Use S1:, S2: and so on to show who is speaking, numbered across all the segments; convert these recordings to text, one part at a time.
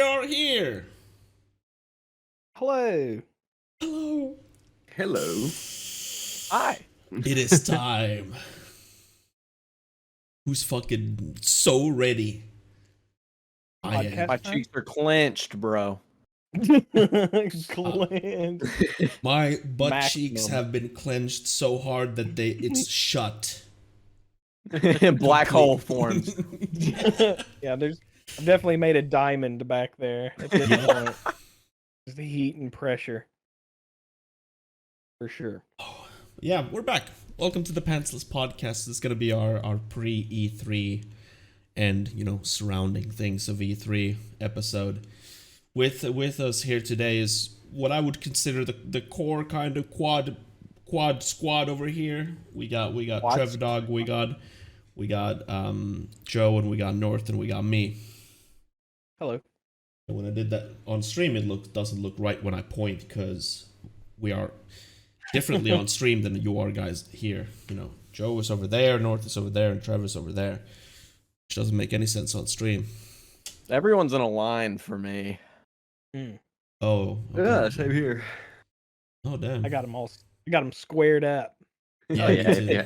S1: are here.
S2: Hello.
S1: Hello.
S3: Hello.
S2: Hi.
S1: It is time. Who's fucking so ready? I am.
S2: Podcast
S3: My cheeks are clenched, bro.
S2: Cleansed.
S1: My butt
S2: Maximum.
S1: cheeks have been clenched so hard that it's shut.
S3: Black hole
S1: Complete.
S3: forms.
S2: Yeah, I've definitely made a diamond back there at this point. Just the heat and pressure. For sure.
S1: Oh, yeah, we're back. Welcome to the Pantsless Podcast. This is gonna be our pre-E3 and surrounding things of E3 episode. With us here today is what I would consider the core kind of quad squad over here. We got
S2: Quad
S1: Trevor Dog, we got Joe, and we got North, and we got me.
S2: Hello.
S1: And when I did that on stream, it doesn't look right when I point because we are differently on stream than you are guys here. Joe is over there, North is over there, and Trevor's over there, which doesn't make any sense on stream.
S3: Everyone's in a line for me.
S1: Oh, okay.
S3: Yeah, same here.
S1: Oh, damn.
S2: I got them squared up.
S1: Yeah,
S4: Oh, yeah,
S1: me too.
S4: yeah.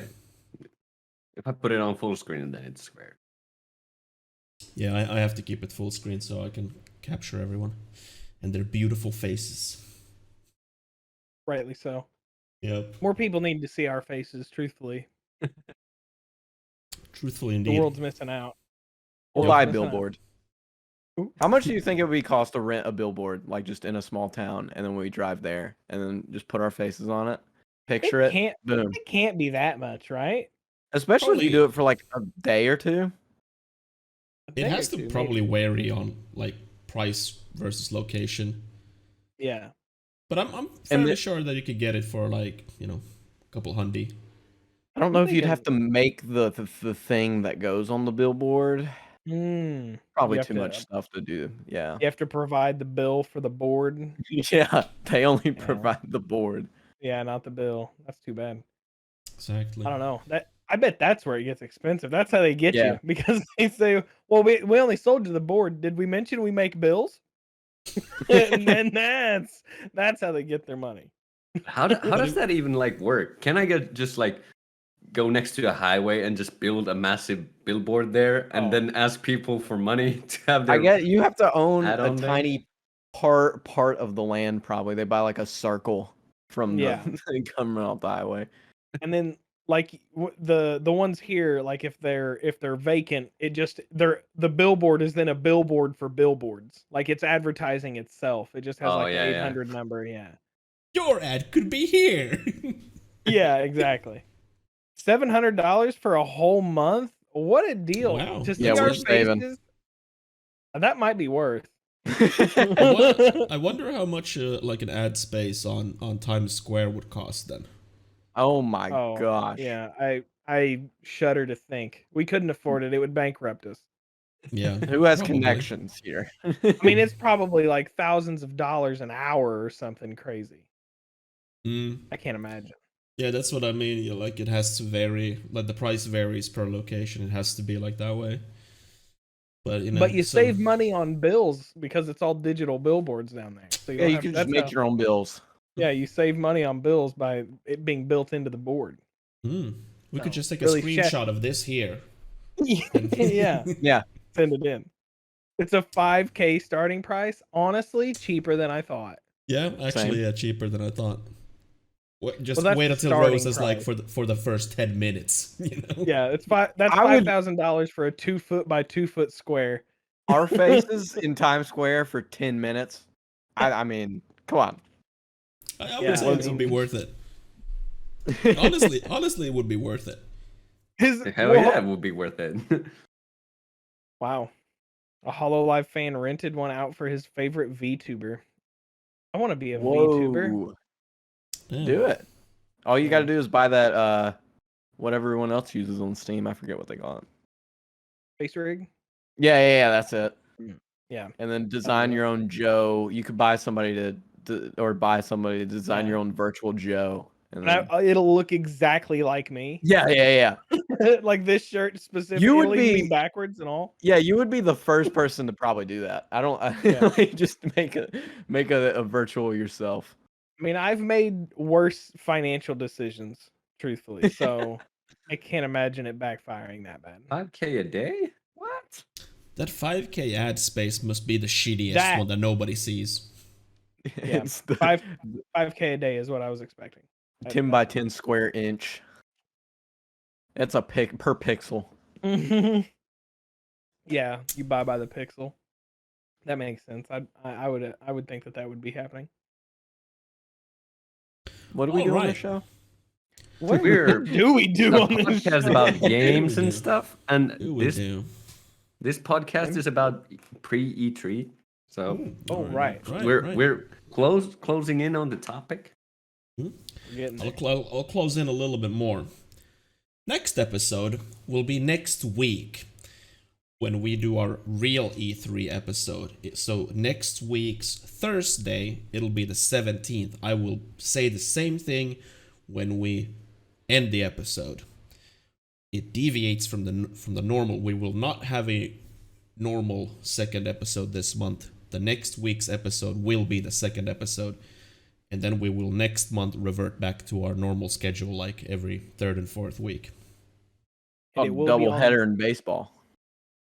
S4: If I put it on full screen, then it's square.
S1: Yeah, I have to keep it full screen so I can capture everyone and their beautiful faces.
S2: Rightly so.
S1: Yep.
S2: More people need to see our faces, truthfully.
S1: Truthfully,
S2: The
S1: indeed.
S2: world's missing out.
S3: We'll
S1: Yep.
S3: buy a
S2: Listen up.
S3: billboard.
S2: Ooh.
S3: How much do you think it would cost to rent a billboard, like just in a small town, and then we drive there, and then just put our faces on it, picture it, boom.
S2: It can't be that much, right?
S3: Especially if you do it for like a day or two.
S2: A
S1: It
S2: day
S1: has
S2: or
S1: to
S2: two,
S1: probably
S2: maybe.
S1: vary on like price versus location.
S2: Yeah.
S1: But I'm fairly sure that you could get it for like, a couple hundy.
S3: I don't know if you'd
S2: thinking-
S3: have to make the thing that goes on the billboard.
S2: You
S3: Probably
S2: have
S3: too
S2: to-
S3: much stuff to do. Yeah.
S2: You have to provide the bill for the board.
S3: Yeah. They only
S2: Yeah.
S3: provide the board.
S2: Yeah, not the bill. That's too bad.
S1: Exactly.
S2: I don't know. I bet that's where it gets expensive. That's how they get
S3: Yeah.
S2: you because they say, "Well, we only sold you the board. Did we mention we make bills?" And then that's how they get their money.
S4: How does that even like work? Can I just like go next to a highway and just build a massive billboard there and
S2: Oh.
S4: then ask people for money to have their
S3: I get you have to own
S4: Add
S3: a
S4: on there?
S3: tiny part of the land. Probably they buy like a circle from
S2: Yeah.
S3: the coming off the highway.
S2: And then like the ones here, like if they're vacant, the billboard is then a billboard for billboards. Like it's advertising itself. It just has
S4: Oh,
S2: like
S4: yeah,
S2: the
S4: yeah.
S2: 800 number. Yeah.
S1: Your ad could be here.
S2: Yeah, exactly. $700 for a whole month? What a deal.
S1: Wow.
S2: To see
S3: Yeah,
S2: our
S3: we're saving.
S2: faces, that might be worth.
S1: I wonder how much like an ad space on Times Square would cost then.
S3: Oh my
S2: Oh,
S3: gosh.
S2: yeah. I shudder to think. We couldn't afford it. It would bankrupt us.
S1: Yeah.
S3: Who has
S1: probably.
S3: connections here?
S2: I mean, it's probably like thousands of dollars an hour or something crazy.
S1: Mm,
S2: I can't imagine.
S1: yeah, that's what I mean. Like it has to vary. Like the price varies per location. It has to be like that way. But
S2: But you
S1: some-
S2: save money on bills because it's all digital billboards down there. So
S3: Yeah, you can just make your own bills.
S2: Yeah, you save money on bills by it being built into the board.
S1: We
S2: So,
S1: could just take a
S2: really
S1: screenshot of this here.
S2: Yeah.
S3: Yeah.
S2: Send it in. It's a $5K starting price. Honestly, cheaper than I thought.
S1: Yeah, actually,
S3: Same.
S1: yeah, cheaper than I thought. Just
S2: Well, that's
S1: wait
S2: the
S1: until
S2: starting
S1: Rose is like
S2: price.
S1: for the first 10 minutes.
S2: Yeah, that's
S3: I would-
S2: $5,000 for a 2 foot by 2 foot square.
S3: Our faces in Times Square for 10 minutes. I mean, come on.
S1: I
S2: Yeah,
S1: would say
S2: I
S1: it would be
S2: mean-
S1: worth it. Honestly, it would be worth it.
S4: Hell yeah, it would be worth it.
S2: Wow. A HoloLive fan rented one out for his favorite VTuber. I want to be a VTuber.
S3: Whoa.
S1: Yeah.
S3: Do it. All you got to
S2: Yeah.
S3: do is buy that what everyone else uses on Steam. I forget what they call it.
S2: Face rig?
S3: Yeah, that's it.
S2: Yeah.
S3: And then design your own Joe. You could buy somebody to buy somebody to design
S2: Yeah.
S3: your own virtual Joe. And
S2: And
S3: then...
S2: it'll look exactly like me.
S3: Yeah.
S2: Like this shirt specifically,
S3: You would be-
S2: backwards and all.
S3: Yeah, you would be the first person to probably do that. I don't.
S2: Yeah.
S3: Like, just make a virtual yourself.
S2: I mean, I've made worse financial decisions, truthfully. So I can't imagine it backfiring that bad.
S4: 5K a day? What?
S1: That 5K ad space must be the shittiest
S2: That-
S1: one that nobody sees.
S2: Yeah,
S3: It's the
S2: 5K a day is what I was expecting.
S3: 10 by 10 square inch. That's a pic per pixel.
S2: Yeah, you buy by the pixel. That makes sense. I would think that would be happening.
S3: What do we do on the
S1: Alright.
S3: show?
S2: What
S4: We're
S2: do we do
S4: a
S2: on this
S4: podcast
S2: show?
S4: about games
S1: We
S4: and
S1: do.
S4: stuff, and
S1: Who would
S4: this
S1: do?
S4: this podcast is about pre-E3. So
S1: Ooh,
S2: Oh, right.
S4: we're closing in on the topic.
S2: We're getting there.
S1: I'll close in a little bit more. Next episode will be next week when we do our real E3 episode. So next week's Thursday, it'll be the 17th. I will say the same thing when we end the episode. It deviates from the normal. We will not have a normal second episode this month. The next week's episode will be the second episode. And then we will next month revert back to our normal schedule, like every third and fourth week.
S2: And
S3: A
S2: it will be
S3: double
S2: on-
S3: header in baseball.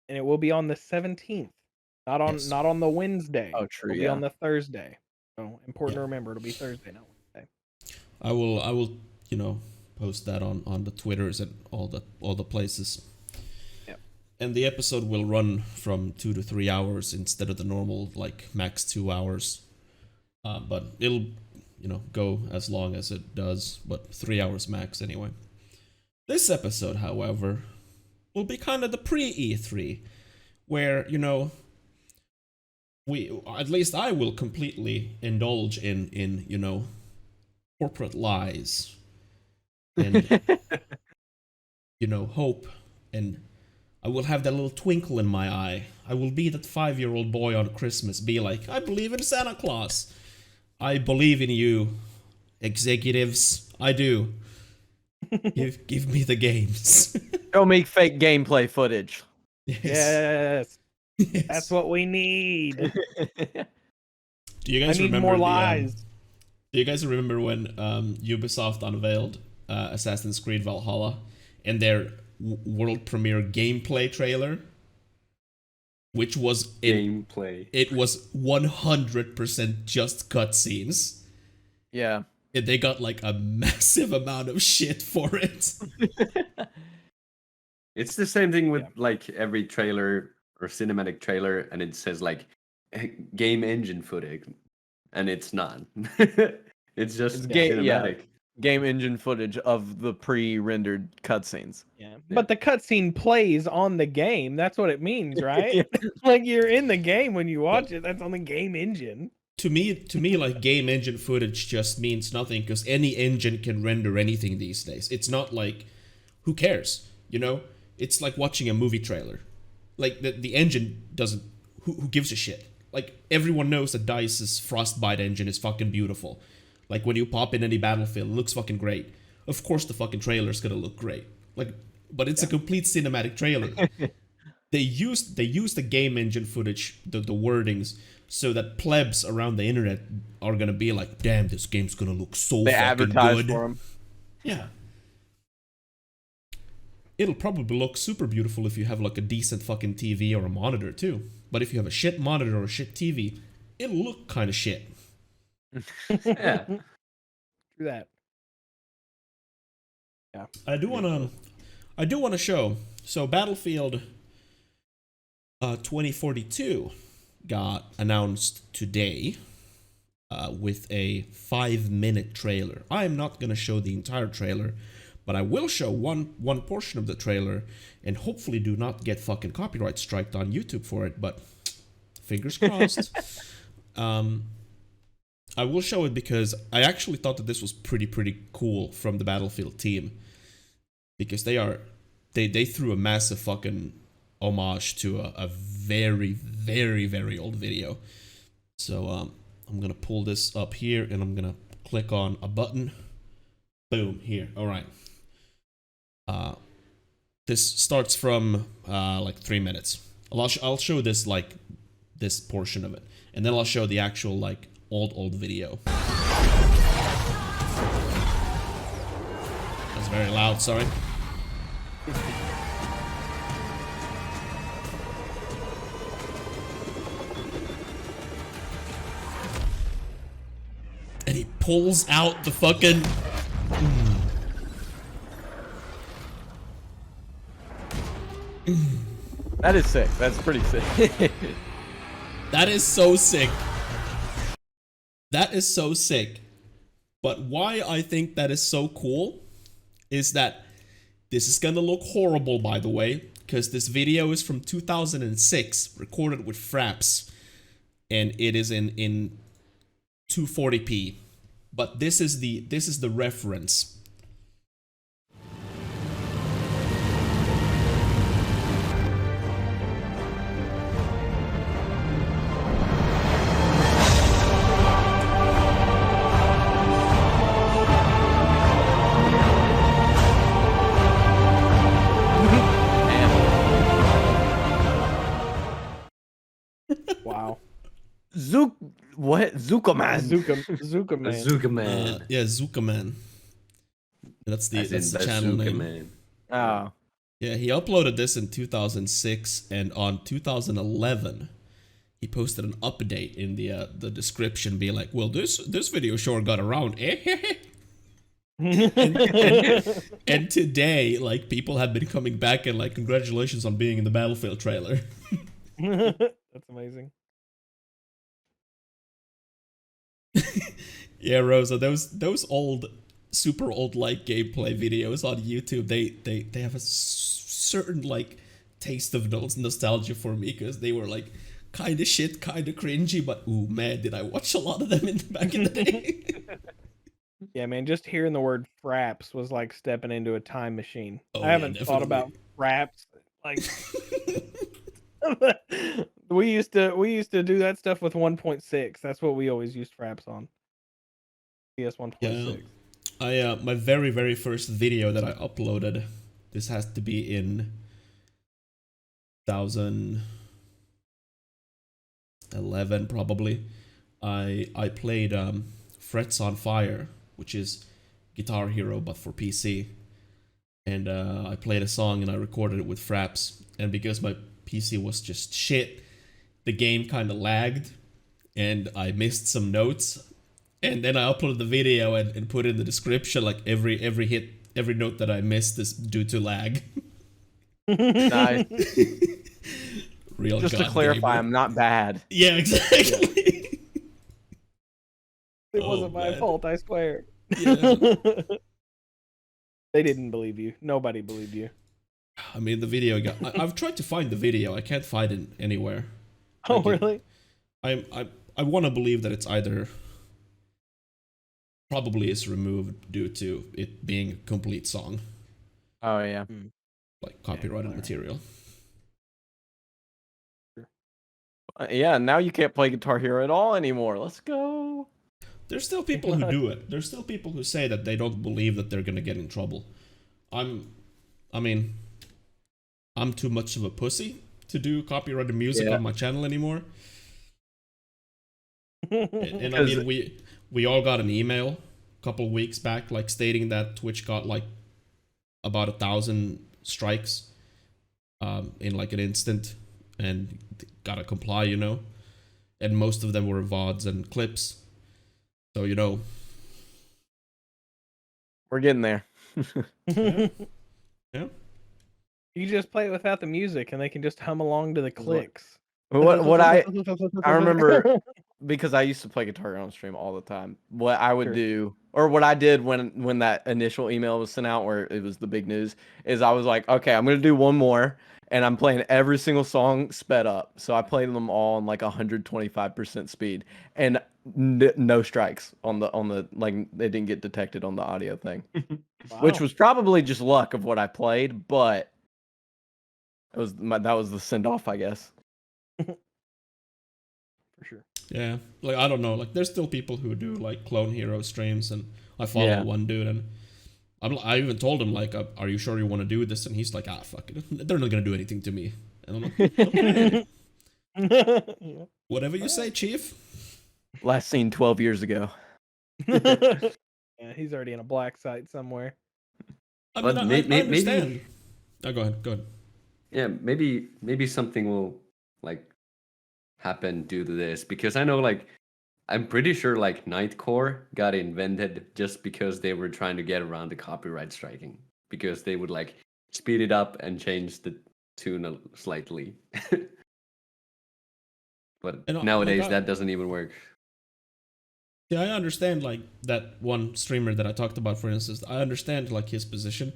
S2: And it will be on the 17th, not on
S1: Yes.
S2: not on the Wednesday.
S3: Oh, true.
S2: It'll be
S3: Yeah.
S2: on the Thursday. So important to
S1: Yeah.
S2: remember. It'll be Thursday, not Wednesday.
S1: I will, post that on the Twitters and all the places.
S2: Yep.
S1: And the episode will run from 2 to 3 hours instead of the normal like max 2 hours. But it'll go as long as it does, but 3 hours max anyway. This episode, however, will be kind of the pre-E3, where at least I will completely indulge in corporate lies and hope, and I will have that little twinkle in my eye. I will be that 5-year-old boy on Christmas, be like, I believe in Santa Claus. I believe in you, executives. I do. Give me the games.
S3: Show me fake gameplay footage.
S2: Yes,
S1: Yes.
S2: that's what we need.
S1: Do you
S2: I
S1: guys
S2: need
S1: remember
S2: more
S1: the,
S2: lies.
S1: Do you guys remember when Ubisoft unveiled Assassin's Creed Valhalla and their world premiere gameplay trailer, which was
S4: Gameplay.
S1: it was 100% just cutscenes,
S3: Yeah.
S1: and they got like a massive amount of shit for it.
S4: It's the same thing with
S2: Yeah.
S4: like every trailer or cinematic trailer, and it says like game engine footage, and it's not. It's just
S3: It's yeah.
S4: cinematic.
S3: Game engine footage of the pre-rendered cutscenes.
S2: Yeah. But the cutscene plays on the game. That's what it means, right? Like you're in the game when you watch it. That's on the game engine.
S1: To me, like game engine footage just means nothing because any engine can render anything these days. It's not like, who cares? It's like watching a movie trailer. Like the engine doesn't. Who gives a shit? Like everyone knows that DICE's Frostbite engine is fucking beautiful. Like when you pop in any Battlefield, it looks fucking great. Of course, the fucking trailer's gonna look great. Like, but it's a complete cinematic trailer. They used the game engine footage, the wordings, so that plebs around the internet are gonna be like, "Damn, this game's gonna look so
S3: They
S1: fucking
S3: advertise
S1: good."
S3: for them.
S1: Yeah. It'll probably look super beautiful if you have like a decent fucking TV or a monitor too. But if you have a shit monitor or a shit TV, it'll look kind of shit.
S4: Yeah.
S2: Do that. Yeah.
S1: I do want to show. So Battlefield 2042 got announced today with a 5-minute trailer. I am not going to show the entire trailer, but I will show one portion of the trailer and hopefully do not get fucking copyright striked on YouTube for it, but fingers crossed. I will show it because I actually thought that this was pretty cool from the Battlefield team, because they threw a massive fucking homage to a very old video. So I'm gonna pull this up here and I'm gonna click on a button. Boom, here. All right. This starts from like 3 minutes. I'll show this like this portion of it, and then I'll show the actual like old video. That's very loud. Sorry. And he pulls out the fucking.
S3: That is sick. That's pretty sick.
S1: That is so sick. That is so sick. But why I think that is so cool is that this is gonna look horrible, by the way, because this video is from 2006, recorded with Fraps, and it is in 240p. But this is the reference.
S2: Wow.
S3: What? Zukaman.
S2: Zuka man.
S4: Bazooka Man.
S1: Yeah, Zuka Man. That's the
S4: As in
S1: channel
S4: Bazooka
S1: name.
S4: Man.
S3: Oh.
S1: Yeah, he uploaded this in 2006, and on 2011, he posted an update in the description, being like, "Well, this video sure got around." And today, like, people have been coming back and like, "Congratulations on being in the Battlefield trailer."
S2: That's amazing.
S1: Yeah, Rosa, those old, super old like gameplay videos on YouTube, they have a certain like taste of nostalgia for me, because they were like kind of shit, kind of cringy, but ooh man, did I watch a lot of them back in the day.
S2: Yeah, man, just hearing the word fraps was like stepping into a time machine.
S1: Oh,
S2: I
S1: yeah,
S2: haven't thought about fraps like we used to do that stuff with 1.6. That's what we always used fraps on. PS 1.6.
S1: I my very first video that I uploaded, this has to be in 2011 probably. I played Frets on Fire, which is Guitar Hero but for PC. And I played a song and I recorded it with Fraps, and because my PC was just shit, the game kind of lagged and I missed some notes. And then I uploaded the video and put in the description like every note that I missed is due to lag.
S3: Nice.
S1: Real
S3: Just to
S1: god
S3: clarify,
S1: gamer.
S3: I'm not bad.
S1: Yeah, exactly.
S2: It
S1: Oh,
S2: wasn't my
S1: man.
S2: fault, I swear.
S1: Yeah.
S2: They didn't believe you. Nobody believed you.
S1: I mean, the video got. I've tried to find the video. I can't find it anywhere.
S2: Oh,
S1: Like,
S2: really?
S1: I want to believe that it's either probably is removed due to it being a complete song,
S3: Oh yeah.
S1: like copyrighted
S2: alright.
S1: material.
S3: Yeah. Now you can't play Guitar Hero at all anymore. Let's go.
S1: There's still people who do it. There's still people who say that they don't believe that they're gonna get in trouble. I mean, I'm too much of a pussy to do copyrighted music
S3: Yeah.
S1: on my channel anymore. And I
S3: 'Cause-
S1: mean, we all got an email a couple weeks back, like stating that Twitch got like about 1,000 strikes, in like an instant, and gotta comply, you know. And most of them were VODs and clips, so you know.
S3: We're getting there.
S1: Yeah.
S2: You just play it without the music, and they can just hum along to the clicks.
S3: What I remember, because I used to play Guitar Hero on stream all the time. What I would
S2: Sure.
S3: do, or what I did when that initial email was sent out, where it was the big news, is I was like, okay, I'm gonna do one more, and I'm playing every single song sped up. So I played them all on like 125% speed, and no strikes on the like they didn't get detected on the audio thing, which
S2: Wow.
S3: was probably just luck of what I played, but it was that was the send off, I guess.
S2: For sure.
S1: Yeah, like I don't know, like there's still people who do like clone hero streams, and I follow
S3: Yeah.
S1: one dude, and I even told him like, "Are you sure you want to do this?" And he's like, "Ah, fuck it. They're not gonna do anything to me." And I'm like, "Okay,
S2: Yeah.
S1: whatever you say, Chief."
S3: Last seen 12 years ago.
S2: Yeah, he's already in a black site somewhere.
S1: I
S4: But
S1: mean, I understand.
S4: maybe,
S1: Oh, go ahead. Go ahead.
S4: yeah, maybe something will like happen due to this, because I know like I'm pretty sure like Nightcore got invented just because they were trying to get around the copyright striking, because they would like speed it up and change the tune slightly. But
S1: And
S4: nowadays that doesn't even work.
S1: yeah, I understand like that one streamer that I talked about, for instance. I understand like his position.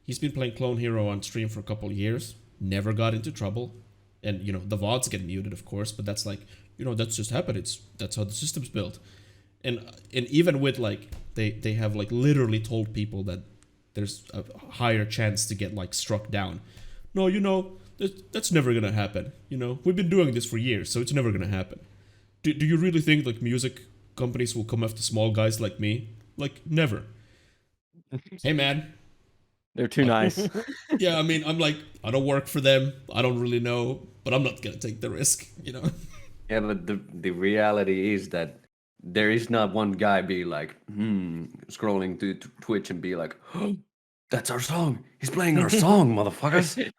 S1: He's been playing Clone Hero on stream for a couple of years, never got into trouble, and the VODs get muted, of course, but that's like that's just happened. That's how the system's built, and even with like they have like literally told people that there's a higher chance to get like struck down. No, that's never gonna happen. We've been doing this for years, so it's never gonna happen. Do you really think like music companies will come after small guys like me? Like, never. Hey, man.
S3: They're too nice.
S1: Yeah, I mean, I'm like, I don't work for them. I don't really know, but I'm not gonna take the risk,
S4: Yeah, but the reality is that there is not one guy be like, scrolling through Twitch and be like, oh, that's our song. He's playing our song, motherfuckers.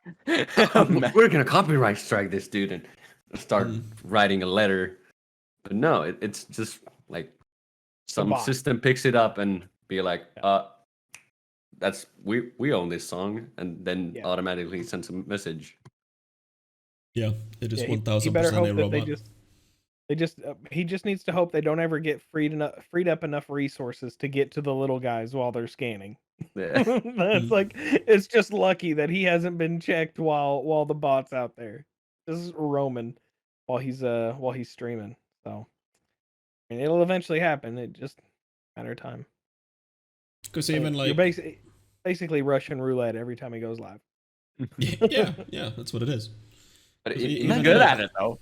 S4: We're gonna copyright strike this dude and start writing a letter. But no, it's just like some
S2: bot.
S4: system picks it up and be like, that's we own this song, and then automatically sends a message.
S1: Yeah, it is
S2: Yeah,
S1: 1000%
S2: he better
S1: a
S2: hope that
S1: robot.
S2: he just needs to hope they don't ever get freed up enough resources to get to the little guys while they're scanning.
S4: Yeah.
S2: That's like, it's just lucky that he hasn't been checked while the bot's out there. This is roaming while he's streaming. So, and it'll eventually happen. It just a matter of time.
S1: Because even
S2: You're
S1: like,
S2: basically Russian roulette every time he goes live.
S1: yeah, that's what it is.
S4: But
S1: He's
S3: He's
S1: even
S3: good
S1: like-
S3: at it though.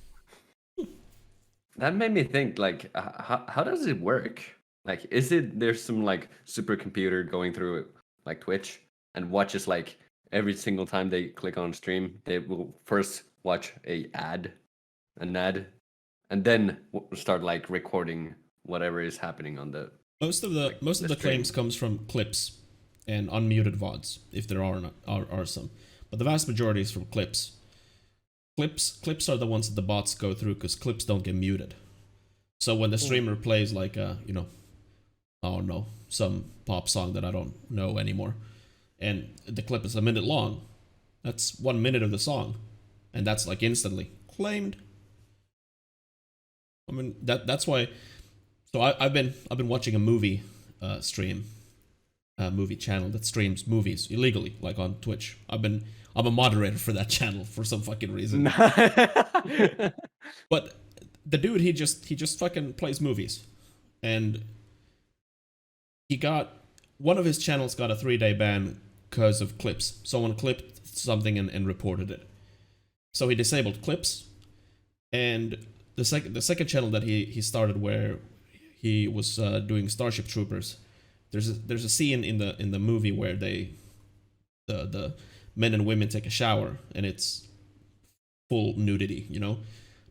S4: That made me think, like, how does it work? Like, there's some like supercomputer going through like Twitch and watches like every single time they click on stream, they will first watch an ad, and then start like recording whatever is happening on the.
S1: Most of the
S4: stream.
S1: claims comes from clips and unmuted VODs, if there are some. But the vast majority is from clips. Clips are the ones that the bots go through because clips don't get muted. So when the streamer plays like some pop song that I don't know anymore, and the clip is a minute long, that's 1 minute of the song, and that's like instantly claimed. I mean that's why. So I've been watching a movie movie channel that streams movies illegally, like on Twitch. I'm a moderator for that channel for some fucking reason. But the dude, he just fucking plays movies, and he got one of his channels got a 3-day ban because of clips. Someone clipped something and reported it, so he disabled clips. And the second channel that he started, where he was doing Starship Troopers, there's a scene in the movie where the men and women take a shower, and it's full nudity,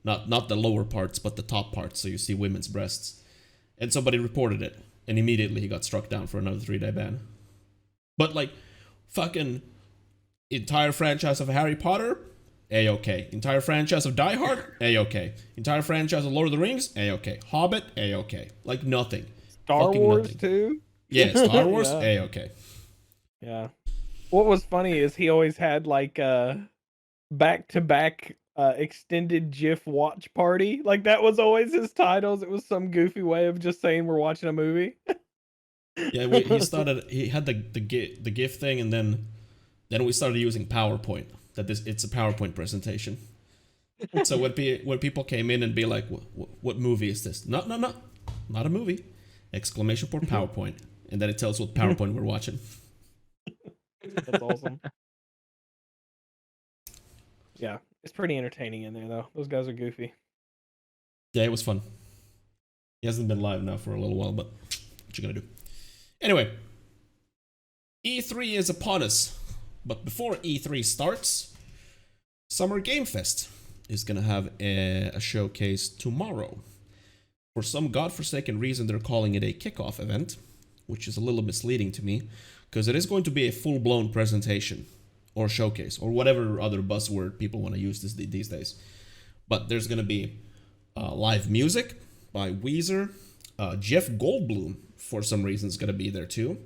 S1: not the lower parts but the top parts, so you see women's breasts. And somebody reported it, and immediately he got struck down for another 3-day ban. But like, fucking entire franchise of Harry Potter, A-okay. Entire franchise of Die Hard, A-okay. Entire franchise of Lord of the Rings, A-okay. Hobbit, A-okay. Like nothing.
S2: Star
S1: Fucking
S2: Wars
S1: nothing.
S2: too.
S1: Yeah, Star Wars,
S2: Yeah.
S1: A-okay.
S2: Yeah. What was funny is he always had like back-to-back extended GIF watch party. Like that was always his titles. It was some goofy way of just saying we're watching a movie.
S1: Yeah, he had the GIF thing, and then we started using PowerPoint. It's a PowerPoint presentation. So when people came in and be like, what movie is this? No, not a movie. Exclamation point PowerPoint. And then it tells what PowerPoint we're watching.
S2: That's awesome. Yeah, it's pretty entertaining in there though. Those guys are goofy.
S1: Yeah, it was fun. He hasn't been live now for a little while, but what you gonna do? Anyway, E3 is upon us, but before E3 starts, Summer Game Fest is gonna have a showcase tomorrow. For some godforsaken reason, they're calling it a kickoff event, which is a little misleading to me, because it is going to be a full-blown presentation, or showcase, or whatever other buzzword people want to use these days. But there's gonna be live music by Weezer. Jeff Goldblum, for some reason, is gonna be there too.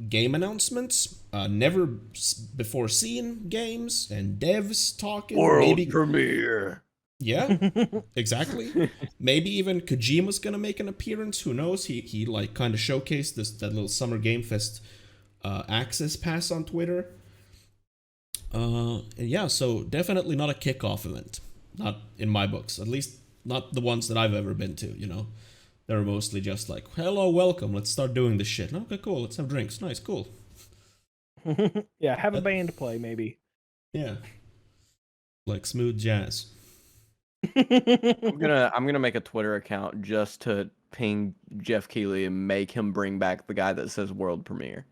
S1: Game announcements, never before seen games, and devs talking.
S3: World premiere.
S1: Yeah, exactly. Maybe even Kojima's gonna make an appearance. Who knows? He like kind of showcased that little Summer Game Fest access pass on Twitter. And yeah, so definitely not a kickoff event. Not in my books, at least not the ones that I've ever been to. You know. They're mostly just like, hello, welcome, let's start doing this shit. Okay, cool, let's have drinks. Nice, cool.
S2: Yeah, have a band play, maybe.
S1: Yeah. Like smooth jazz.
S3: I'm gonna make a Twitter account just to ping Jeff Keighley and make him bring back the guy that says world premiere.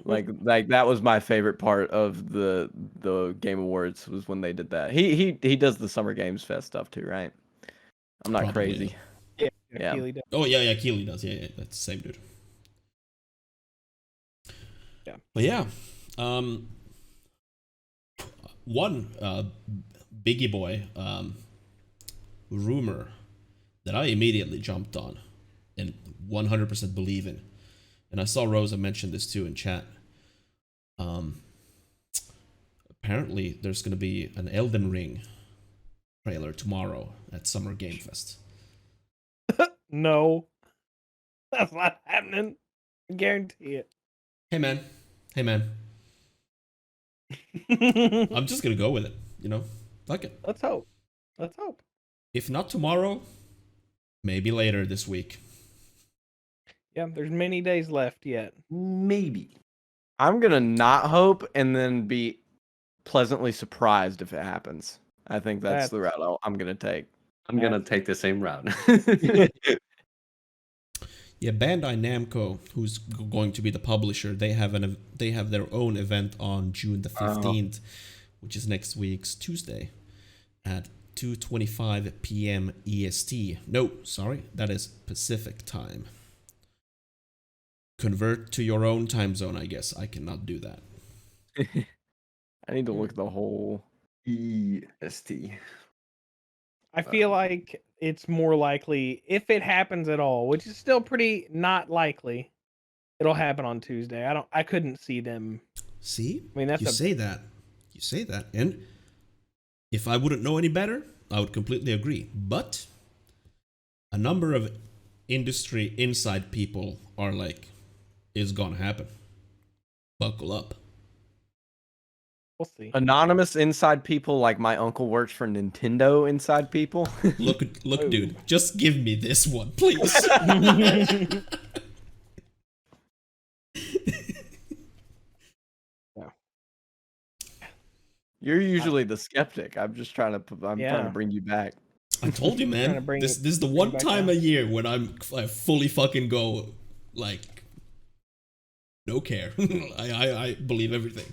S3: like that was my favorite part of the Game Awards was when they did that. He does the Summer Games Fest stuff too, right? I'm not
S1: Probably,
S3: crazy.
S2: Yeah. Keely does.
S1: Oh yeah, Keely does. Yeah, that's the same dude.
S2: Yeah.
S1: But yeah, one Biggie Boy rumor that I immediately jumped on and 100% believe in, and I saw Rosa mention this too in chat. Apparently there's gonna be an Elden Ring trailer tomorrow at Summer Game Fest.
S2: No, that's not happening. I guarantee it.
S1: Hey man. I'm just gonna go with it, you know? Fuck it.
S2: Let's hope.
S1: If not tomorrow, maybe later this week.
S2: Yeah, there's many days left yet.
S4: Maybe.
S3: I'm gonna not hope and then be pleasantly surprised if it happens. I think that's the route I'm gonna take.
S4: I'm gonna take the same route.
S1: Yeah, Bandai Namco, who's going to be the publisher, they have their own event on June the 15th, which is next week's Tuesday at 2:25 p.m. EST. No, sorry, that is Pacific time. Convert to your own time zone, I guess. I cannot do that.
S3: I need to look at the whole
S4: EST.
S2: I feel like it's more likely, if it happens at all, which is still pretty not likely, it'll happen on Tuesday. I couldn't see them.
S1: See?
S2: I mean,
S1: You say that. And if I wouldn't know any better, I would completely agree. But a number of industry inside people are like, it's gonna happen. Buckle up.
S2: We'll see.
S3: anonymous inside people, like my uncle works for Nintendo inside people.
S1: Look, dude, just give me this one, please.
S3: You're usually the skeptic. I'm just trying to trying to bring you back.
S1: I told you, man. This is the one time a year when I fully fucking go like no care. I believe everything.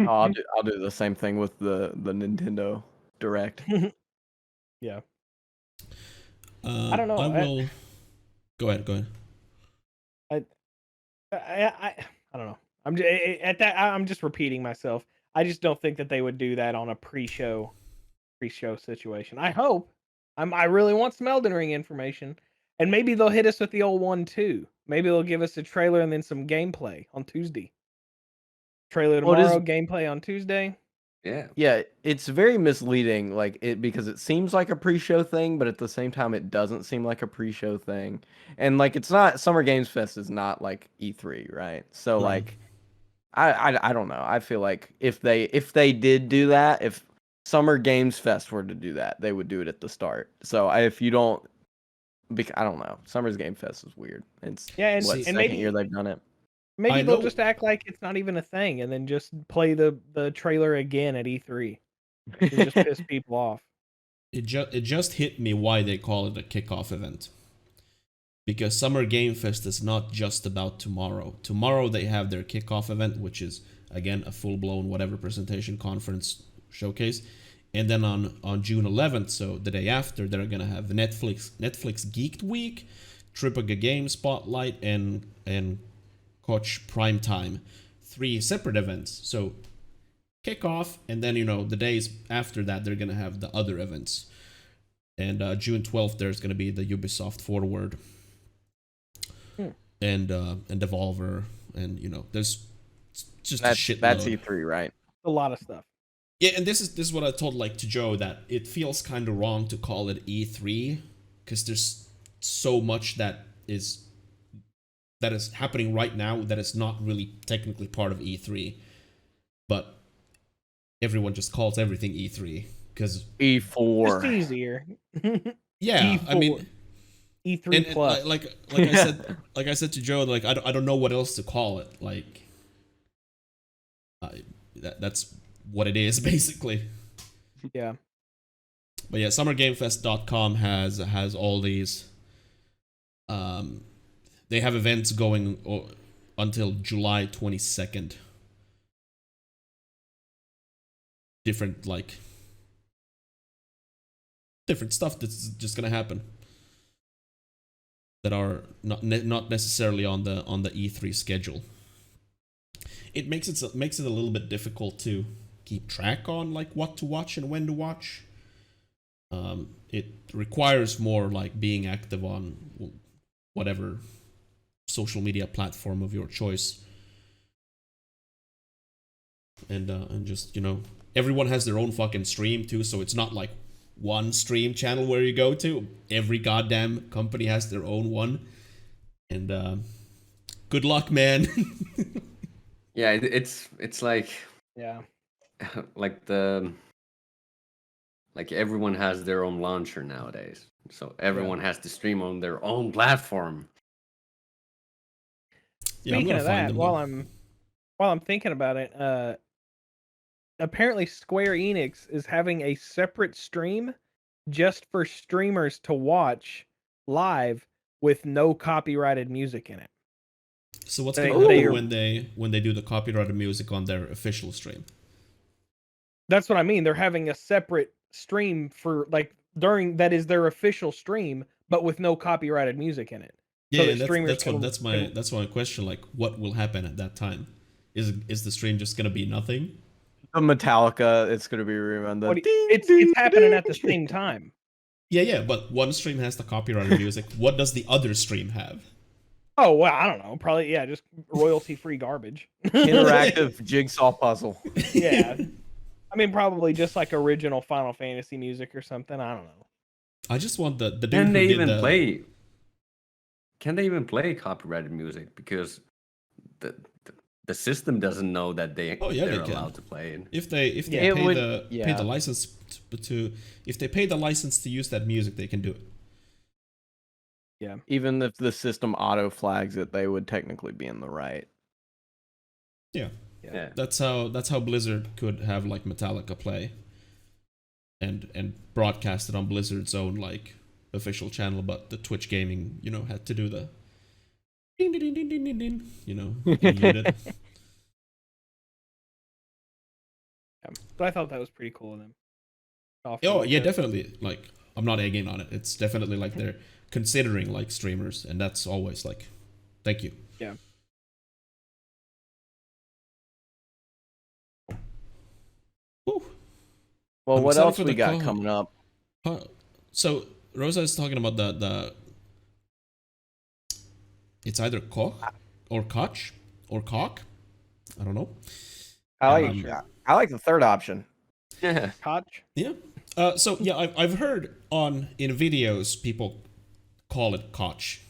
S3: I'll do the same thing with the Nintendo Direct.
S2: Yeah. I don't know.
S1: I will. Go ahead.
S2: I don't know. I'm just repeating myself. I just don't think that they would do that on a pre-show situation. I hope. I really want some Elden Ring information, and maybe they'll hit us with the old one too. Maybe they'll give us a trailer and then some gameplay on Tuesday. Trailer tomorrow, gameplay on Tuesday.
S3: Yeah, it's very misleading, because it seems like a pre-show thing, but at the same time, it doesn't seem like a pre-show thing. And it's not Summer Games Fest is not like E3, right? So I don't know. I feel like if they did do that, if Summer Games Fest were to do that, they would do it at the start. So if you don't, I don't know. Summer's Game Fest is weird. It's second year they've done it.
S2: Maybe they'll just act like it's not even a thing, and then just play the trailer again at E3, and just piss people off.
S1: It just hit me why they call it a kickoff event. because Summer Game Fest is not just about tomorrow. Tomorrow they have their kickoff event, which is again a full-blown whatever presentation conference showcase. And then on June 11th, so the day after, they're gonna have the Netflix Geeked Week, Triple Game Spotlight, and Koch Primetime, 3 separate events. So kickoff, and then the days after that they're gonna have the other events. And June 12th there's gonna be the Ubisoft Forward, and Devolver, and there's just a shitload.
S3: That's E3, right?
S2: A lot of stuff.
S1: Yeah, and this is what I told to Joe, that it feels kind of wrong to call it E3 because there's so much that is happening right now that is not really technically part of E3, but everyone just calls everything E3 because
S3: E4.
S2: It's easier.
S1: Yeah,
S2: E4.
S1: I mean
S2: E3 plus.
S1: like I said to Joe, like I don't know what else to call it. Like that's what it is basically.
S2: Yeah.
S1: But yeah, summergamefest.com has all these. They have events going until July 22nd. Different stuff that's just gonna happen that are not necessarily on the E3 schedule. It makes it a little bit difficult to keep track on like what to watch and when to watch. It requires more like being active on whatever social media platform of your choice, and just everyone has their own fucking stream too, so it's not like one stream channel where you go to. Every goddamn company has their own one, and good luck, man.
S4: Yeah, it's like
S2: Yeah.
S4: like everyone has their own launcher nowadays, so everyone has to stream on their own platform.
S1: Yeah,
S2: Speaking of that, while
S1: them.
S2: I'm thinking about it, apparently Square Enix is having a separate stream just for streamers to watch live with no copyrighted music in it.
S1: So what's
S2: They-
S1: going to
S2: they-
S1: happen when they do the copyrighted music on their official stream?
S2: That's what I mean. They're having a separate stream for that is their official stream, but with no copyrighted music in it.
S1: Yeah,
S2: that
S1: and
S2: streamers
S1: that's my question. Like, what will happen at that time? Is the stream just gonna be nothing?
S3: The Metallica, it's gonna be remembered.
S2: It's happening at the same time.
S1: Yeah, but one stream has the copyrighted music. What does the other stream have?
S2: Oh well, I don't know. Probably just royalty-free garbage.
S3: Interactive jigsaw puzzle.
S2: Yeah. I mean, probably just like original Final Fantasy music or something. I don't know.
S1: I just want the dude
S4: Can
S1: who
S4: they
S1: did
S4: even
S1: the-
S4: play? Can they even play copyrighted music because the system doesn't know that they're
S1: they can.
S4: allowed to play it?
S1: If they
S3: It
S1: pay
S3: would-
S1: pay the license to if they pay the license to use that music, they can do it.
S3: Even if the system auto flags it, they would technically be in the right.
S1: Yeah.
S4: Yeah.
S1: That's how Blizzard could have like Metallica play and broadcast it on Blizzard's own like official channel, but the Twitch gaming, had to do the ding ding ding ding ding ding, unmute it.
S2: Yeah. But I thought that was pretty cool of them.
S1: Oh yeah, definitely. Like, I'm not egging on it. It's definitely like they're considering like streamers, and that's always like, thank you.
S2: Yeah.
S1: Whew.
S3: Well,
S1: I'm
S3: what
S1: excited
S3: else
S1: for
S3: we
S1: the
S3: got
S1: call.
S3: coming up?
S1: So Rosa is talking about the it's either Koch or Koch or Cock. I don't know.
S3: I like the third option.
S4: Yeah.
S2: Koch?
S1: Yeah. So yeah, I've heard in videos people call it Koch,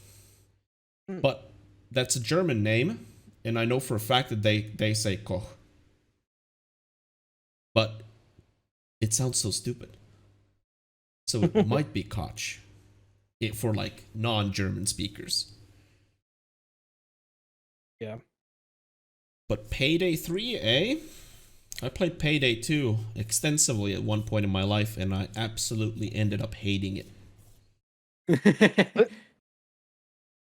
S1: but that's a German name, and I know for a fact that they say Koch, but it sounds so stupid. So it might be Koch, for like non-German speakers.
S2: Yeah.
S1: But Payday 3, eh? I played Payday 2 extensively at one point in my life, and I absolutely ended up hating it.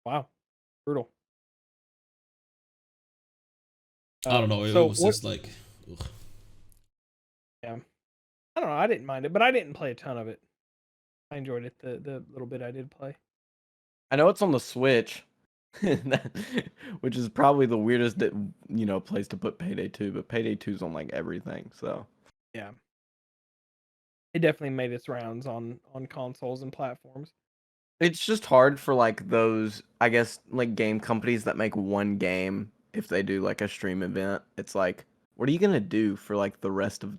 S2: Wow, brutal.
S1: I don't know. It
S2: So
S1: was
S2: what?
S1: just like, ugh.
S2: Yeah, I don't know. I didn't mind it, but I didn't play a ton of it. I enjoyed it the little bit I did play.
S3: I know it's on the Switch, which is probably the weirdest place to put Payday 2, but Payday 2's on like everything. So
S2: Yeah, it definitely made its rounds on consoles and platforms.
S3: it's just hard for like those, I guess, like game companies that make one game. If they do like a stream event, it's like, what are you gonna do for like the rest of,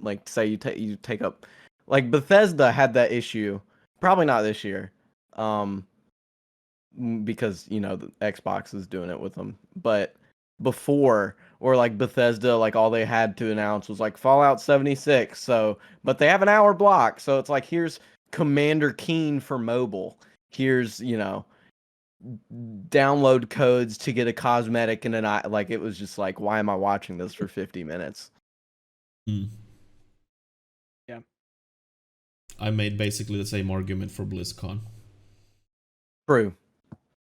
S3: like, say you take up, like Bethesda had that issue, probably not this year, because the Xbox is doing it with them, but before, or like Bethesda, like all they had to announce was like Fallout 76. So, but they have an hour block, so it's like, here's Commander Keen for mobile. Here's download codes to get a cosmetic and like, it was just like, why am I watching this for 50 minutes?
S2: Yeah.
S1: I made basically the same argument for BlizzCon.
S3: True.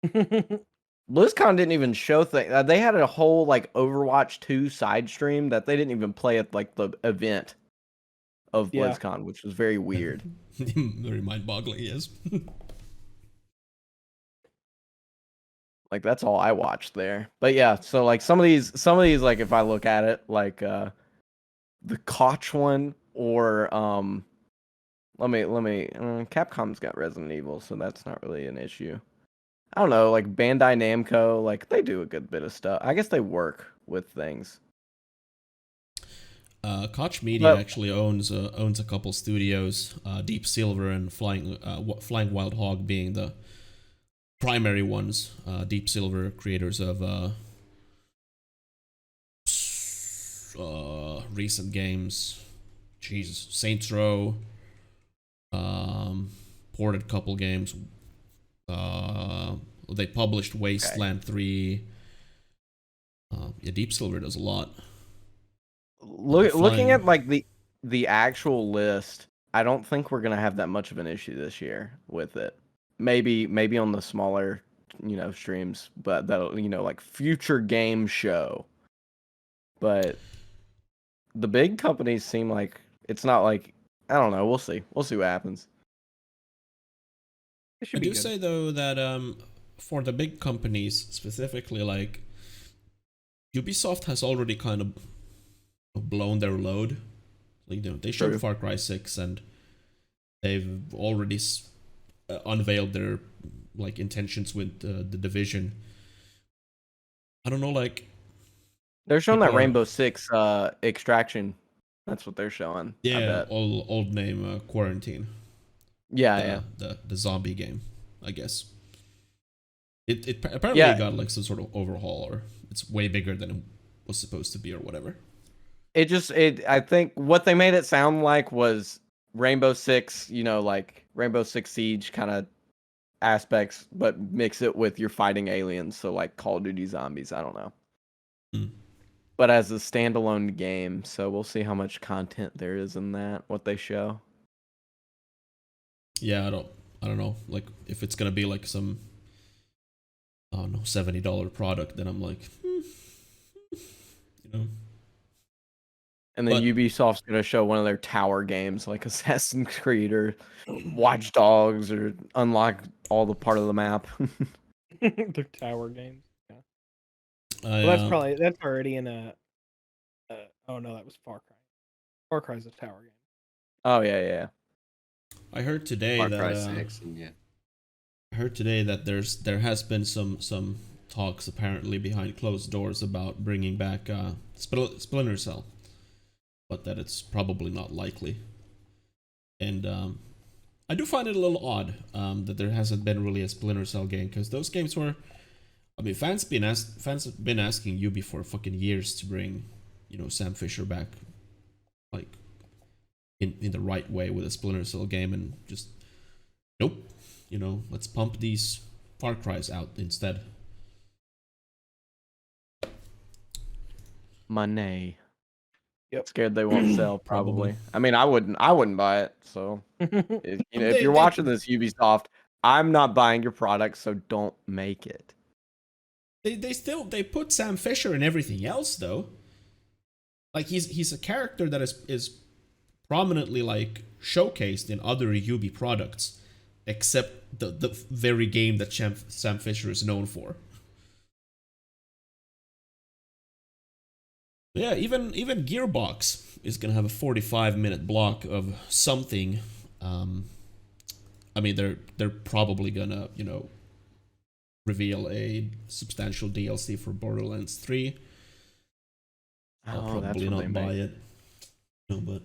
S3: BlizzCon didn't even show things. They had a whole like Overwatch 2 side stream that they didn't even play at like the event of
S2: Yeah.
S3: BlizzCon, which was very weird.
S1: Very mind-boggling, yes.
S3: Like, that's all I watched there. But yeah, so like some of these like, if I look at it, like the Koch one, or let me Capcom's got Resident Evil, so that's not really an issue. I don't know, like Bandai Namco, like they do a good bit of stuff. I guess they work with things.
S1: Koch Media actually owns a couple studios, Deep Silver and Flying Wild Hog being the primary ones. Deep Silver, creators of recent games, Jesus, Saints Row, ported couple games. They published Wasteland 3. Yeah, Deep Silver does a lot.
S3: Looking at like the actual list, I don't think we're gonna have that much of an issue this year with it. Maybe on the smaller, streams, but that'll, like future game show. But the big companies seem like it's not like, I don't know. We'll see. We'll see what happens.
S1: I do say though that for the big companies specifically, like Ubisoft has already kind of blown their load. Like, they showed Far Cry 6 and they've already unveiled their like intentions with the Division. I don't know, like
S3: they're showing that Rainbow Six Extraction. That's what they're showing.
S1: Yeah, old name Quarantine.
S3: Yeah,
S1: the zombie game, I guess. It apparently got like some sort of overhaul, or it's way bigger than it was supposed to be, or whatever.
S3: I think what they made it sound like was Rainbow Six, like Rainbow Six Siege kind of aspects, but mix it with you're fighting aliens, so like Call of Duty Zombies. I don't know. But as a standalone game, so we'll see how much content there is in that, what they show.
S1: Yeah, I don't know. Like, if it's gonna be like some, I don't know, $70 product, then I'm like,
S3: And then Ubisoft's gonna show one of their tower games, like Assassin's Creed or Watch Dogs, or unlock all the part of the map.
S2: The tower games. Yeah. Well, that's already in a. Oh no, that was Far Cry. Far Cry's a tower game.
S3: Oh yeah.
S1: I heard today
S4: Far
S1: that
S4: Cry 6, yeah.
S1: I heard today that there has been some talks apparently behind closed doors about bringing back Splinter Cell, but that it's probably not likely. And I do find it a little odd that there hasn't been really a Splinter Cell game, because those games were, I mean, fans have been asking Ubi for fucking years to bring, Sam Fisher back, like in the right way with a Splinter Cell game, and just nope. Let's pump these Far Cries out instead.
S3: Money.
S2: Yep.
S3: Scared they won't sell, probably. I mean, I wouldn't buy it. So, if you're watching this, Ubisoft, I'm not buying your product, so don't make it.
S1: They put Sam Fisher in everything else though. Like he's a character that is prominently like showcased in other Ubi products, except the very game that Sam Fisher is known for. Yeah, even Gearbox is gonna have a 45-minute block of something. I mean, they're probably gonna reveal a substantial DLC for Borderlands 3. I'll probably not buy it. No, but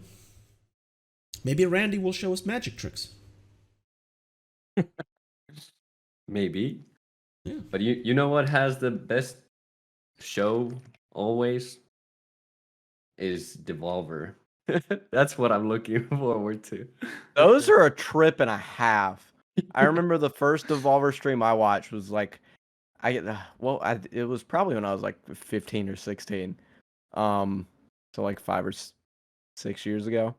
S1: maybe Randy will show us magic tricks.
S4: Maybe.
S1: Yeah.
S4: But you know what has the best show always? Is Devolver. That's what I'm looking forward to.
S3: Those are a trip and a half. I remember the first Devolver stream I watched was like, it was probably when I was like 15 or 16. So like 5 or 6 years ago.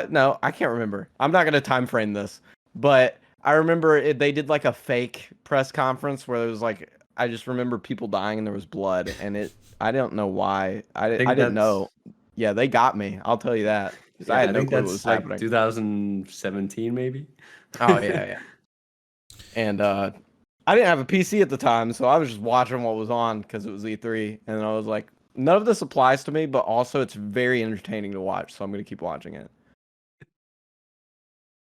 S3: No, I can't remember. I'm not gonna time frame this, but I remember they did like a fake press conference where it was like, I just remember people dying and there was blood, and I don't know why. I didn't know. Yeah, they got me. I'll tell you that.
S4: Yeah,
S3: I had no
S4: think
S3: clue
S4: that's
S3: what was
S4: like
S3: happening.
S4: 2017 maybe.
S3: Oh yeah. And I didn't have a PC at the time, so I was just watching what was on because it was E3, and I was like, none of this applies to me, but also it's very entertaining to watch, so I'm gonna keep watching it.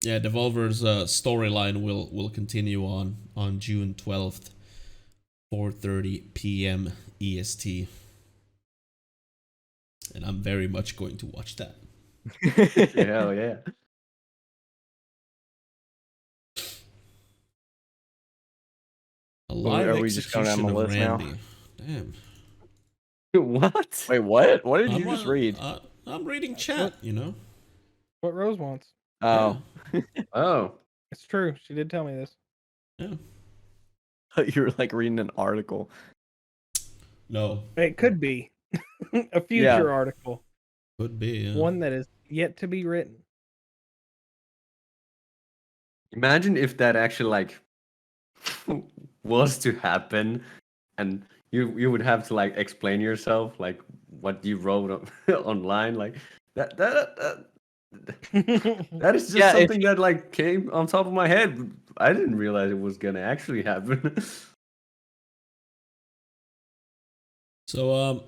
S1: Yeah, Devolver's storyline will continue on June 12th, 4:30 p.m. EST. And I'm very much going to watch that.
S4: Hell yeah.
S1: A live
S3: Are we just going down
S1: execution
S3: the
S1: of
S3: list now?
S1: Randy. Damn.
S4: What?
S3: Wait, what? What did you just read?
S1: I'm reading chat,
S2: What Rose wants.
S3: Oh,
S4: Oh.
S2: It's true. She did tell me this.
S1: Yeah.
S3: you were like reading an article.
S1: No.
S2: It could be a future article.
S1: Could be, yeah.
S2: One that is yet to be written.
S4: Imagine if that actually like was to happen, and you would have to like explain yourself, like what you wrote online, like that that is just something that like came on top of my head. I didn't realize it was gonna actually happen.
S1: So,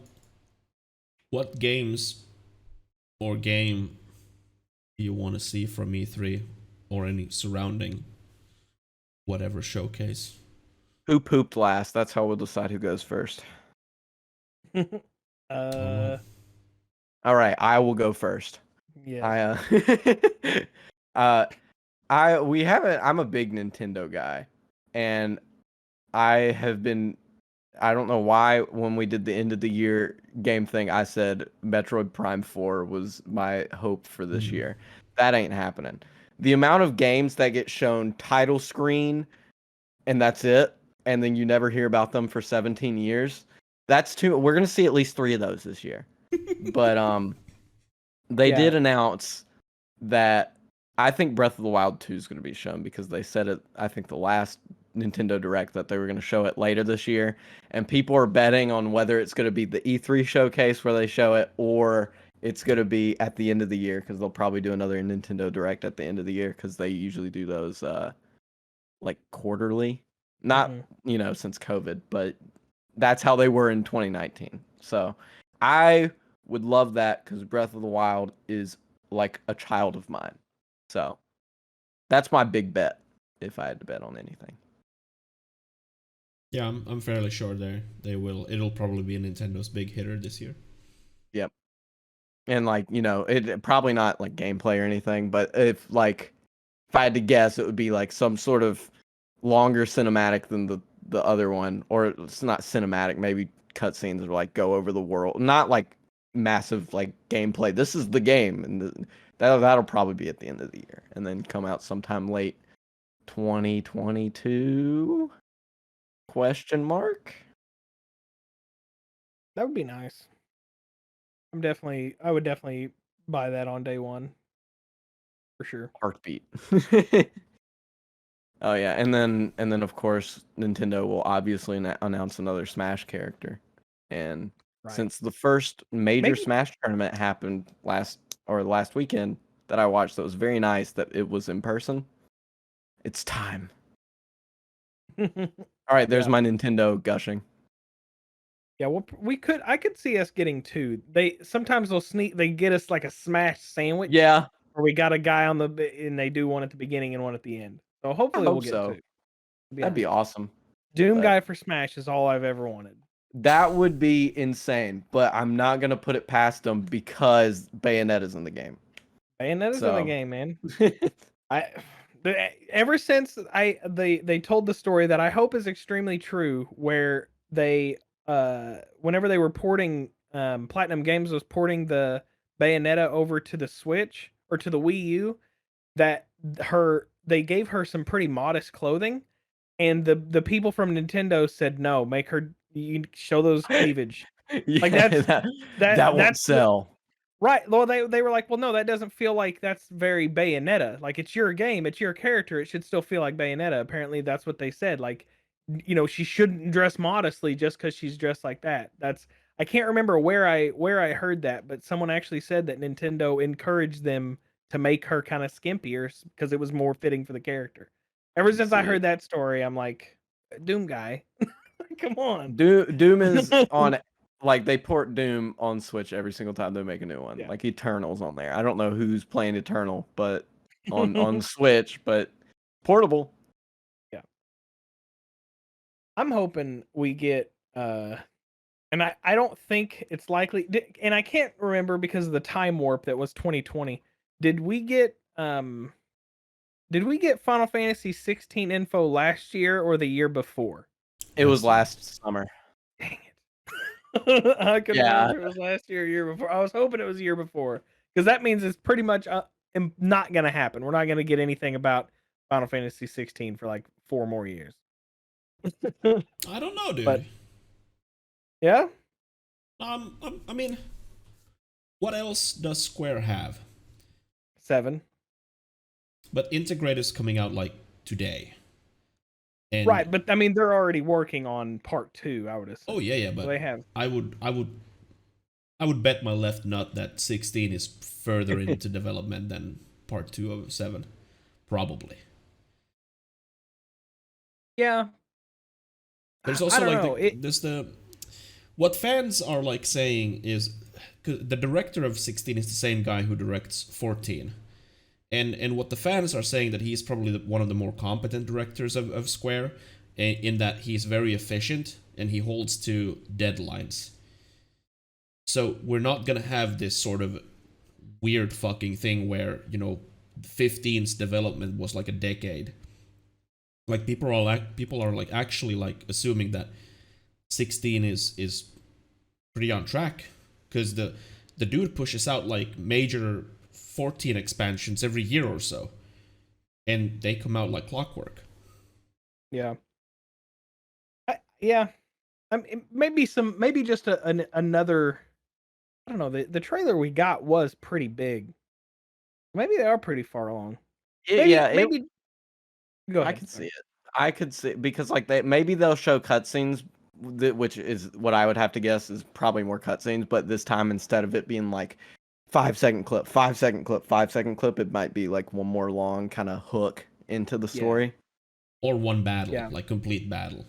S1: what games or game do you want to see from E3 or any surrounding whatever showcase?
S3: Who pooped last? That's how we'll decide who goes first.
S2: Uh,
S3: All right, I will go first.
S2: yeah.
S3: I'm a big Nintendo guy, and I don't know why when we did the end of the year game thing, I said Metroid Prime 4 was my hope for this year. That ain't happening. The amount of games that get shown title screen and that's it, and then you never hear about them for 17 years. That's too. We're gonna see at least 3 of those this year. But they did announce that I think Breath of the Wild 2 is going to be shown because they said it, I think the last Nintendo Direct, that they were going to show it later this year. And people are betting on whether it's going to be the E3 showcase where they show it, or it's going to be at the end of the year, because they'll probably do another Nintendo Direct at the end of the year, because they usually do those like quarterly. Not, since COVID, but that's how they were in 2019. So I would love that, because Breath of the Wild is like a child of mine. So that's my big bet if I had to bet on anything.
S1: Yeah, I'm fairly sure they will. It'll probably be Nintendo's big hitter this year.
S3: Yep. And it probably not like gameplay or anything, but if I had to guess, it would be like some sort of longer cinematic than the other one, or it's not cinematic, maybe cutscenes or like go over the world, not like massive like gameplay. This is the game, and that'll probably be at the end of the year, and then come out sometime late 2022? Question mark?
S2: That would be nice. I would definitely buy that on day one. For sure.
S3: Heartbeat. Oh yeah, and then of course Nintendo will obviously announce another Smash character, and
S2: Right.
S3: since the first major
S2: Maybe-
S3: Smash tournament happened last weekend that I watched, that was very nice that it was in person. It's time. All right, there's
S2: Yeah.
S3: my Nintendo gushing.
S2: Yeah, well, I could see us getting two. Sometimes they get us like a smash sandwich.
S3: Yeah,
S2: Or we got a guy and they do one at the beginning and one at the end. So
S3: I
S2: hopefully we'll
S3: hope
S2: get
S3: so.
S2: two.
S3: That'd be awesome.
S2: Doom
S3: but-
S2: guy for Smash is all I've ever wanted.
S3: That would be insane, but I'm not gonna put it past them because Bayonetta's in the game.
S2: Bayonetta's in the
S3: So-
S2: game, man. Ever since they told the story that I hope is extremely true, where they whenever they were porting Platinum Games was porting the Bayonetta over to the Switch or to the Wii U, that they gave her some pretty modest clothing, and the people from Nintendo said no, make her you show those cleavage.
S3: Yeah,
S2: that's-
S3: that won't
S2: that's the-
S3: sell.
S2: Right. Well, they were like, well, no, that doesn't feel like that's very Bayonetta. Like, it's your game, it's your character. It should still feel like Bayonetta. Apparently, that's what they said. Like, she shouldn't dress modestly just because she's dressed like that. I can't remember where I heard that, but someone actually said that Nintendo encouraged them to make her kind of skimpier because it was more fitting for the character. Ever since I heard that story, I'm like, Doom guy, come on.
S3: Doom is on. Like, they port Doom on Switch every single time they make a new one.
S2: Yeah.
S3: Like, Eternal's on there. I don't know who's playing Eternal, but on Switch, but portable.
S2: I'm hoping we get and I don't think it's likely, and I can't remember because of the time warp that was 2020. Did we get Final Fantasy 16 info last year or the year before?
S3: It was
S1: That's-
S3: last summer.
S2: Dang it. I couldn't
S3: Yeah.
S2: remember if it was last year or year before. I was hoping it was the year before because that means it's pretty much not going to happen. We're not going to get anything about Final Fantasy 16 for like 4 more years.
S1: I don't know, dude.
S2: But- Yeah?
S1: I mean, what else does Square have?
S2: 7.
S1: But Integrate is coming out like today. And
S2: Right, but I mean, they're already working on part 2, I would assume.
S1: Oh yeah,
S2: So
S1: but
S2: they have.
S1: I would bet my left nut that 16 is further into development than part 2 of 7, probably.
S2: Yeah.
S1: There's
S2: I
S1: also
S2: don't
S1: like
S2: know.
S1: there's the what fans are like saying is 'cause the director of 16 is the same guy who directs 14. And what the fans are saying that he's probably one of the more competent directors of Square in that he's very efficient and he holds to deadlines. So we're not going to have this sort of weird fucking thing where, 15's development was like a decade. Like people are like actually like assuming that 16 is pretty on track because the dude pushes out like major 14 expansions every year or so, and they come out like clockwork.
S2: Yeah. Yeah. Maybe just another. I don't know. The trailer we got was pretty big. Maybe they are pretty far along. Maybe. Go ahead.
S3: I could see it. I could see because like maybe they'll show cutscenes, which is what I would have to guess is probably more cutscenes. But this time, instead of it being like 5-second clip, 5-second clip, 5-second clip, it might be like one more long kind of hook into the story.
S1: Or one battle,
S2: Yeah.
S1: like complete battle.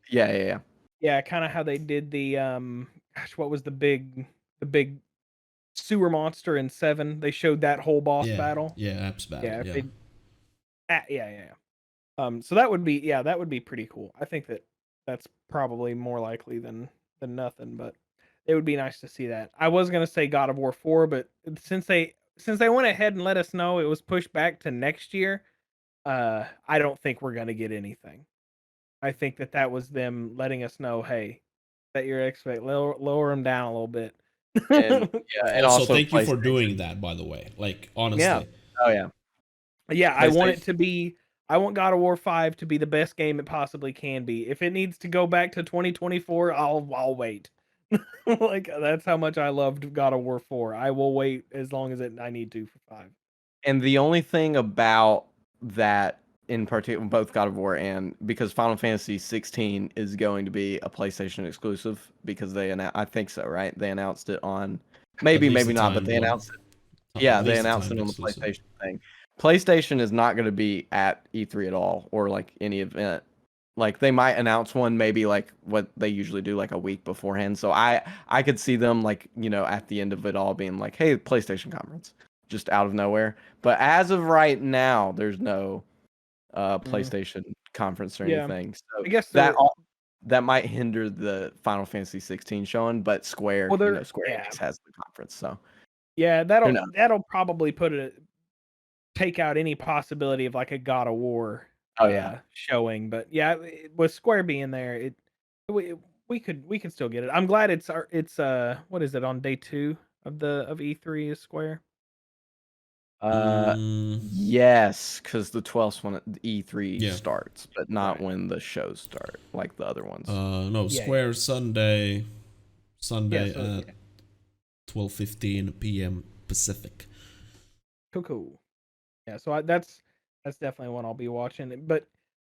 S3: Yeah.
S2: Yeah, kind of how they did the gosh, what was the big sewer monster in 7? They showed that whole boss battle.
S1: Yeah, apps battle.
S2: Yeah,
S1: Yeah.
S2: yeah. So that would be pretty cool. I think that's probably more likely than nothing, but it would be nice to see that. I was gonna say God of War 4, but since they went ahead and let us know it was pushed back to next year, I don't think we're gonna get anything. I think that was them letting us know, hey, set your lower them down a little bit.
S3: And yeah, and
S1: also,
S3: also
S1: thank you for
S3: PlayStation.
S1: doing that, by the way. Like, honestly.
S2: Yeah.
S3: Oh yeah.
S2: Yeah, I want it
S3: PlayStation.
S2: to be. I want God of War 5 to be the best game it possibly can be. If it needs to go back to 2024, I'll wait. Like that's how much I loved God of War 4. I will wait as long as I need to for 5.
S3: And the only thing about that in particular, both God of War and because Final Fantasy 16 is going to be a PlayStation exclusive because I think so, right? They announced it on maybe not, but they announced it. Yeah, they announced it on the PlayStation thing. PlayStation is not going to be at E3 at all or like any event. Like they might announce one maybe like what they usually do like a week beforehand. So I could see them like, at the end of it all being like, "Hey, PlayStation conference." Just out of nowhere. But as of right now, there's no PlayStation conference or anything. So
S2: I guess
S3: that might hinder the Final Fantasy 16 showing, but Square Enix has the conference. So
S2: yeah, that'll probably take out any possibility of like a God of War showing. But yeah, with Square being there, we could still get it. I'm glad it's what is it on day 2 of E3 is Square?
S3: Yes, because the 12th one E3
S1: Yeah.
S3: starts, but not when the shows start, like the other ones.
S1: No, Square Sunday at 12:15 p.m. Pacific.
S2: Cool. Yeah, so that's definitely one I'll be watching. But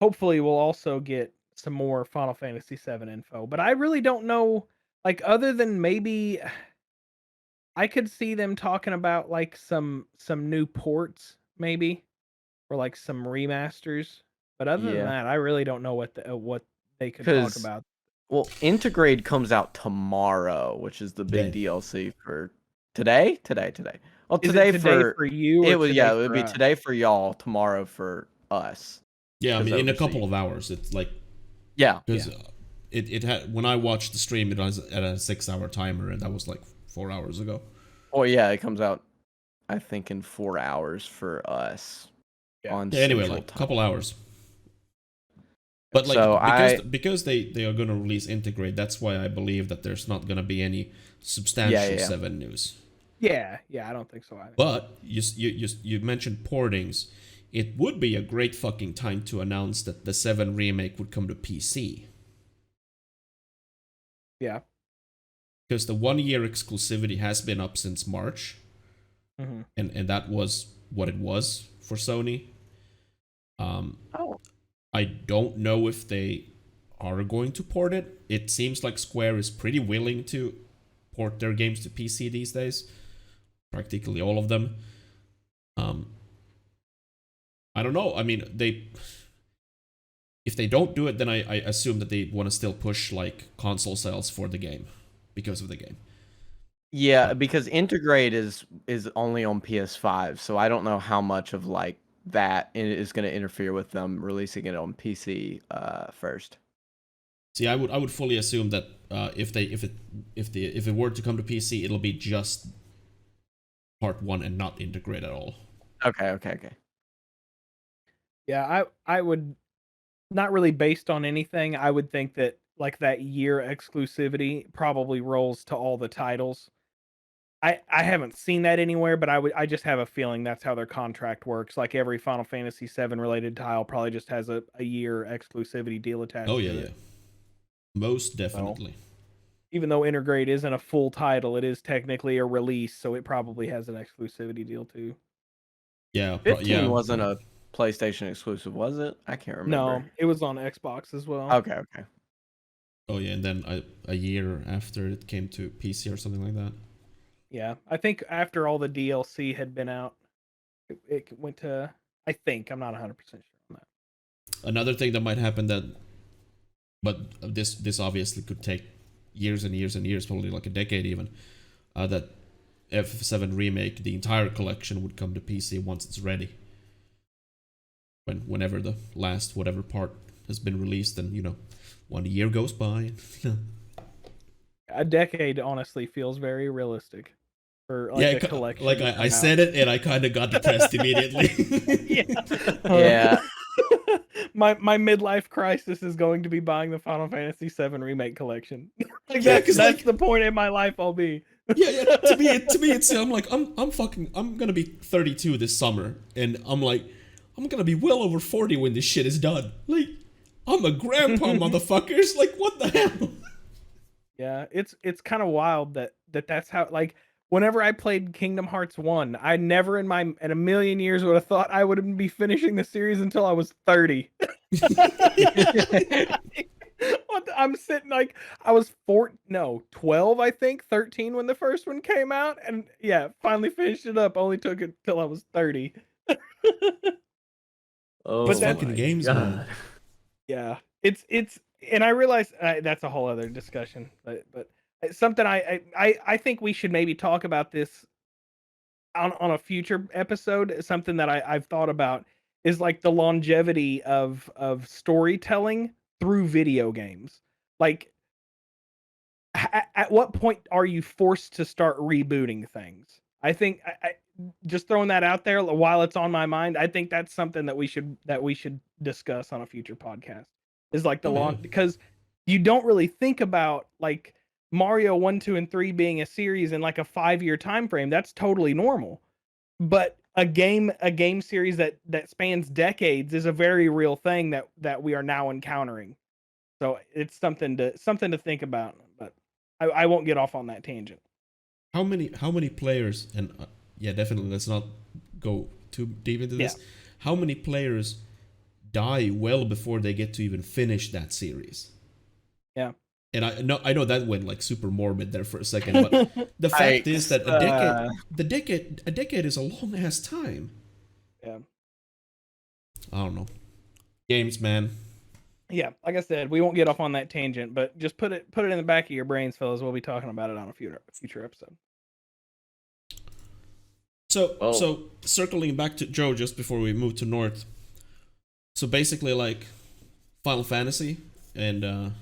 S2: hopefully we'll also get some more Final Fantasy VII info. But I really don't know, like other than maybe I could see them talking about like some new ports maybe or like some remasters. But other than that, I really don't know what they could talk about.
S3: Well, Integrate comes out tomorrow, which is the big DLC for today. Well, today
S2: for you.
S3: It would be today for y'all, tomorrow for us.
S1: Yeah, I mean, in a couple of hours, it's like because it had when I watched the stream, it was at a 6-hour timer, and that was like 4 hours ago.
S3: Oh yeah, it comes out, I think, in 4 hours for us.
S1: Yeah. Anyway, like a couple hours. But like because they are going to release Integrate, that's why I believe that there's not going to be any substantial 7 news.
S2: Yeah, I don't think so either.
S1: But you mentioned portings. It would be a great fucking time to announce that the 7 remake would come to PC.
S2: Yeah.
S1: Because the 1-year exclusivity has been up since March.
S2: Mm-hmm.
S1: And that was what it was for Sony. I don't know if they are going to port it. It seems like Square is pretty willing to port their games to PC these days. Practically all of them. I don't know. I mean, if they don't do it, then I assume that they want to still push like console sales for the game because of the game.
S3: Yeah, because Integrate is only on PS5, so I don't know how much of like that is going to interfere with them releasing it on PC first.
S1: See, I would fully assume that if it were to come to PC, it'll be just part 1 and not Integrate at all.
S3: Okay.
S2: Yeah, I would not really based on anything. I would think that like that year exclusivity probably rolls to all the titles. I haven't seen that anywhere, but I just have a feeling that's how their contract works. Like every Final Fantasy VII related title probably just has a year exclusivity deal attached.
S1: Oh yeah. Most definitely.
S2: So, even though Integrate isn't a full title, it is technically a release, so it probably has an exclusivity deal too.
S3: Yeah, 15 wasn't a PlayStation exclusive, was it? I can't remember.
S2: No, it was on Xbox as well.
S3: Okay.
S1: Oh yeah, and then a year after it came to PC or something like that.
S2: Yeah, I think after all the DLC had been out, it went to. I think I'm not 100% sure on that.
S1: Another thing that might happen but this obviously could take years and years and years, probably like a decade even. That F7 remake, the entire collection would come to PC once it's ready. Whenever the last whatever part has been released, and 1 year goes by.
S2: A decade honestly feels very realistic for like a collection.
S1: Like I said it, and I kind of got depressed immediately.
S3: Yeah.
S2: My midlife crisis is going to be buying the Final Fantasy VII remake collection. That's the point in my life I'll be.
S1: Yeah. To me, it's I'm like I'm gonna be 32 this summer, and I'm like I'm gonna be well over 40 when this shit is done. Like I'm a grandpa, motherfuckers. Like what the hell?
S2: Yeah, it's kind of wild that's how like whenever I played Kingdom Hearts 1, I never in a million years would have thought I would be finishing the series until I was 30. I'm sitting like I was 12, I think, 13 when the first one came out, and yeah, finally finished it up. Only took it till I was 30.
S4: Oh
S2: But
S1: fucking
S4: my
S1: games,
S4: God.
S1: man.
S2: Yeah, it's and I realize that's a whole other discussion, but it's something I think we should maybe talk about this on a future episode. Something that I've thought about is like the longevity of storytelling through video games. Like, at what point are you forced to start rebooting things? I think I just throwing that out there while it's on my mind. I think that's something that we should discuss on a future podcast. Is like the
S1: Oh, yeah.
S2: long, because you don't really think about like Mario 1, 2, and 3 being a series in like a 5-year time frame. That's totally normal. But a game series that spans decades is a very real thing that we are now encountering. So it's something to think about. But I won't get off on that tangent.
S1: How many players, and yeah, definitely let's not go too deep into this.
S2: Yeah.
S1: How many players die well before they get to even finish that series?
S2: Yeah.
S1: And I know that went like super morbid there for a second, but the fact is that a decade is a long ass time.
S2: Yeah.
S1: I don't know. Games, man.
S2: Yeah, like I said, we won't get off on that tangent, but just put it in the back of your brains, fellas. We'll be talking about it on a future episode.
S1: So circling back to Joe just before we move to North. So basically like Final Fantasy and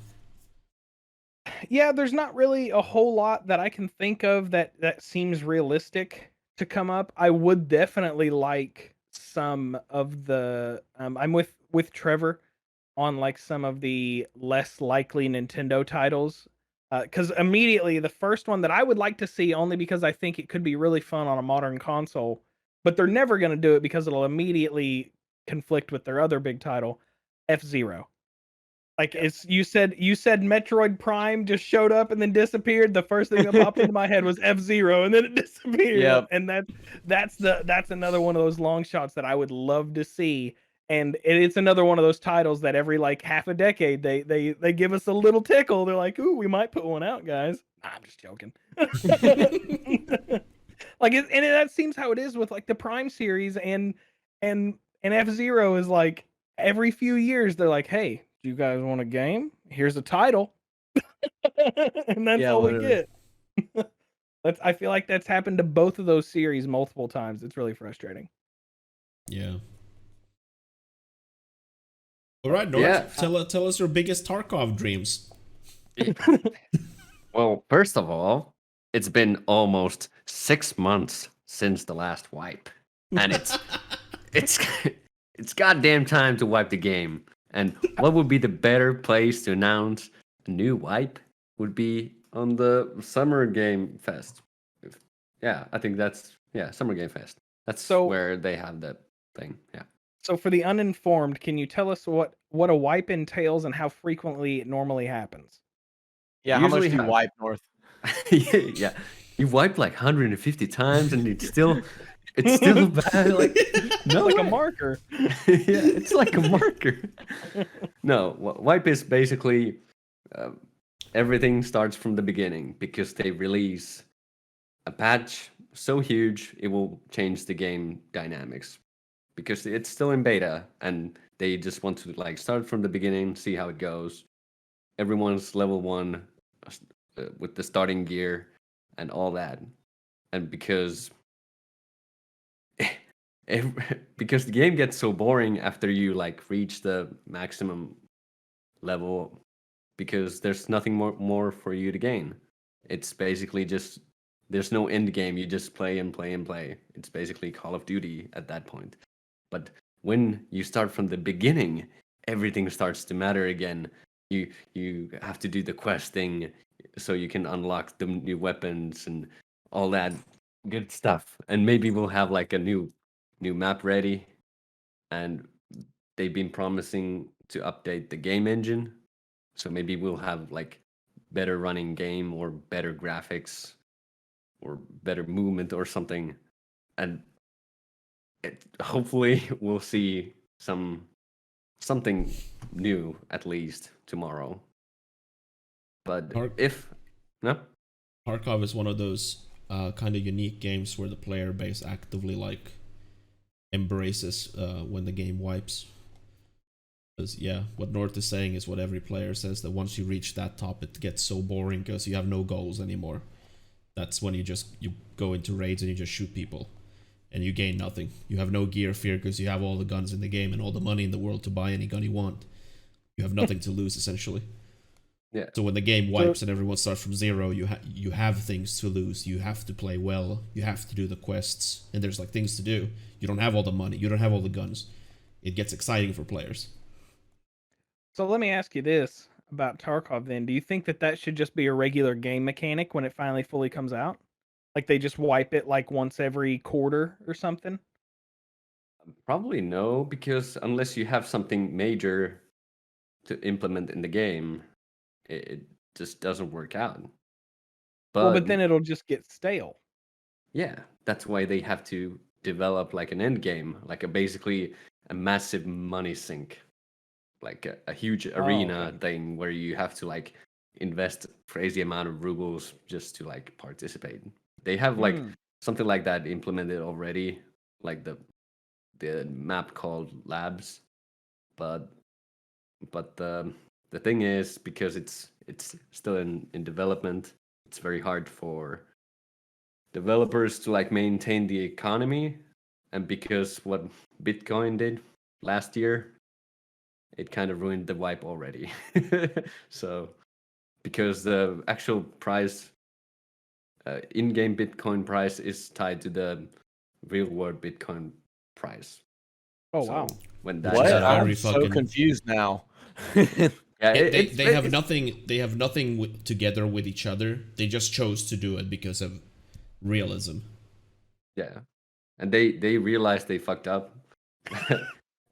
S2: Yeah, there's not really a whole lot that I can think of that seems realistic to come up. I would definitely like some of the I'm with Trevor on like some of the less likely Nintendo titles. Because immediately the first one that I would like to see, only because I think it could be really fun on a modern console, but they're never going to do it because it'll immediately conflict with their other big title, F-Zero. Like you said Metroid Prime just showed up and then disappeared. The first thing that popped into my head was F-Zero, and then it disappeared.
S3: Yep.
S2: And that's another one of those long shots that I would love to see. And it's another one of those titles that every like half a decade they give us a little tickle. They're like, "Ooh, we might put one out, guys." Nah, I'm just joking. Like, and that seems how it is with like the Prime series and F-Zero is like every few years they're like, "Hey, do you guys want a game? Here's a title," and that's all
S3: literally.
S2: we get. I feel like that's happened to both of those series multiple times. It's really frustrating.
S1: yeah. All right, North.
S4: Yeah.
S1: Tell us your biggest Tarkov dreams.
S4: Well, first of all, it's been almost 6 months since the last wipe, and it's it's goddamn time to wipe the game. And what would be the better place to announce a new wipe would be on the Summer Game Fest. Yeah, I think that's Summer Game Fest. That's where they have that thing. Yeah.
S2: So for the uninformed, can you tell us what a wipe entails and how frequently it normally happens?
S3: Yeah, how much
S4: Usually
S3: do you
S4: ha-
S3: wipe, North?
S4: Yeah, you wiped like 150 times and it's still bad. Like no,
S2: Like a
S4: way.
S2: marker.
S4: Yeah, it's like a marker. No, wipe is basically everything starts from the beginning because they release a patch so huge it will change the game dynamics because it's still in beta and they just want to like start from the beginning, see how it goes. Everyone's level 1 with the starting gear and all that, and because because the game gets so boring after you like reach the maximum level because there's nothing more for you to gain. It's basically just there's no end game. You just play and play and play. It's basically Call of Duty at that point. But when you start from the beginning, everything starts to matter again. You have to do the quest thing so you can unlock the new weapons and all that good stuff. And maybe we'll have like a new map ready. And they've been promising to update the game engine. So maybe we'll have like better running game or better graphics. or better movement or something, and hopefully we'll see something new at least tomorrow. But if no,
S1: Tarkov is one of those kind of unique games where the player base actively like embraces when the game wipes. Because yeah, what North is saying is what every player says, that once you reach that top, it gets so boring because you have no goals anymore. That's when you go into raids and you just shoot people, and you gain nothing. You have no gear fear because you have all the guns in the game and all the money in the world to buy any gun you want. You have nothing to lose essentially.
S4: yeah,
S1: So when the game wipes and everyone starts from zero, you have things to lose. You have to play well. You have to do the quests, and there's like things to do. You don't have all the money. You don't have all the guns. It gets exciting for players.
S2: So let me ask you this about Tarkov then. Do you think that should just be a regular game mechanic when it finally fully comes out? Like they just wipe it like once every quarter or something?
S4: probably no, because unless you have something major to implement in the game, it just doesn't work out.
S2: Well,
S4: But
S2: but then it'll just get stale.
S4: yeah, that's why they have to develop like an end game, like basically a massive money sink, like a huge arena
S2: okay.
S4: thing where you have to like invest crazy amount of rubles just to like participate. They have like
S2: Hmm.
S4: something like that implemented already, like the map called Labs, but the thing is, because it's still in development, it's very hard for developers to like maintain the economy, and because what Bitcoin did last year, it kind of ruined the wipe already. So because the actual price, in-game Bitcoin price is tied to the real-world Bitcoin price.
S2: Oh
S4: So
S2: wow.
S4: when
S1: Which
S4: that
S1: is
S3: What?
S1: a
S4: happens,
S1: very
S3: I'm so
S1: fucking-
S3: confused now.
S4: yeah,
S1: They have nothing. They have nothing together with each other. They just chose to do it because of realism.
S4: yeah, and they realized they fucked up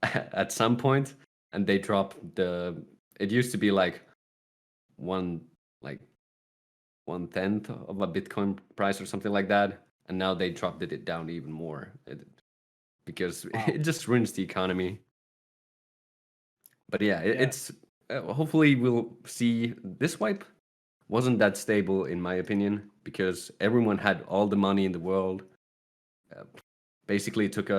S4: at some point, and they dropped the. It used to be like one like 1/10 of a Bitcoin price or something like that, and now they dropped it down even more because
S2: Wow.
S4: it just ruins the economy. But yeah,
S2: Yeah.
S4: it's hopefully we'll see. This wipe wasn't that stable in my opinion because everyone had all the money in the world. Uh, Basically, it took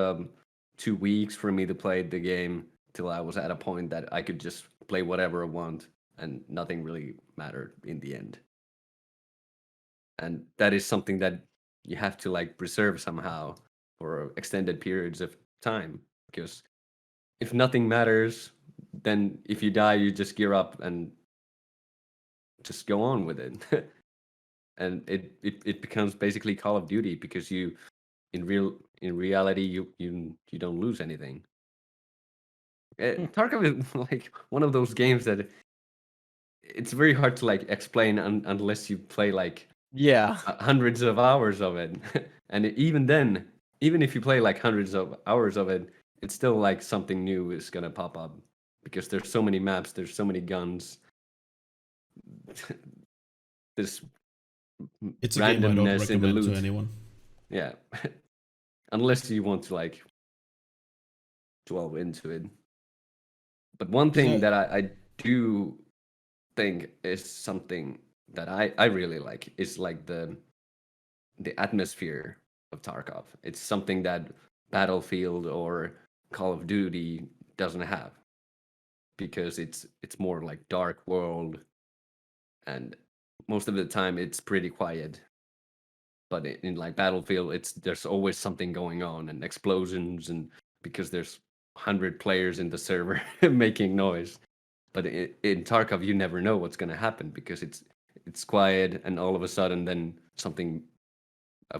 S4: 2 weeks for me to play the game till I was at a point that I could just play whatever I want and nothing really mattered in the end. And that is something that you have to like preserve somehow for extended periods of time, because if nothing matters, then if you die you just gear up and just go on with it. And it becomes basically Call of Duty, because you in reality you don't lose anything.
S2: Hmm.
S4: Tarkov is like one of those games that it's very hard to like explain unless you play like
S3: Yeah.
S4: hundreds of hours of it. And even then, even if you play like hundreds of hours of it, it's still like something new is gonna pop up because there's so many maps, there's so many guns. There's
S1: It's a game I don't
S4: randomness in the
S1: recommend to
S4: loot.
S1: anyone.
S4: Yeah. Unless you want to like dwell into it. But one thing that I do think is something that I really like is like the atmosphere of Tarkov. It's something that Battlefield or Call of Duty doesn't have, because it's more like dark world, and most of the time it's pretty quiet. But in like Battlefield, there's always something going on and explosions, and because there's 100 players in the server making noise. But in Tarkov, you never know what's gonna happen because it's quiet, and all of a sudden, then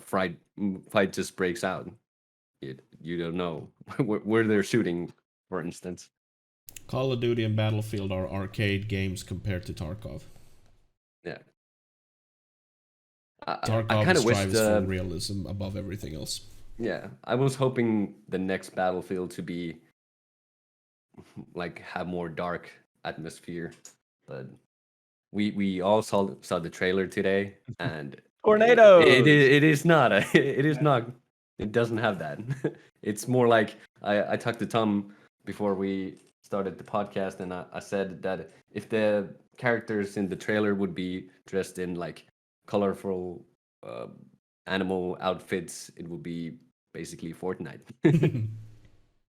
S4: fight just breaks out. You don't know where they're shooting, for instance.
S1: Call of Duty and Battlefield are arcade games compared to Tarkov.
S4: Yeah. I
S1: Tarkov
S4: kind of wish
S1: strives for realism above everything else.
S4: yeah, I was hoping the next Battlefield to be like have more dark atmosphere, but we all saw the trailer today, and
S3: Tornadoes.
S4: It is not. It is not. It doesn't have that. It's more like I talked to Tom before we started the podcast, and I said that if the characters in the trailer would be dressed in like colorful animal outfits, it would be basically Fortnite.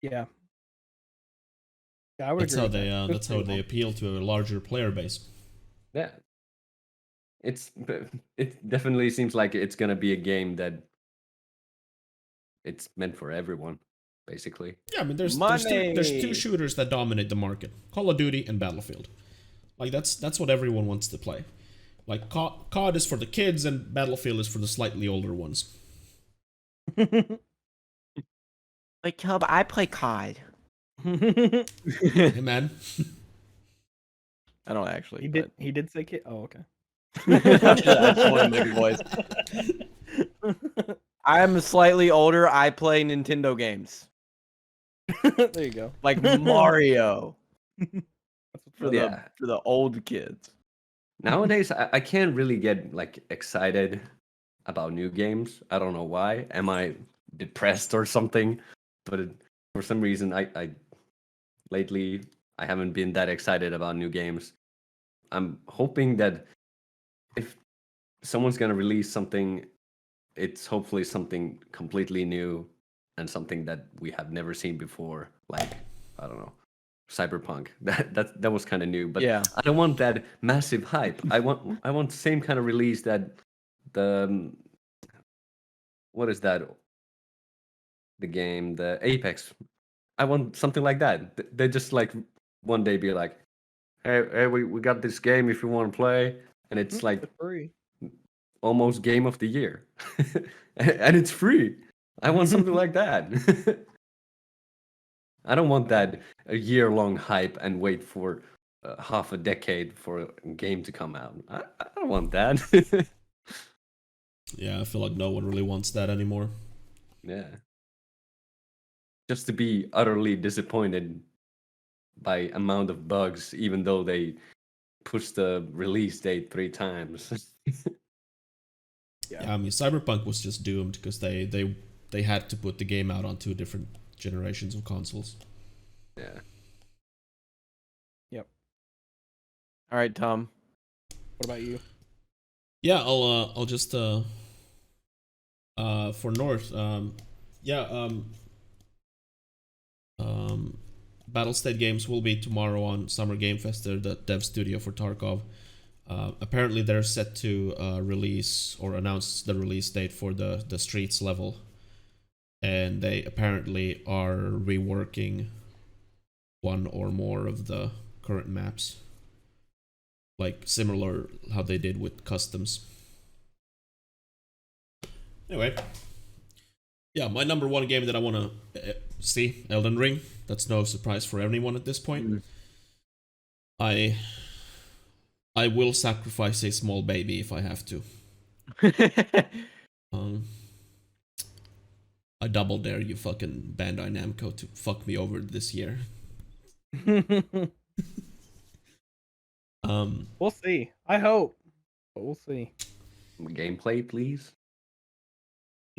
S2: Yeah. Yeah, I would
S1: That's
S2: agree
S1: how
S2: with
S1: they
S2: that.
S1: that's how they appeal to a larger player base.
S4: Yeah. It definitely seems like it's gonna be a game that it's meant for everyone, basically.
S1: Yeah, I mean, there's two
S3: Money.
S1: shooters that dominate the market: Call of Duty and Battlefield. Like that's what everyone wants to play. Like COD is for the kids, and Battlefield is for the slightly older ones.
S3: Like, Cub, I play COD.
S1: Hey man,
S3: I don't actually.
S2: He did. He did say kid. Oh, okay.
S3: I just want to make a voice. I'm slightly older. I play Nintendo games
S2: There you go.
S3: like Mario for
S4: Yeah.
S3: the old kids.
S4: Nowadays, I can't really get like excited about new games. I don't know why. Am I depressed or something? But for some reason, I lately I haven't been that excited about new games. I'm hoping that if someone's gonna release something, it's hopefully something completely new and something that we have never seen before. Like, I don't know, Cyberpunk. That was kind of new, but
S3: Yeah.
S4: I don't want that massive hype. I want the same kind of release that the what is that? The game, the Apex. I want something like that. They just like one day be like, hey, we got this game if you want to play, and it's like
S2: It's free.
S4: almost game of the year, and it's free. I want something like that. I don't want that a year-long hype and wait for half a decade for a game to come out. I don't want that.
S1: yeah, I feel like no one really wants that anymore.
S4: Yeah. Just to be utterly disappointed by amount of bugs, even though they pushed the release date 3 times.
S1: Yeah, I mean, Cyberpunk was just doomed because they had to put the game out on 2 different generations of consoles.
S4: Yeah.
S3: All right, Tom.
S2: What about you?
S1: Yeah, I'll just for North, Battlestate Games will be tomorrow on Summer Game Fest, the dev studio for Tarkov. Apparently they're set to release or announce the release date for the Streets level, and they apparently are reworking 1 or more of the current maps, like similar how they did with Customs. Anyway, yeah, my number 1 game that I want to see, Elden Ring. That's no surprise for anyone at this point. I will sacrifice a small baby if I have to. I double dare you, fucking Bandai Namco, to fuck me over this year.
S2: We'll see. I hope, but we'll see.
S4: Gameplay, please.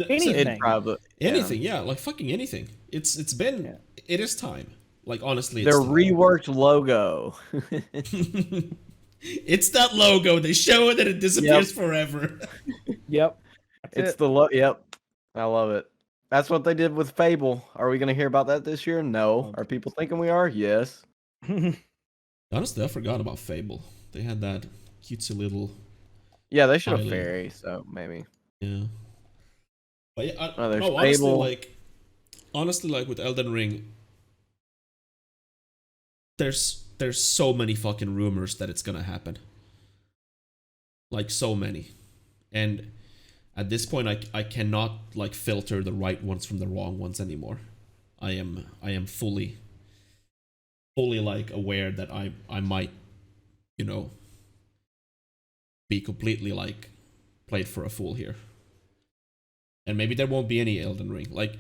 S2: Anything.
S3: It probably
S1: Anything, yeah, like fucking anything. It's been, it is time. Like, honestly, it's
S3: their
S1: time.
S3: reworked logo.
S1: It's that logo. They show it and it disappears forever.
S2: Yep.
S3: It's the Yep, I love it. That's what they did with Fable. Are we going to hear about that this year? No. Are people thinking we are? Yes.
S1: Honestly, I forgot about Fable. They had that cutesy little,
S3: Yeah, they should have
S1: Highly.
S3: fairy. So maybe.
S1: yeah. But yeah,
S3: there's
S1: no, honestly,
S3: Fable.
S1: like with Elden Ring, there's so many fucking rumors that it's gonna happen. Like, so many. And at this point, I cannot like filter the right ones from the wrong ones anymore. I am fully like aware that I might, be completely like played for a fool here. And maybe there won't be any Elden Ring. Like,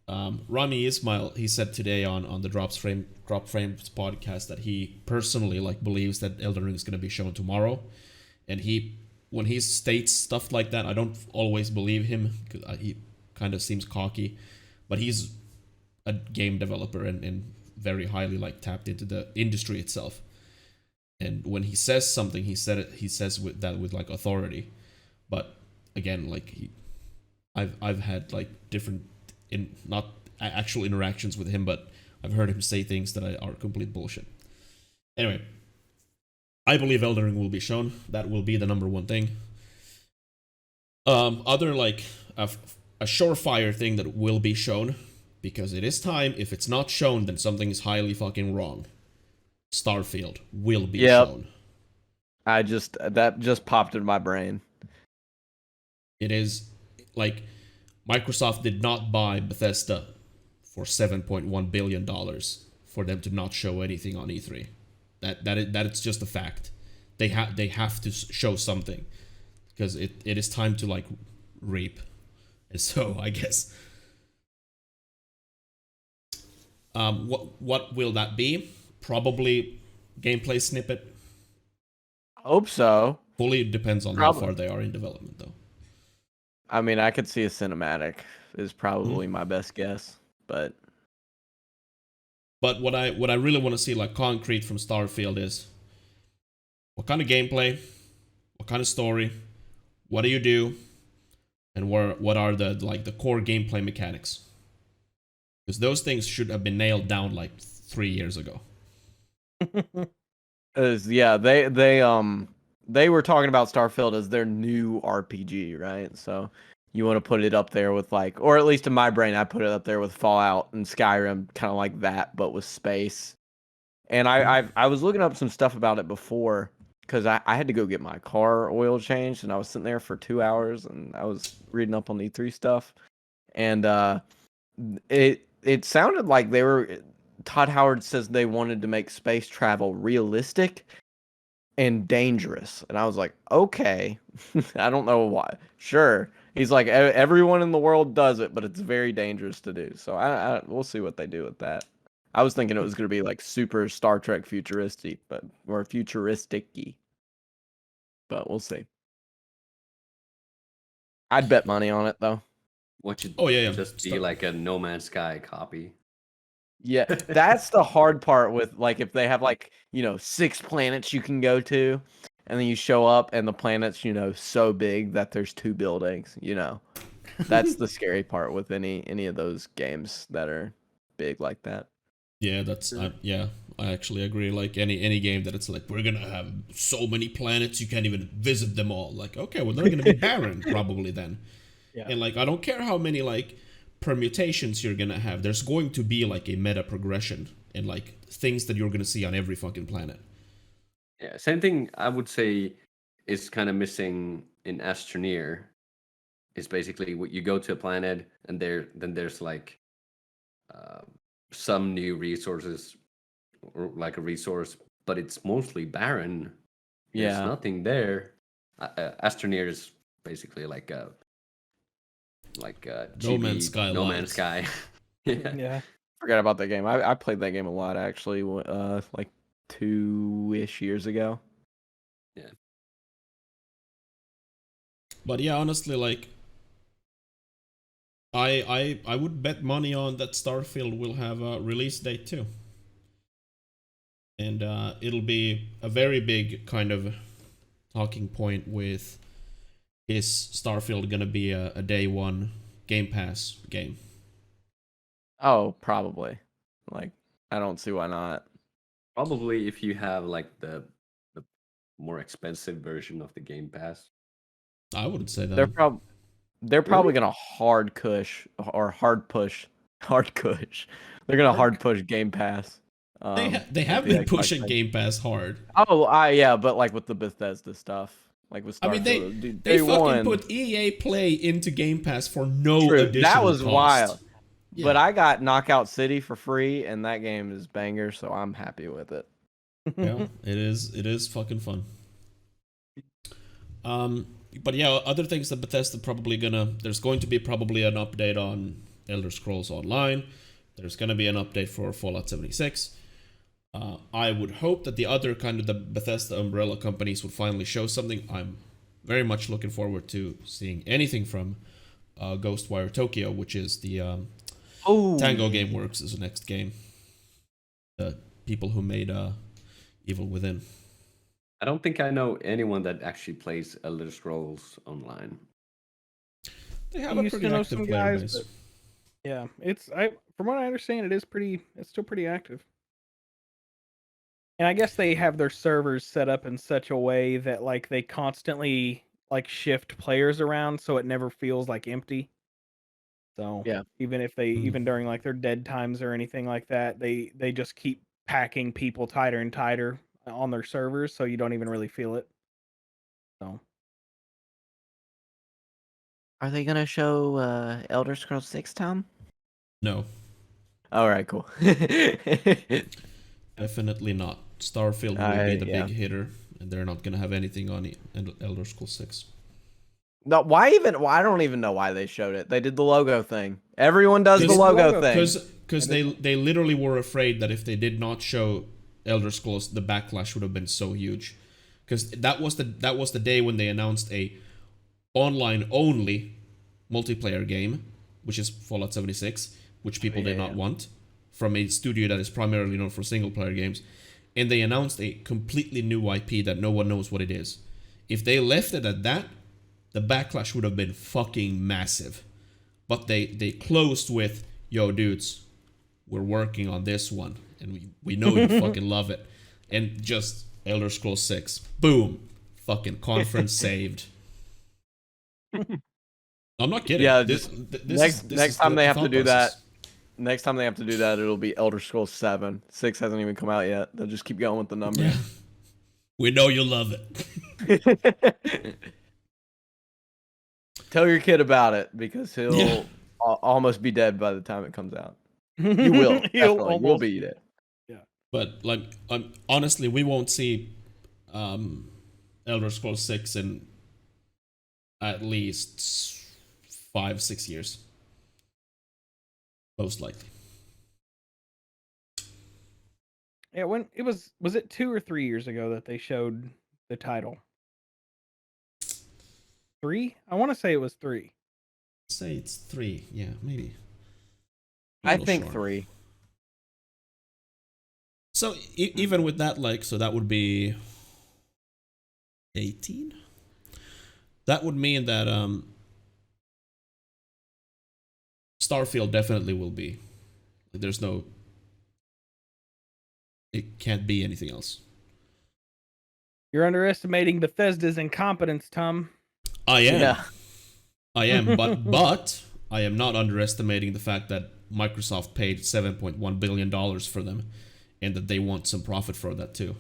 S1: Rami Ismail, he said today on the Drop Frames podcast that he personally like believes that Elden Ring is going to be shown tomorrow, and he when he states stuff like that, I don't always believe him because he kind of seems cocky, but he's a game developer and very highly like tapped into the industry itself. And when he says something, he says with like authority. But again, like I've had like different not actual interactions with him, but I've heard him say things that are complete bullshit. Anyway, I believe Elden Ring will be shown. That will be the number one thing. Other like a surefire thing that will be shown, because it is time. If it's not shown, then something is highly fucking wrong. Starfield will be shown.
S3: That just popped in my brain.
S1: It is like Microsoft did not buy Bethesda for $7.1 billion for them to not show anything on E3. That it's just a fact. They have to show something because it is time to like reap. And so I guess what will that be? Probably gameplay snippet.
S3: Hope so.
S1: Fully depends on how far they are in development, though.
S3: I mean, I could see a cinematic is probably my best guess, but
S1: what I really want to see like concrete from Starfield is what kind of gameplay, what kind of story, what do you do, and what are the core gameplay mechanics? Because those things should have been nailed down like 3 years ago.
S3: Yeah, they were talking about Starfield as their new RPG, right? So you want to put it up there with like, or at least in my brain, I put it up there with Fallout and Skyrim, kind of like that, but with space. And I was looking up some stuff about it before because I had to go get my car oil changed, and I was sitting there for 2 hours, and I was reading up on E3 stuff, and it sounded like they were. Todd Howard says they wanted to make space travel realistic and dangerous. And I was like, okay, I don't know why. Sure. He's like, everyone in the world does it, but it's very dangerous to do. So we'll see what they do with that. I was thinking it was going to be like super Star Trek futuristic, or futuristic-y. But we'll see. I'd bet money on it, though.
S4: What should just be
S1: Start.
S4: like a No Man's Sky copy?
S3: Yeah, that's the hard part with like if they have like 6 planets you can go to, and then you show up and the planet's so big that there's 2 buildings. That's the scary part with any of those games that are big like that.
S1: Yeah, I actually agree. Like any game that it's like we're gonna have so many planets you can't even visit them all. Like okay, well they're gonna be barren probably then. Yeah. And like I don't care how many like permutations you're gonna have, there's going to be like a meta progression and like things that you're gonna see on every fucking planet.
S4: Yeah, same thing I would say is kind of missing in Astroneer. Is basically what you go to a planet and there's like some new resources or like a resource, but it's mostly barren. There's nothing there. Astroneer is basically like a
S1: No Man's Sky.
S4: No Man's Sky.
S2: Yeah.
S3: Forgot about that game. I played that game a lot actually. Like 2-ish years ago.
S4: Yeah.
S1: But yeah, honestly, like I would bet money on that Starfield will have a release date too. And it'll be a very big kind of talking point with, is Starfield gonna be a day one Game Pass game?
S3: Oh, probably. Like, I don't see why not.
S4: Probably if you have like the more expensive version of the Game Pass.
S1: I wouldn't say that.
S3: They're probably gonna hard push. They're gonna hard push Game Pass.
S1: They have been pushing Game Pass hard.
S3: Oh, yeah, but like with the Bethesda stuff. Like with Starfield,
S1: I mean, they fucking put EA Play into Game Pass for no additional
S3: That was
S1: cost.
S3: wild.
S1: Yeah.
S3: But I got Knockout City for free, and that game is banger, so I'm happy with it.
S1: Yeah, it is fucking fun. But yeah, other things that Bethesda there's going to be probably an update on Elder Scrolls Online. There's gonna be an update for Fallout 76. I would hope that the other kind of the Bethesda umbrella companies would finally show something. I'm very much looking forward to seeing anything from Ghostwire Tokyo, which is the Tango Gameworks is the next game. The people who made Evil Within.
S4: I don't think I know anyone that actually plays Elder Scrolls Online.
S1: They have
S2: I
S1: a
S2: used
S1: pretty
S2: to know
S1: active
S2: some
S1: player
S2: guys,
S1: base.
S2: but yeah, from what I understand, it's still pretty active. And I guess they have their servers set up in such a way that like they constantly like shift players around so it never feels like empty. So
S3: Yeah.
S2: even if they
S1: Mm.
S2: even during like their dead times or anything like that, they just keep packing people tighter and tighter on their servers so you don't even really feel it. So
S3: Are they gonna show Elder Scrolls 6, Tom?
S1: No,
S3: All right, cool.
S1: definitely not. Starfield will be the
S3: yeah.
S1: big hitter, and they're not gonna have anything on Elder Scrolls 6.
S3: No, why even? Well, I don't even know why they showed it. They did the logo thing. Everyone does the
S1: Because-
S3: logo thing.
S1: Because they literally were afraid that if they did not show Elder Scrolls, the backlash would have been so huge. Because that was the day when they announced a online only multiplayer game, which is Fallout 76, which people did not want, from a studio that is primarily known for single player games, and they announced a completely new IP that no one knows what it is. If they left it at that, the backlash would have been fucking massive. But they closed with, yo dudes, we're working on this one, and we know you fucking love it. And just Elder Scrolls 6. Boom. Fucking conference saved. I'm not kidding.
S3: Yeah,
S1: This
S3: next
S1: is
S3: time
S1: the
S3: they have to
S1: thought
S3: do
S1: process.
S3: Next time they have to do that, it'll be Elder Scrolls 7. 6 hasn't even come out yet. They'll just keep going with the numbers.
S1: Yeah. We know you love it.
S3: Tell your kid about it because he'll
S1: Yeah.
S3: almost be dead by the time it comes out. You will. Definitely. You'll be dead.
S1: But like, honestly, we won't see Elder Scrolls 6 in at least 5-6 years, most likely.
S2: yeah, when it was it 2 or 3 years ago that they showed the title? 3? I want to say it was 3.
S1: Say it's 3, yeah, maybe.
S3: I
S1: Not
S3: think
S1: sure.
S3: 3.
S1: So even with that, like, so that would be 18. That would mean that Starfield definitely will be. There's no. It can't be anything else.
S2: You're underestimating Bethesda's incompetence, Tom.
S1: I am.
S3: Yeah.
S1: I am, but I am not underestimating the fact that Microsoft paid $7.1 billion for them, and that they want some profit for that too.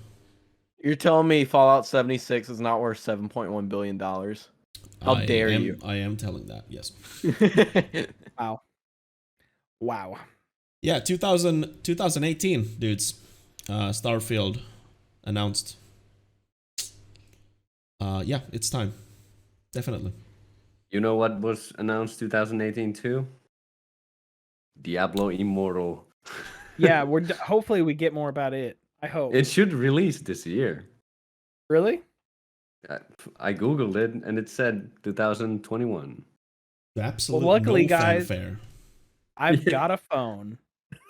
S3: You're telling me Fallout 76 is not worth $7.1 billion? How dare you?
S1: I am telling that, yes.
S2: Wow.
S1: Yeah, 2018, dudes. Starfield announced. Yeah, it's time. Definitely.
S4: You know what was announced 2018 too? Diablo Immortal.
S2: Yeah, hopefully we get more about it. I hope.
S4: It should release this year.
S2: Really?
S4: I googled it and it said 2021.
S1: Absolutely
S2: luckily,
S1: no
S2: guys,
S1: fanfare.
S2: I've got a phone.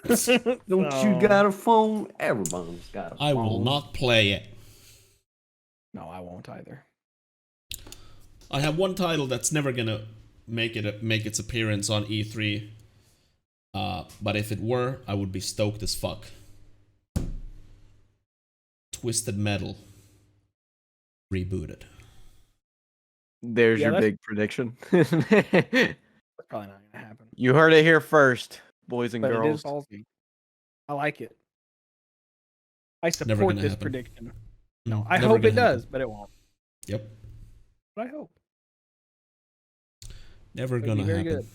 S4: Don't you got a phone? Everyone's got a phone.
S1: I will not play it.
S2: No, I won't either.
S1: I have one title that's never gonna make its appearance on E3. But if it were, I would be stoked as fuck. Twisted Metal rebooted.
S3: There's
S2: Yeah,
S3: your
S2: that's-
S3: big prediction.
S2: That's probably not gonna happen.
S3: You heard it here first, boys and
S2: But it is
S3: girls.
S2: ballsy. I like it. I
S1: Never
S2: support
S1: gonna
S2: this
S1: happen.
S2: prediction. No,
S1: Mm,
S2: I
S1: never
S2: hope it
S1: gonna happen.
S2: does, but it won't.
S1: Yep.
S2: But I hope.
S1: Never
S2: It'd be
S1: gonna
S2: very
S1: happen.
S2: good.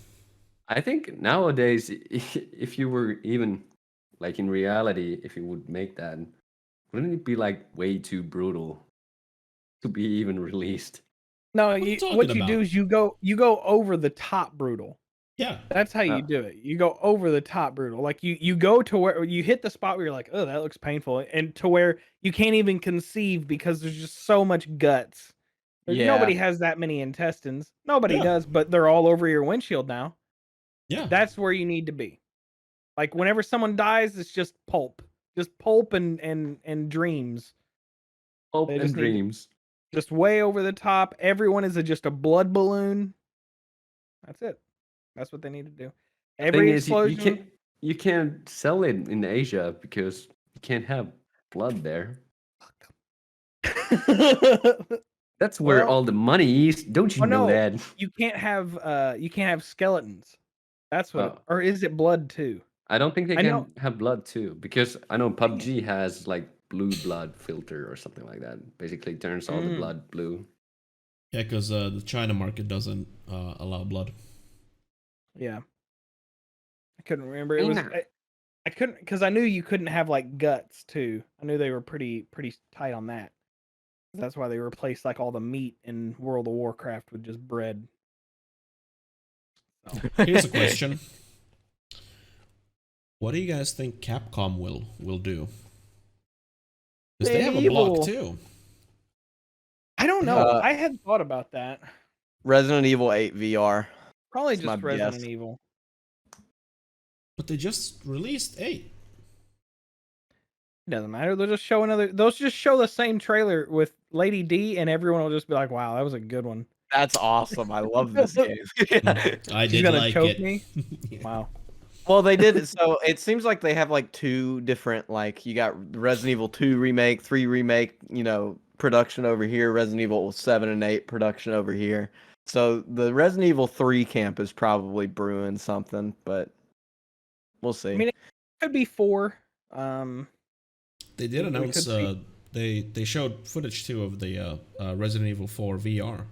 S4: I think nowadays, if you were even like in reality, if you would make that, wouldn't it be like way too brutal to be even released?
S2: No,
S1: are you talking
S2: what you
S1: about?
S2: do is you go over the top brutal.
S1: Yeah.
S2: That's how you do it. You go over the top brutal. Like you go to where you hit the spot where you're like, oh, that looks painful, and to where you can't even conceive because there's just so much guts Nobody has that many intestines. Nobody
S1: Yeah.
S2: does, but they're all over your windshield now.
S1: Yeah.
S2: That's where you need to be. Like whenever someone dies, it's just pulp and dreams.
S4: Hope
S2: They
S4: and
S2: just need-
S4: dreams.
S2: Just way over the top. Everyone is just a blood balloon. That's it. That's what they need to do. Every
S4: Thing is,
S2: explosion.
S4: you can't sell it in Asia because you can't have blood there. That's where
S2: Well,
S4: all the money is. Don't you
S2: oh,
S4: know
S2: no.
S4: that?
S2: you can't have skeletons. That's what.
S4: Oh.
S2: Or is it blood too?
S4: I don't think they
S2: I
S4: can
S2: know-
S4: have blood too, because I know PUBG has like blue blood filter or something like that. Basically, turns all the blood blue.
S1: Yeah, because the China market doesn't allow blood.
S2: Yeah. I couldn't remember. It was. I couldn't because I knew you couldn't have like guts too. I knew they were pretty tight on that. That's why they replaced like all the meat in World of Warcraft with just bread. So.
S1: Here's a question. What do you guys think Capcom will do? Because they have a block
S2: Evil.
S1: too.
S2: I don't know. I had thought about that.
S3: Resident Evil 8 VR.
S2: Probably
S3: That's my
S2: just Resident
S3: guess.
S2: Evil.
S1: But they just released 8.
S2: It doesn't matter. They'll just show another. They'll just show the same trailer with Lady D, and everyone will just be like, "Wow, that was a good one."
S3: That's awesome. I love this game.
S1: I
S2: She's
S1: did
S2: gonna
S1: like
S2: choke
S1: it.
S2: me.
S1: Yeah.
S2: Wow.
S3: Well, they did. So it seems like they have like 2 different, like you got Resident Evil 2 remake, 3 remake, production over here. Resident Evil 7 and 8 production over here. So the Resident Evil 3 camp is probably brewing something, but we'll see.
S2: I mean, it could be 4.
S1: They did
S2: We
S1: announce
S2: could
S1: they showed footage too of the Resident Evil 4 VR.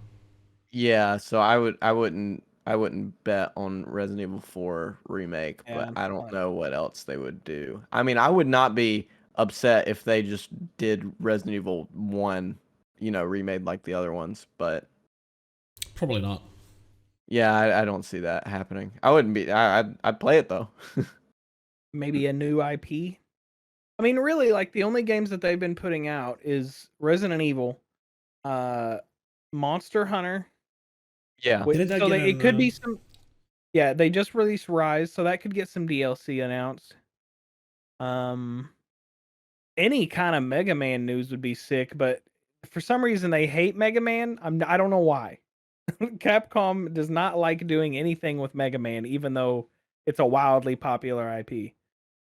S3: Yeah, so I wouldn't bet on Resident Evil 4 remake,
S2: Yeah,
S3: but I don't
S2: but-
S3: know what else they would do. I mean, I would not be upset if they just did Resident Evil 1, remade like the other ones, but
S1: Probably not.
S3: yeah, I don't see that happening. I wouldn't be. I'd play it though.
S2: Maybe a new IP. I mean, really, like the only games that they've been putting out is Resident Evil, Monster Hunter.
S3: Yeah,
S1: Didn't that
S2: So
S1: get
S2: it could
S1: an,
S2: be some. Yeah, they just released Rise, so that could get some DLC announced. Any kind of Mega Man news would be sick, but for some reason they hate Mega Man. I don't know why. Capcom does not like doing anything with Mega Man, even though it's a wildly popular IP.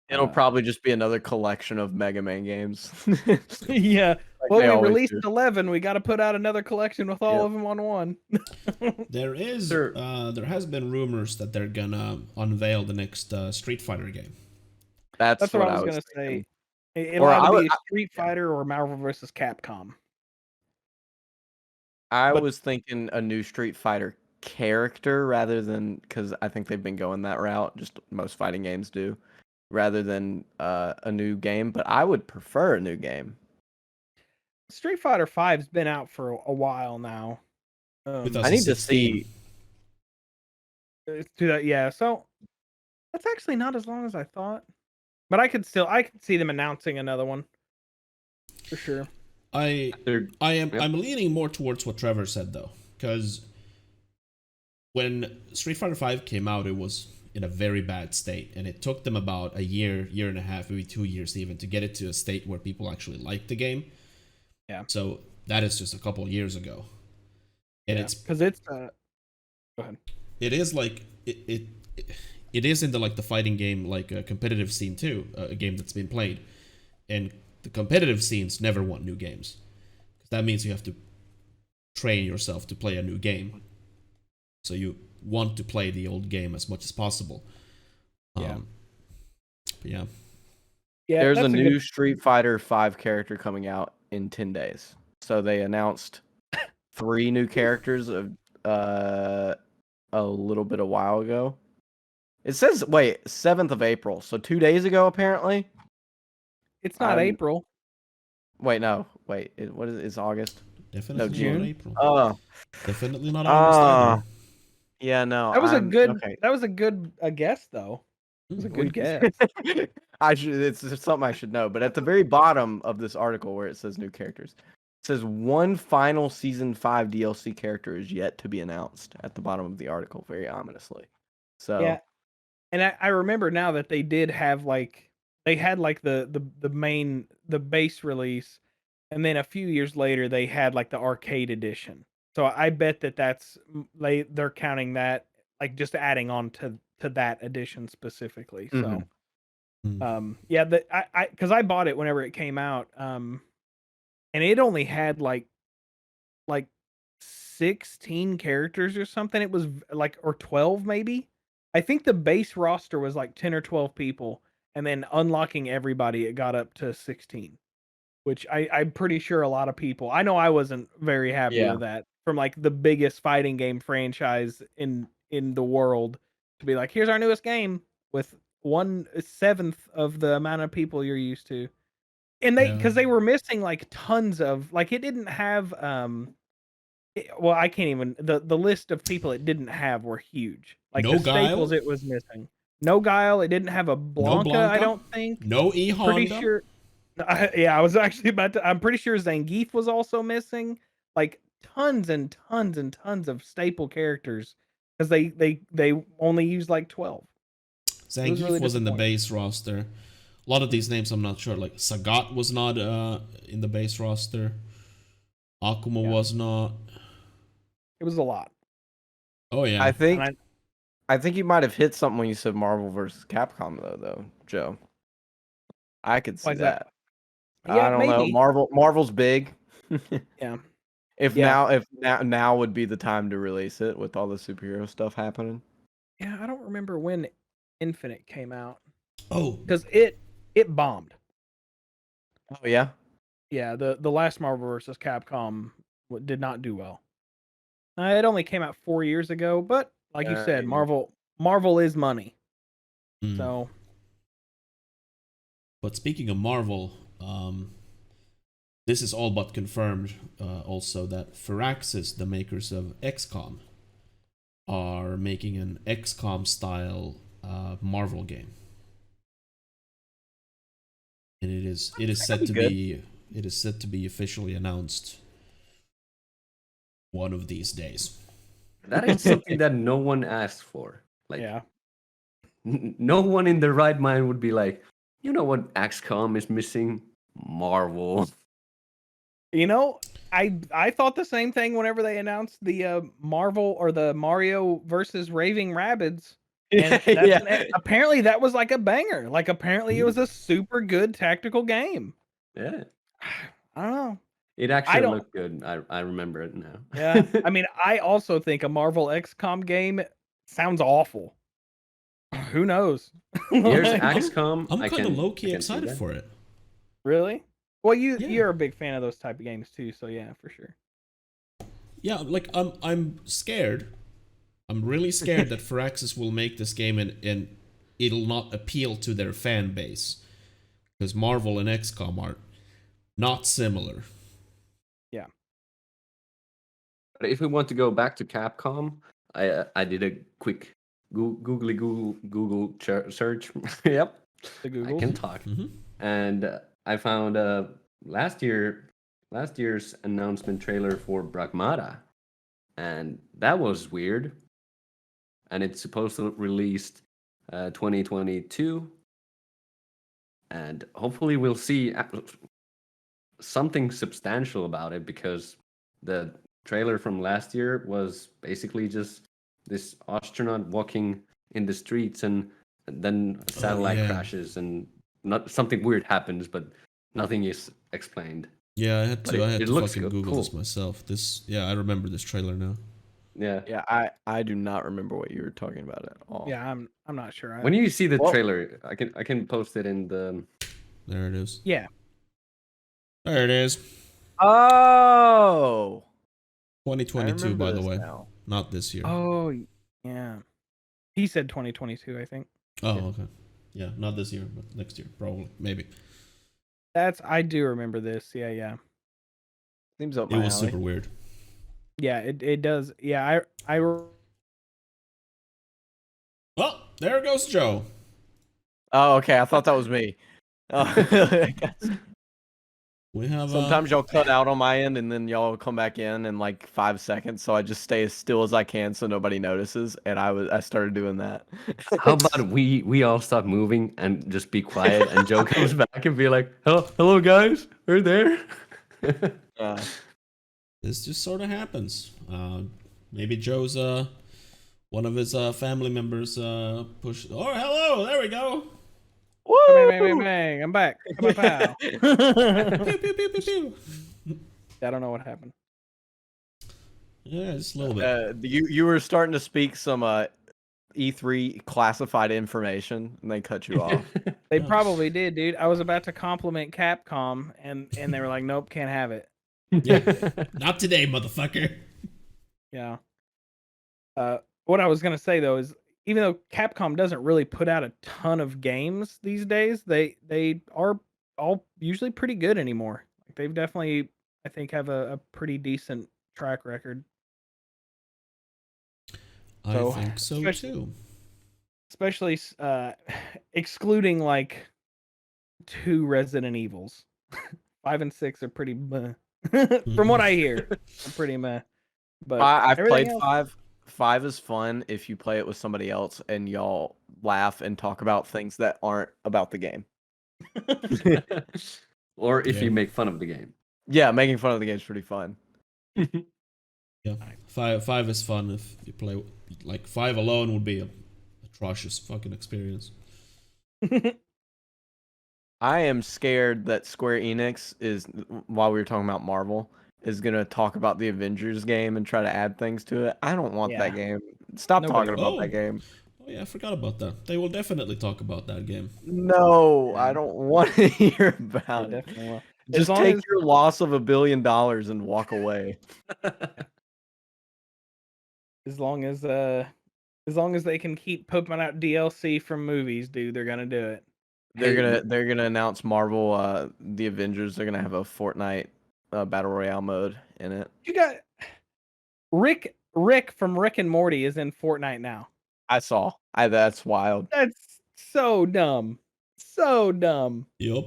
S3: it'll probably just be another collection of Mega Man games.
S2: Yeah.
S3: Like
S2: Well,
S3: they
S2: we
S3: always
S2: released
S3: do.
S2: 11. We got to put out another collection with all of them on one.
S1: there is
S4: Sure.
S1: there has been rumors that they're gonna unveil the next Street Fighter game.
S3: That's
S2: That's what I was
S3: was
S2: gonna say.
S3: thinking.
S2: It'll
S3: Or
S2: either
S3: I would-
S2: be Street Fighter or Marvel vs. Capcom.
S3: I
S2: But-
S3: was thinking a new Street Fighter character rather than, because I think they've been going that route. Just most fighting games do, rather than a new game. But I would prefer a new game.
S2: Street Fighter 5's been out for a while now.
S1: With
S3: I need to
S1: 2016.
S3: see.
S2: It's to that, yeah. So that's actually not as long as I thought, but I could see them announcing another one for sure.
S4: They're- Yep.
S1: I'm leaning more towards what Trevor said though, because when Street Fighter 5 came out, it was in a very bad state, and it took them about a year and a half, maybe 2 years even, to get it to a state where people actually liked the game.
S2: Yeah.
S1: So that is just a couple of years ago, and
S2: Yeah,
S1: it's
S2: because it's go ahead.
S1: it is like it is in the like the fighting game like a competitive scene too, a game that's been played, and the competitive scenes never want new games, because that means you have to train yourself to play a new game, so you want to play the old game as much as possible.
S2: Yeah.
S1: But yeah,
S2: Yeah,
S3: There's a
S2: that's
S3: new
S2: good-
S3: Street Fighter 5 character coming out in 10 days. So they announced 3 new characters of a little bit a while ago. It says 7th of April. So 2 days ago apparently.
S2: It's not
S3: I'm-
S2: April.
S3: What is it? It's August.
S1: definitely
S3: June?
S1: not April.
S3: Oh.
S1: Definitely not August either.
S3: Yeah, no.
S2: That was a good.
S3: Okay.
S2: That was a good guess though. It was a good guess.
S3: It's something I should know, but at the very bottom of this article where it says new characters, says one final season 5 DLC character is yet to be announced at the bottom of the article, very ominously. So
S2: Yeah, and I remember now that they did have they had the base release, and then a few years later they had like the arcade edition. So I bet they're counting that like just adding on to that edition specifically. So yeah, I because I bought it whenever it came out, and it only had like 16 characters or something. It was like or 12 maybe. I think the base roster was like 10 or 12 people, and then unlocking everybody, it got up to 16. Which I'm pretty sure a lot of people. I know I wasn't very happy
S3: Yeah.
S2: with that from like the biggest fighting game franchise in the world to be like, here's our newest game with 1/7 of the amount of people you're used to. And because they were missing like tons of like it didn't have well, I can't even the list of people it didn't have were huge. Like
S1: No
S2: the staples
S1: Guile?
S2: it was missing. No Guile, it didn't have a Blanca, I
S1: Blanca?
S2: don't think.
S1: No E
S2: Pretty
S1: Honda.
S2: sure yeah, I was actually about to I'm pretty sure Zangief was also missing. Like tons and tons and tons of staple characters because they only used like 12.
S1: Zangief
S2: really
S1: was in the
S2: disappointing.
S1: base roster. A lot of these names I'm not sure. Like Sagat was not in the base roster. Akuma
S2: Yeah.
S1: was not.
S2: It was a lot.
S1: Oh yeah.
S3: I think
S2: And
S3: I think you might have hit something when you said Marvel versus Capcom though, Joe. I could see
S2: Why is that?
S3: that.
S2: Yeah,
S3: I don't know.
S2: maybe.
S3: Marvel's big.
S2: Yeah.
S3: If
S2: Yeah.
S3: now would be the time to release it with all the superhero stuff happening.
S2: Yeah, I don't remember when Infinite came out
S1: Oh,
S2: because it bombed.
S3: Oh yeah.
S2: Yeah, the last Marvel vs. Capcom did not do well. It only came out 4 years ago, but like you said,
S3: Yeah.
S2: Marvel is money.
S1: mm.
S2: So
S1: But speaking of Marvel, this is all but confirmed also that Firaxis, the makers of XCOM, are making an XCOM style Marvel game. And it is set to be officially announced one of these days.
S4: That is something that no one asked for. Like,
S2: yeah,
S4: no one in their right mind would be like, you know what XCOM is missing? Marvel.
S2: you know, I thought the same thing whenever they announced the Marvel or the Mario versus Raving Rabbids. And apparently that was like a banger. Like apparently it was a super good tactical game.
S4: Yeah.
S2: I don't know.
S4: It actually looked good. I remember it now.
S2: Yeah. I mean, I also think a Marvel XCOM game sounds awful. Who knows?
S4: Here's
S2: Like,
S4: XCOM.
S1: I'm
S4: I
S1: kind of
S4: can-
S1: low
S4: I
S1: key
S4: can see
S1: excited
S4: that.
S1: for it.
S2: really? Well,
S1: Yeah.
S2: you're a big fan of those type of games too, so yeah, for sure.
S1: Yeah, like I'm scared. I'm really scared that Firaxis will make this game and it'll not appeal to their fan base. Because Marvel and XCOM are not similar.
S2: Yeah.
S4: But if we want to go back to Capcom, I did a quick Google search. Yep,
S2: The
S4: I
S2: Google.
S4: can talk.
S1: Mhm.
S4: And I found last year's announcement trailer for Brahmada, and that was weird. And it's supposed to release 2022, and hopefully we'll see something substantial about it, because the trailer from last year was basically just this astronaut walking in the streets, and then a satellite
S1: yeah.
S4: crashes, and not something weird happens, but nothing is explained.
S1: Yeah, I had
S4: But
S1: to
S4: it looks
S1: fucking Google
S4: cool.
S1: this myself. I remember this trailer now.
S4: Yeah.
S3: Yeah, I do not remember what you were talking about at all.
S2: Yeah, I'm not sure.
S4: When you see the
S3: Well-
S4: trailer, I can post it in the.
S1: There it is.
S2: Yeah.
S1: There it is.
S3: Oh,
S1: 2022, by the way.
S3: Now.
S1: Not this year.
S2: Oh, yeah. He said 2022, I think.
S1: Oh, okay. Yeah, not this year, but next year, probably, maybe.
S2: I do remember this. Yeah.
S3: Seems up
S1: It
S3: my
S1: was
S3: alley.
S1: super weird.
S2: Yeah, it does. Yeah,
S1: Well, there goes Joe.
S3: Oh, okay. I thought that was me. Oh,
S1: We have
S3: Sometimes y'all cut out on my end, and then y'all come back in like 5 seconds. So I just stay as still as I can, so nobody notices. And I started doing that.
S4: How about we all stop moving and just be quiet, and Joe comes back and be like, hello guys, we're there.
S3: Yeah.
S1: this just sort of happens. Maybe Joe's one of his family members pushed. Oh, hello! There we go.
S2: Bang, bang, bang, bang. I'm back. Come on, pal.
S1: Pew, pew, pew, pew, pew.
S2: I don't know what happened.
S1: Yeah, just a little bit.
S3: You were starting to speak some E3 classified information, and they cut you off.
S2: They
S1: Gosh.
S2: probably did, dude. I was about to compliment Capcom, and they were like, "Nope, can't have it."
S1: Yeah, not today, motherfucker.
S2: Yeah. What I was gonna say though is, even though Capcom doesn't really put out a ton of games these days, they are all usually pretty good anymore. Like, they've definitely, I think, have a pretty decent track record.
S1: I
S2: So,
S1: think so
S2: especially-
S1: too.
S2: Especially excluding like 2 Resident Evils. 5 and 6 are pretty meh. From what I hear, they're pretty meh. But
S3: I've
S2: everything
S3: played
S2: else-
S3: 5. 5 is fun if you play it with somebody else and y'all laugh and talk about things that aren't about the game.
S4: Or if
S1: Yeah.
S4: you make fun of the game.
S3: Yeah, making fun of the game is pretty fun.
S1: Yeah, five is fun if you play. Like 5 alone would be a atrocious fucking experience.
S3: I am scared that Square Enix is, while we were talking about Marvel, is gonna talk about the Avengers game and try to add things to it. I don't want that game. Stop
S2: Nobody-
S3: talking about
S1: Oh.
S3: that game.
S1: Oh yeah, I forgot about that. They will definitely talk about that game.
S3: No, I don't want to hear
S2: I
S3: about it.
S2: definitely will.
S3: Just
S2: long
S3: take
S2: as-
S3: your loss of $1 billion and walk away.
S2: As long as they can keep pumping out DLC from movies, dude, they're gonna do it.
S3: They're gonna announce Marvel, the Avengers. They're gonna have a Fortnite battle royale mode in it.
S2: You got Rick from Rick and Morty is in Fortnite now.
S3: I saw. That's wild.
S2: That's so dumb. So dumb.
S1: Yup.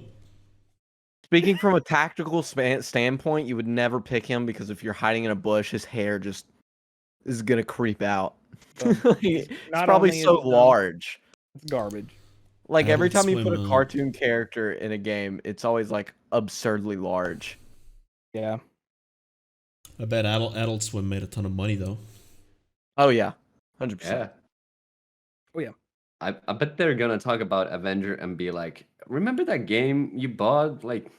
S3: Speaking from a tactical standpoint, you would never pick him because if you're hiding in a bush, his hair just is gonna creep out. It's
S2: Not
S3: probably
S2: only is
S3: so
S2: it dumb,
S3: large.
S2: It's garbage.
S3: Like every
S1: Adult
S3: time you put a
S1: Swim,
S3: cartoon character in a game, it's always like absurdly large.
S2: Yeah.
S1: I bet Adult Swim made a ton of money though.
S3: Oh yeah, 100%.
S4: Yeah.
S2: Oh, yeah.
S4: I bet they're gonna talk about Avenger and be like, remember that game you bought like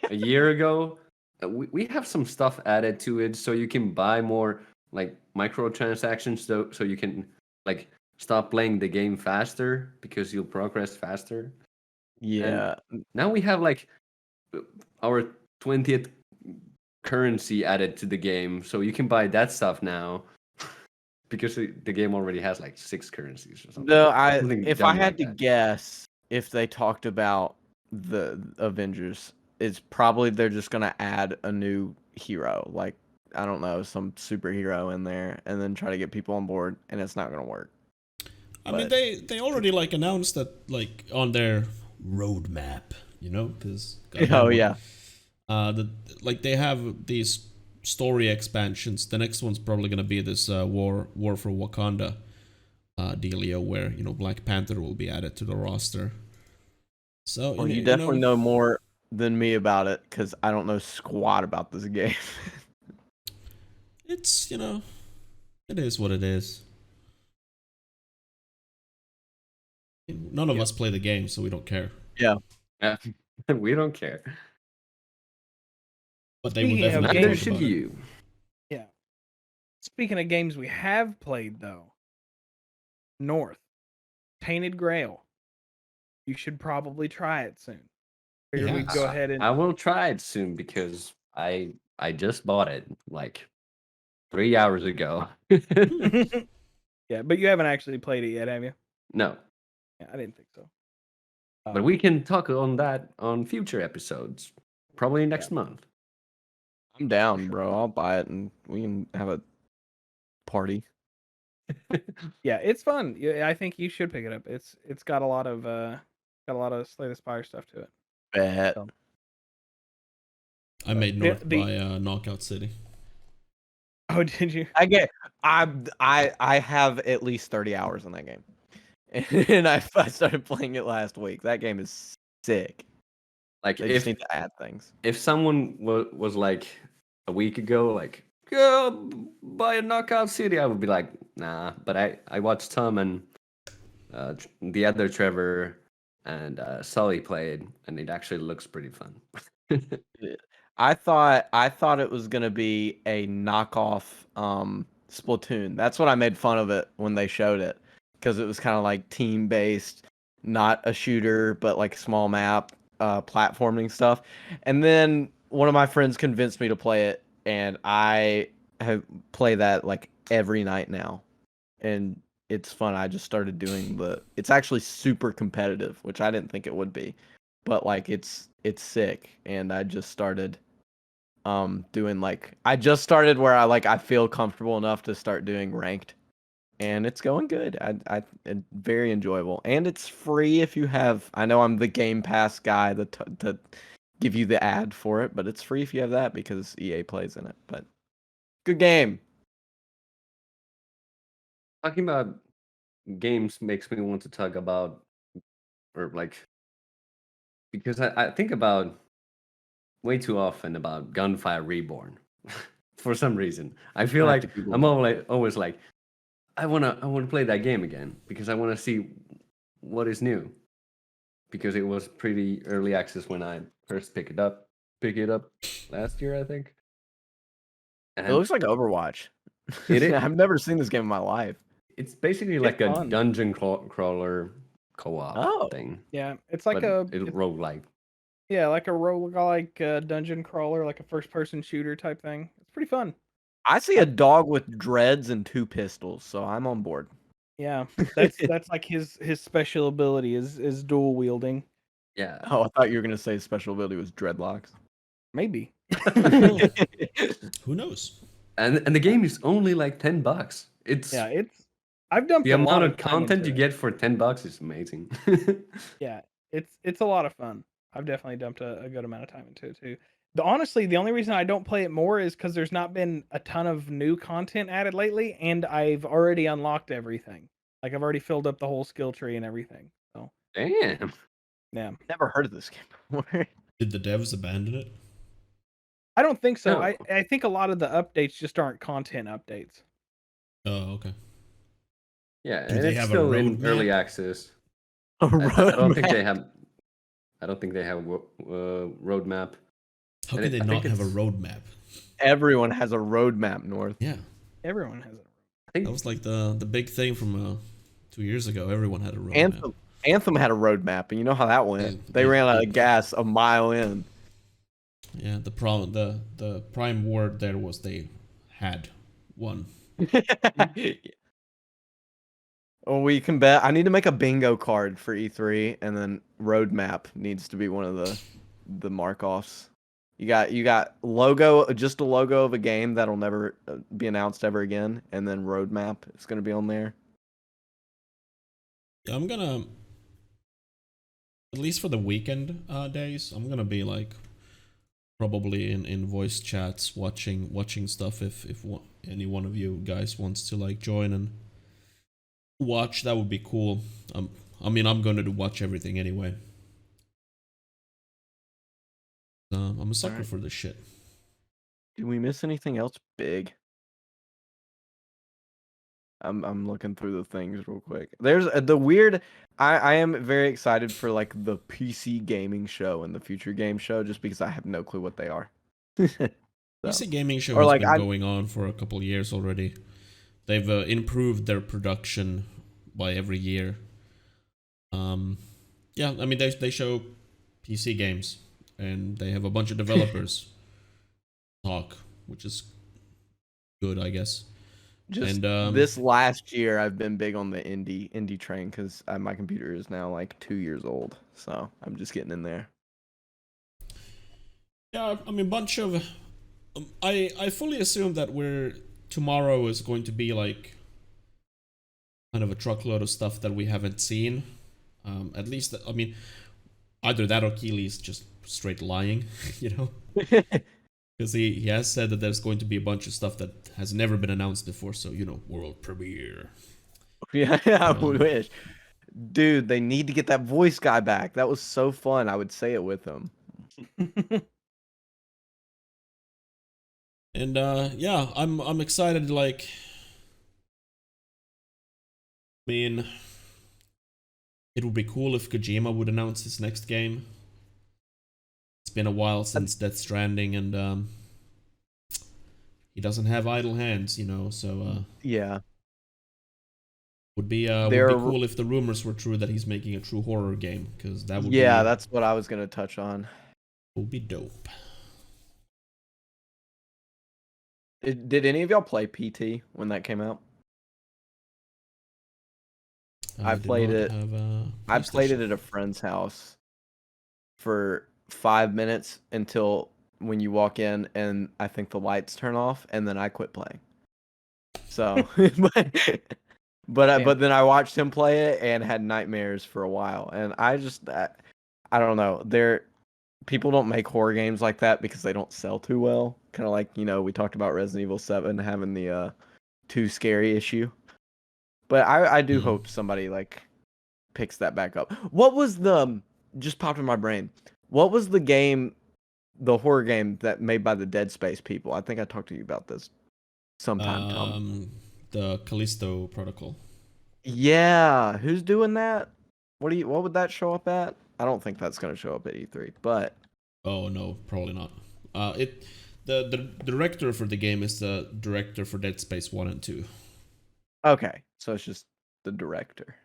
S4: a year ago? We have some stuff added to it so you can buy more like microtransactions so you can like stop playing the game faster because you'll progress faster.
S3: Yeah.
S4: Now we have like our 20th currency added to the game, so you can buy that stuff now because the game already has like 6 currencies or something.
S3: No,
S4: Something
S3: if
S4: dumb
S3: I had
S4: like
S3: to
S4: that.
S3: guess, if they talked about the Avengers, it's probably they're just gonna add a new hero, like I don't know, some superhero in there, and then try to get people on board, and it's not gonna work.
S1: I mean, they already like announced that like on their roadmap, you know, because
S3: Oh yeah,
S1: like they have these story expansions. The next one's probably gonna be this War for Wakanda dealio, where Black Panther will be added to the roster. So
S3: well, you definitely know more than me about it because I don't know squat about this game.
S1: It's it is what it is. None of us play the game, so we don't care.
S3: Yeah.
S4: Yeah, we don't care.
S1: But they will
S2: Speaking of
S1: definitely
S4: Neither
S1: talk
S4: should
S1: about it.
S4: you.
S2: Yeah. Speaking of games we have played though, North, Tainted Grail. You should probably try it soon. Figured we'd go
S1: Yes.
S2: ahead and
S4: I will try it soon because I just bought it like 3 hours ago.
S2: yeah, but you haven't actually played it yet, have you?
S4: No,
S2: Yeah, I didn't think so.
S4: but we can talk on that on future episodes, probably next month.
S3: I'm down, bro. I'll buy it and we can have a party.
S2: Yeah, it's fun. Yeah, I think you should pick it up. It's got a lot of Slay the Spire stuff to it.
S3: Bet.
S2: So.
S1: I made
S2: The-
S1: North
S2: the-
S1: by Knockout City.
S2: Oh, did you?
S3: I have at least 30 hours in that game, and I started playing it last week. That game is sick.
S4: Like
S3: They just need to add things.
S4: if someone was like a week ago, like go buy a Knockout City, I would be like, nah. But I watched Tom and the other Trevor and Sully played, and it actually looks pretty fun.
S3: I thought it was gonna be a knockoff Splatoon. That's what I made fun of it when they showed it, because it was kind of like team based, not a shooter, but like small map, platforming stuff. And then one of my friends convinced me to play it, and I have play that like every night now, and it's fun. I just started doing it's actually super competitive, which I didn't think it would be, but like it's sick, and I just started doing like I just started where I feel comfortable enough to start doing ranked, and it's going good. It's very enjoyable, and it's free if you have. I know I'm the Game Pass guy to give you the ad for it, but it's free if you have that because EA plays in it. But good game.
S4: Talking about games makes me want to talk about, or like, because I think about way too often about Gunfire Reborn. For some reason, I feel
S3: I have
S4: like
S3: to Google
S4: I'm
S3: it.
S4: always like, I wanna play that game again because I wanna see what is new. Because it was pretty early access when I first picked it up last year, I think.
S3: It
S4: And
S3: looks like Overwatch.
S4: It is.
S3: I've never seen this game in my life.
S4: it's basically
S2: It's
S4: like a
S2: fun.
S4: dungeon crawler co-op
S3: Oh.
S4: thing.
S2: Yeah, it's like
S4: But it's
S2: it's
S4: roguelike.
S2: yeah, like a roguelike dungeon crawler, like a first-person shooter type thing. It's pretty fun.
S3: I see a dog with dreads and 2 pistols, so I'm on board.
S2: Yeah, that's like his special ability is dual wielding.
S4: Yeah.
S3: Oh, I thought you were gonna say his special ability was dreadlocks.
S2: Maybe.
S1: Who knows?
S4: And the game is only like $10. It's
S2: Yeah, I've dumped
S4: the
S2: a lot
S4: amount
S2: of
S4: of
S2: time
S4: content
S2: into
S4: you
S2: it.
S4: get for $10 is amazing.
S2: Yeah, it's a lot of fun. I've definitely dumped a good amount of time into it too. Honestly, the only reason I don't play it more is because there's not been a ton of new content added lately, and I've already unlocked everything. Like I've already filled up the whole skill tree and everything. So
S4: Damn.
S2: yeah,
S3: Never heard of this game before.
S1: Did the devs abandon it?
S2: I don't think so.
S4: No.
S2: I think a lot of the updates just aren't content updates.
S1: Oh, okay.
S4: Yeah,
S1: Do
S4: and
S1: they
S4: it's
S1: have a
S4: still in
S1: roadmap?
S4: early access.
S3: A
S4: I don't think
S3: roadmap.
S4: they have. I don't think they have a roadmap.
S1: How
S4: And
S1: could they
S4: I
S1: not
S4: think
S1: have a
S4: it's-
S1: roadmap?
S3: Everyone has a roadmap, North.
S1: Yeah,
S2: Everyone has it.
S4: I think
S1: that was like the big thing from 2 years ago. Everyone had a roadmap.
S3: Anthem had a roadmap, and you know how that went.
S1: Yeah,
S3: They
S1: yeah,
S3: ran out
S1: yeah.
S3: of gas a mile in.
S1: Yeah, the prime word there was they had one.
S3: Well, we can bet. I need to make a bingo card for E3, and then roadmap needs to be one of the mark-offs. You got logo, just a logo of a game that'll never be announced ever again, and then roadmap is going to be on there.
S1: Yeah, I'm gonna, at least for the weekend days, I'm gonna be like probably in voice chats watching stuff if any one of you guys wants to like join and watch. That would be cool. I mean, I'm gonna watch everything anyway. I'm a sucker
S3: Alright.
S1: for this shit.
S3: Did we miss anything else big? I'm looking through the things real quick. There's the weird. I am very excited for like the PC gaming show and the future game show, just because I have no clue what they are.
S1: PC gaming show
S3: Or
S1: has
S3: like
S1: been
S3: I-
S1: going on for a couple years already. They've improved their production by every year. Yeah, I mean they show PC games and they have a bunch of developers talk, which is good, I guess.
S3: Just
S1: And
S3: this last year, I've been big on the indie train because my computer is now like 2 years old, so I'm just getting in there.
S1: yeah, I mean bunch of I fully assume that tomorrow is going to be like kind of a truckload of stuff that we haven't seen. At least, I mean, either that or Keely's just straight lying, you know? Because he has said that there's going to be a bunch of stuff that has never been announced before. So, world premiere.
S3: Yeah, I
S1: Um,
S3: wish. Dude, they need to get that voice guy back. That was so fun. I would say it with him.
S1: And yeah, I'm excited. Like, I mean, it would be cool if Kojima would announce his next game. It's been a while since Death Stranding, and he doesn't have idle hands, So
S3: Yeah.
S1: would be
S3: There.
S1: cool if the rumors were true that he's making a true horror game, because that would
S3: Yeah, that's what I was gonna touch on.
S1: would be dope.
S3: Did any of y'all play PT when that came out? I
S1: did
S3: played
S1: not
S3: it.
S1: have a
S3: I played it
S1: PlayStation.
S3: at a friend's house for 5 minutes until when you walk in and I think the lights turn off, and then I quit playing. So, but then I watched him play it and had nightmares for a while, and I don't know. People don't make horror games like that because they don't sell too well. Kind of like, we talked about Resident Evil 7 having the too scary issue. But I do hope somebody like picks that back up. What was just popped in my brain. What was the horror game that made by the Dead Space people? I think I talked to you about this sometime, Tom.
S1: The Callisto Protocol.
S3: Yeah, who's doing that? What would that show up at? I don't think that's going to show up at E3, but
S1: Oh no, probably not. The director for the game is the director for Dead Space 1 and 2.
S3: okay, so it's just the director.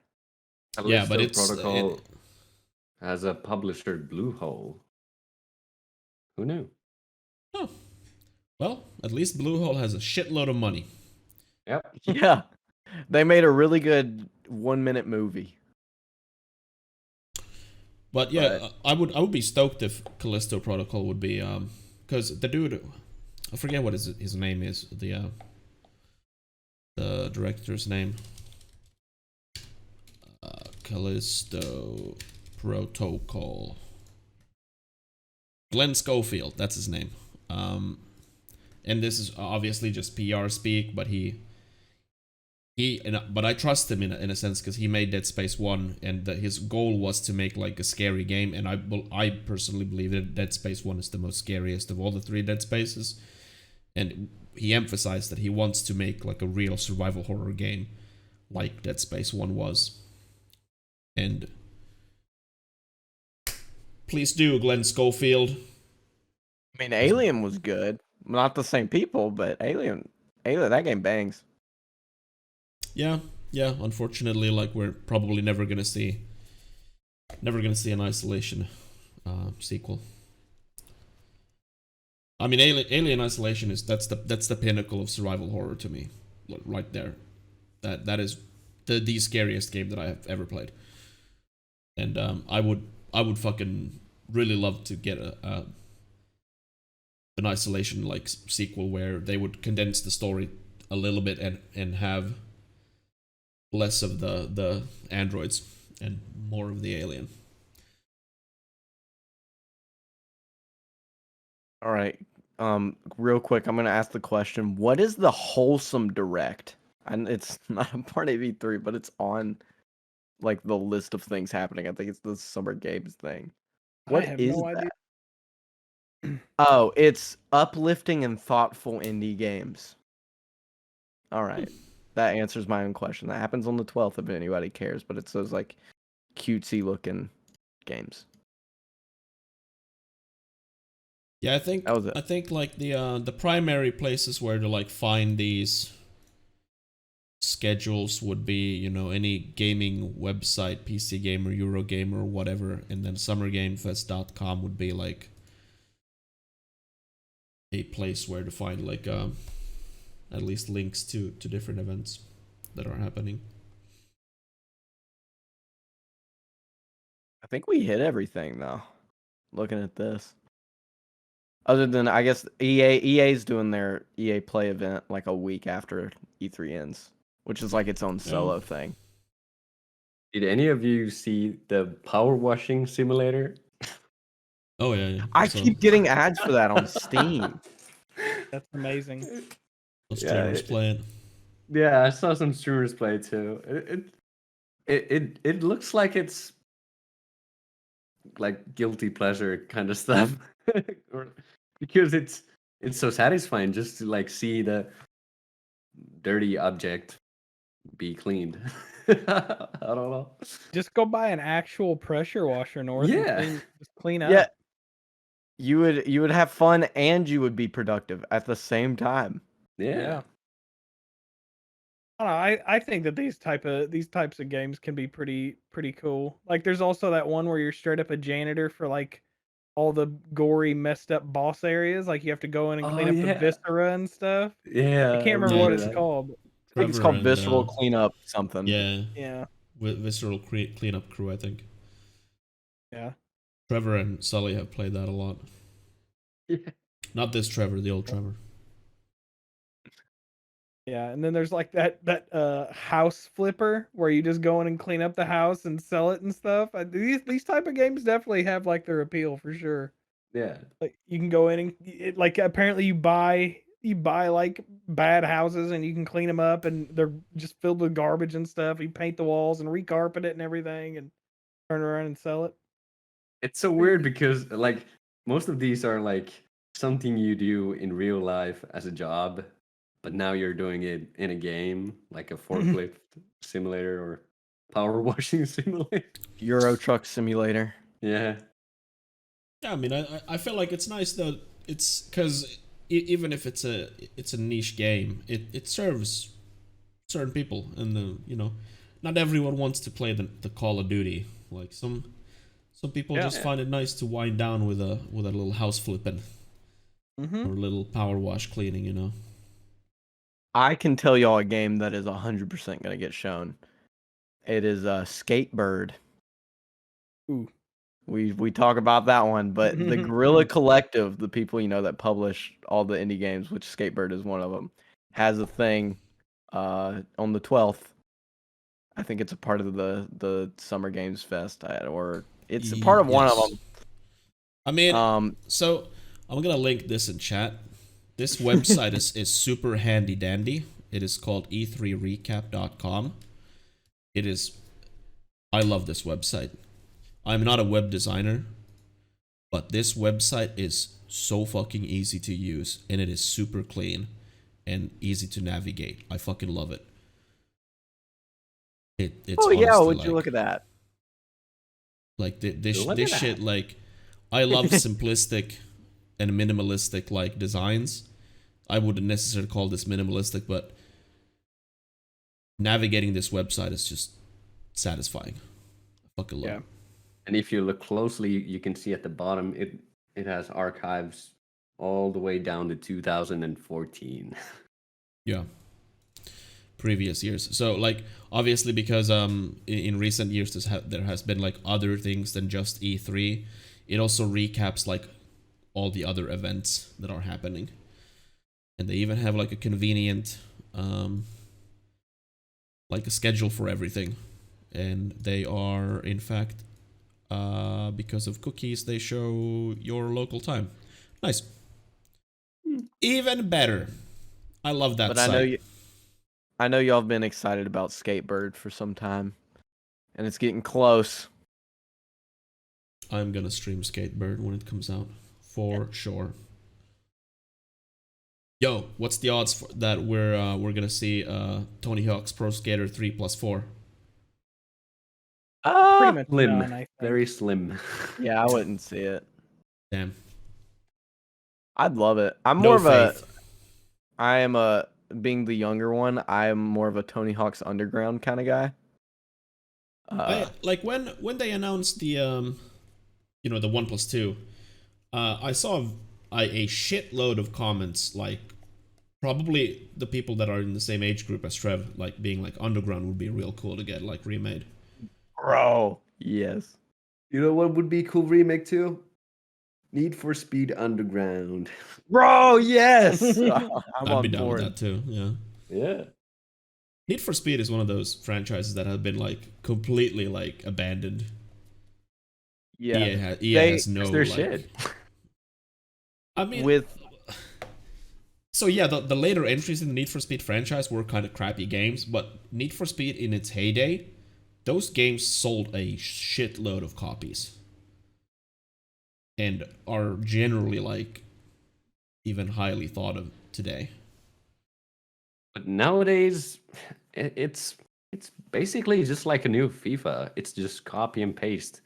S1: Yeah, but
S4: Callisto Protocol has a publisher, Bluehole. Who knew?
S1: Oh, well, at least Bluehole has a shitload of money.
S4: Yep.
S3: Yeah, they made a really good 1-minute movie.
S1: But yeah, I would be stoked if Callisto Protocol would be because the dude, I forget what his name is, the director's name. Callisto Protocol. Glenn Schofield, that's his name. And this is obviously just PR speak, but but I trust him in a sense because he made Dead Space 1, and his goal was to make like a scary game, and I personally believe that Dead Space 1 is the most scariest of all the 3 Dead Spaces, and he emphasized that he wants to make like a real survival horror game like Dead Space 1 was. And please do, Glenn Schofield.
S3: I mean, Alien was good. Not the same people, but Alien, that game bangs.
S1: Yeah, unfortunately, like we're probably never gonna see an Isolation sequel. I mean, Alien Isolation that's the pinnacle of survival horror to me, right there. That is the scariest game that I have ever played, and I would fucking really love to get an Isolation like sequel where they would condense the story a little bit and have less of the androids and more of the alien.
S3: All right. Real quick, I'm gonna ask the question: what is the wholesome direct? And it's not a part of E3, but it's on like the list of things happening. I think it's the Summer Games thing. What
S2: I have
S3: is
S2: no
S3: that?
S2: idea.
S3: Oh, it's uplifting and thoughtful indie games. All right. That answers my own question. That happens on the 12th if anybody cares, but it's those like cutesy looking games.
S1: Yeah, I think
S3: That was it.
S1: I think like the primary places where to like find these schedules would be, any gaming website, PC Gamer, Eurogamer, whatever, and then summergamefest.com would be like a place where to find like at least links to different events that are happening.
S3: I think we hit everything though. Looking at this. Other than I guess EA's doing their EA Play event like a week after E3 ends, which is like its own solo thing.
S4: Did any of you see the power washing simulator?
S1: Oh yeah.
S3: I keep getting ads for that on Steam.
S2: That's amazing.
S1: Those
S4: Yeah,
S1: streamers play it.
S4: Yeah, I saw some streamers play too. It looks like it's like guilty pleasure kind of stuff, Or- because it's so satisfying just to like see the dirty object be cleaned. I don't know.
S2: Just go buy an actual pressure washer, North. And
S4: Yeah.
S2: just clean up.
S3: Yeah. You would have fun and you would be productive at the same time.
S4: Yeah.
S2: I don't know, I think that these types of games can be pretty cool. Like there's also that one where you're straight up a janitor for like all the gory, messed up boss areas. Like you have to go in and clean
S4: Oh,
S2: up
S4: yeah.
S2: the viscera and stuff.
S4: Yeah.
S2: I can't remember what it's called.
S3: I think it's
S1: Trevor
S3: called
S1: and,
S3: Visceral Cleanup something.
S1: Yeah,
S2: Yeah.
S1: Visceral Cleanup Crew, I think.
S2: Yeah.
S1: Trevor and Sully have played that a lot.
S4: Yeah.
S1: Not this Trevor, the old Trevor.
S2: Yeah, and then there's like that house flipper where you just go in and clean up the house and sell it and stuff. These type of games definitely have like their appeal for sure.
S4: Yeah.
S2: Like you can go in and like apparently you buy like bad houses and you can clean them up and they're just filled with garbage and stuff. You paint the walls and recarpet it and everything and turn around and sell it.
S4: It's so weird because like most of these are like something you do in real life as a job, but now you're doing it in a game, like a forklift simulator or power washing simulator.
S3: Euro Truck Simulator.
S4: Yeah.
S1: Yeah, I mean, I feel like it's nice though. It's because even if it's a niche game, it serves certain people, and not everyone wants to play the Call of Duty. Like some people just find it nice to wind down with a little house flipping or a little power wash cleaning.
S3: I can tell y'all a game that is 100% going to get shown. It is Skatebird.
S2: Ooh.
S3: We talk about that one, but the Guerrilla Collective, the people that publish all the indie games, which Skatebird is one of them, has a thing on the 12th. I think it's a part of the Summer Games Fest, or it's a part of one of them.
S1: I mean, so I'm gonna link this in chat. This website is super handy dandy. It is called e3recap.com. I love this website. I'm not a web designer, but this website is so fucking easy to use, and it is super clean and easy to navigate. I fucking love it. It's
S3: would you look at that?
S1: Like this shit, like I love simplistic and minimalistic like designs. I wouldn't necessarily call this minimalistic, but navigating this website is just satisfying. I fucking love it.
S4: And if you look closely, you can see at the bottom it has archives all the way down to 2014.
S1: Yeah. Previous years. So like obviously because in recent years there has been like other things than just E3. It also recaps like all the other events that are happening. And they even have like a convenient like a schedule for everything. And they are in fact because of cookies, they show your local time. Nice. Even better. I love that site.
S3: I know y'all have been excited about Skatebird for some time, and it's getting close.
S1: I'm gonna stream Skatebird when it comes out, for sure. Yo, what's the odds that we're gonna see Tony Hawk's Pro Skater 3+4?
S2: Pretty much
S4: Slim,
S2: none, I think.
S4: very slim.
S3: Yeah, I wouldn't see it.
S1: Damn.
S3: I'd love it. Being the younger one, I am more of a Tony Hawk's Underground kind of guy.
S1: Like when they announced the the 1+2, I saw a shitload of comments, like probably the people that are in the same age group as Trev, like being like Underground would be real cool to get like remade.
S3: Bro, yes.
S4: You know what would be a cool remake too? Need for Speed Underground.
S3: Bro, yes.
S1: I'd be down with that too. Yeah.
S4: Yeah.
S1: Need for Speed is one of those franchises that have been like completely like abandoned.
S3: Yeah.
S1: EA has no
S3: their
S1: like,
S3: shit.
S1: I mean, So yeah, the later entries in the Need for Speed franchise were kind of crappy games, but Need for Speed in its heyday, those games sold a shitload of copies. And are generally like even highly thought of today.
S4: But nowadays, it's basically just like a new FIFA. It's just copy and paste.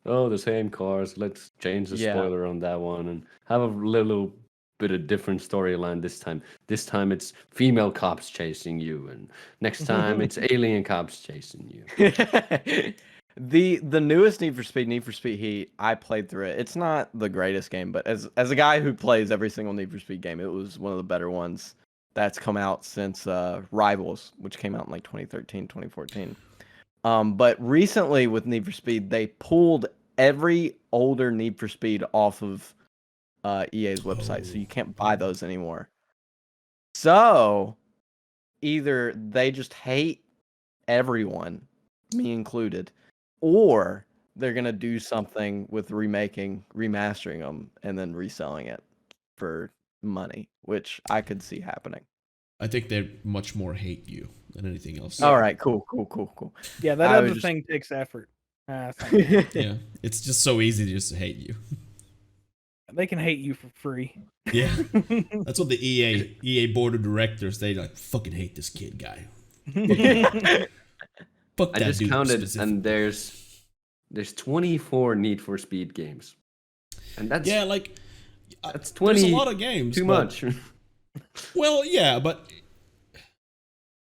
S4: Oh, the same cars. Let's change the
S3: Yeah.
S4: spoiler on that one and have a little bit of different storyline this time. This time it's female cops chasing you, and next time it's alien cops chasing you.
S3: The newest Need for Speed Heat, I played through it. It's not the greatest game, but as a guy who plays every single Need for Speed game, it was one of the better ones that's come out since Rivals, which came out in like 2013, 2014. But recently with Need for Speed, they pulled every older Need for Speed off of EA's website, so you can't buy those anymore. So either they just hate everyone, me included, or they're gonna do something with remastering them, and then reselling it for money, which I could see happening.
S1: I think they much more hate you than anything else.
S3: All right, cool.
S2: Yeah, that
S3: I
S2: other
S3: was just-
S2: thing takes effort. It's not gonna happen.
S1: Yeah, it's just so easy to just hate you.
S2: They can hate you for free.
S1: Yeah, that's what the EA board of directors, they like fucking hate this kid guy. Fuck
S4: I
S1: that
S4: just
S1: dude
S4: counted,
S1: specific-
S4: and there's 24 Need for Speed games, and that's
S1: yeah, like
S4: that's
S1: there's
S4: 20
S1: a lot of games.
S4: too
S1: but-
S4: much.
S1: Well, yeah, but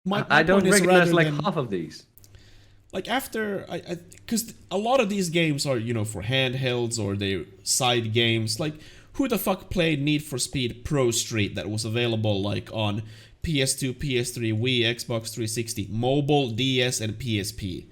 S1: my
S4: I don't
S1: point is
S4: recognize
S1: rather
S4: like
S1: than-
S4: half of these.
S1: like after because a lot of these games are for handhelds or they're side games. Like who the fuck played Need for Speed Pro Street that was available like on PS2, PS3, Wii, Xbox 360, mobile, DS, and PSP?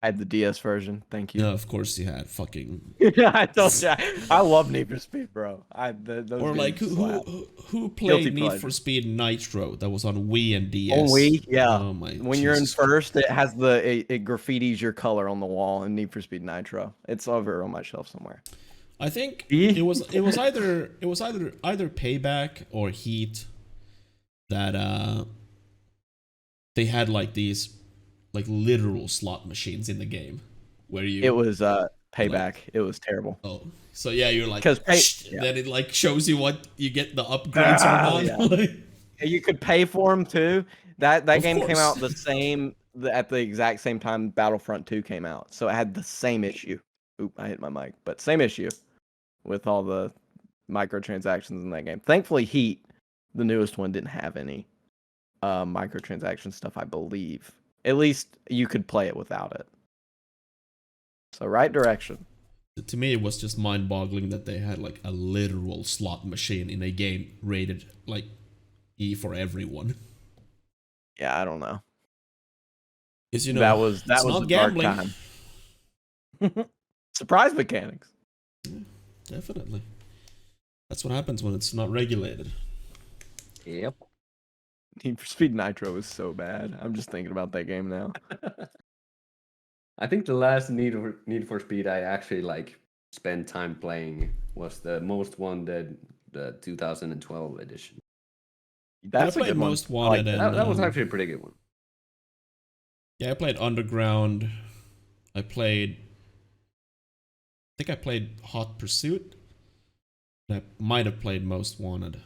S3: I had the DS version. Thank you.
S1: No, of course you had fucking.
S3: I told you, I love Need for Speed, bro. Those
S1: Or like
S3: games slap.
S1: who played
S3: Guilty
S1: Need
S3: pleasure.
S1: for Speed Nitro that was on Wii and DS?
S3: On Wii, yeah.
S1: Oh my.
S3: When you're in
S1: Jesus.
S3: first, it has it graffitis your color on the wall in Need for Speed Nitro. It's over on my shelf somewhere.
S1: I think
S3: E?
S1: it was either Payback or Heat that they had like these like literal slot machines in the game where you
S3: It was Payback. It was terrible.
S1: oh so yeah you're like
S3: 'Cause yeah.
S1: then it like shows you what you get the upgrades or not.
S3: yeah.
S1: Like,
S3: You could pay for them too. That
S1: Of
S3: game came
S1: course.
S3: out at the exact same time Battlefront 2 came out, so it had the same issue. Oop, I hit my mic, but same issue with all the microtransactions in that game. Thankfully, Heat, the newest one, didn't have any microtransaction stuff, I believe. At least you could play it without it. So right direction.
S1: to me it was just mind-boggling that they had like a literal slot machine in a game rated like E for everyone.
S3: Yeah, I don't know.
S1: Because
S3: that was
S1: it's
S3: a
S1: not
S3: dark
S1: gambling.
S3: time. Surprise mechanics.
S1: Definitely. That's what happens when it's not regulated.
S4: Yep.
S3: Need for Speed Nitro is so bad. I'm just thinking about that game now.
S4: I think the last Need for Speed I actually like spent time playing was the Most Wanted, the 2012 edition.
S3: That's
S1: I
S3: a
S1: played
S3: good one.
S1: Most
S3: I like
S1: Wanted
S3: that.
S1: and
S4: That was actually a pretty good one.
S1: yeah, I played Underground. I think I played Hot Pursuit. I might have played Most Wanted.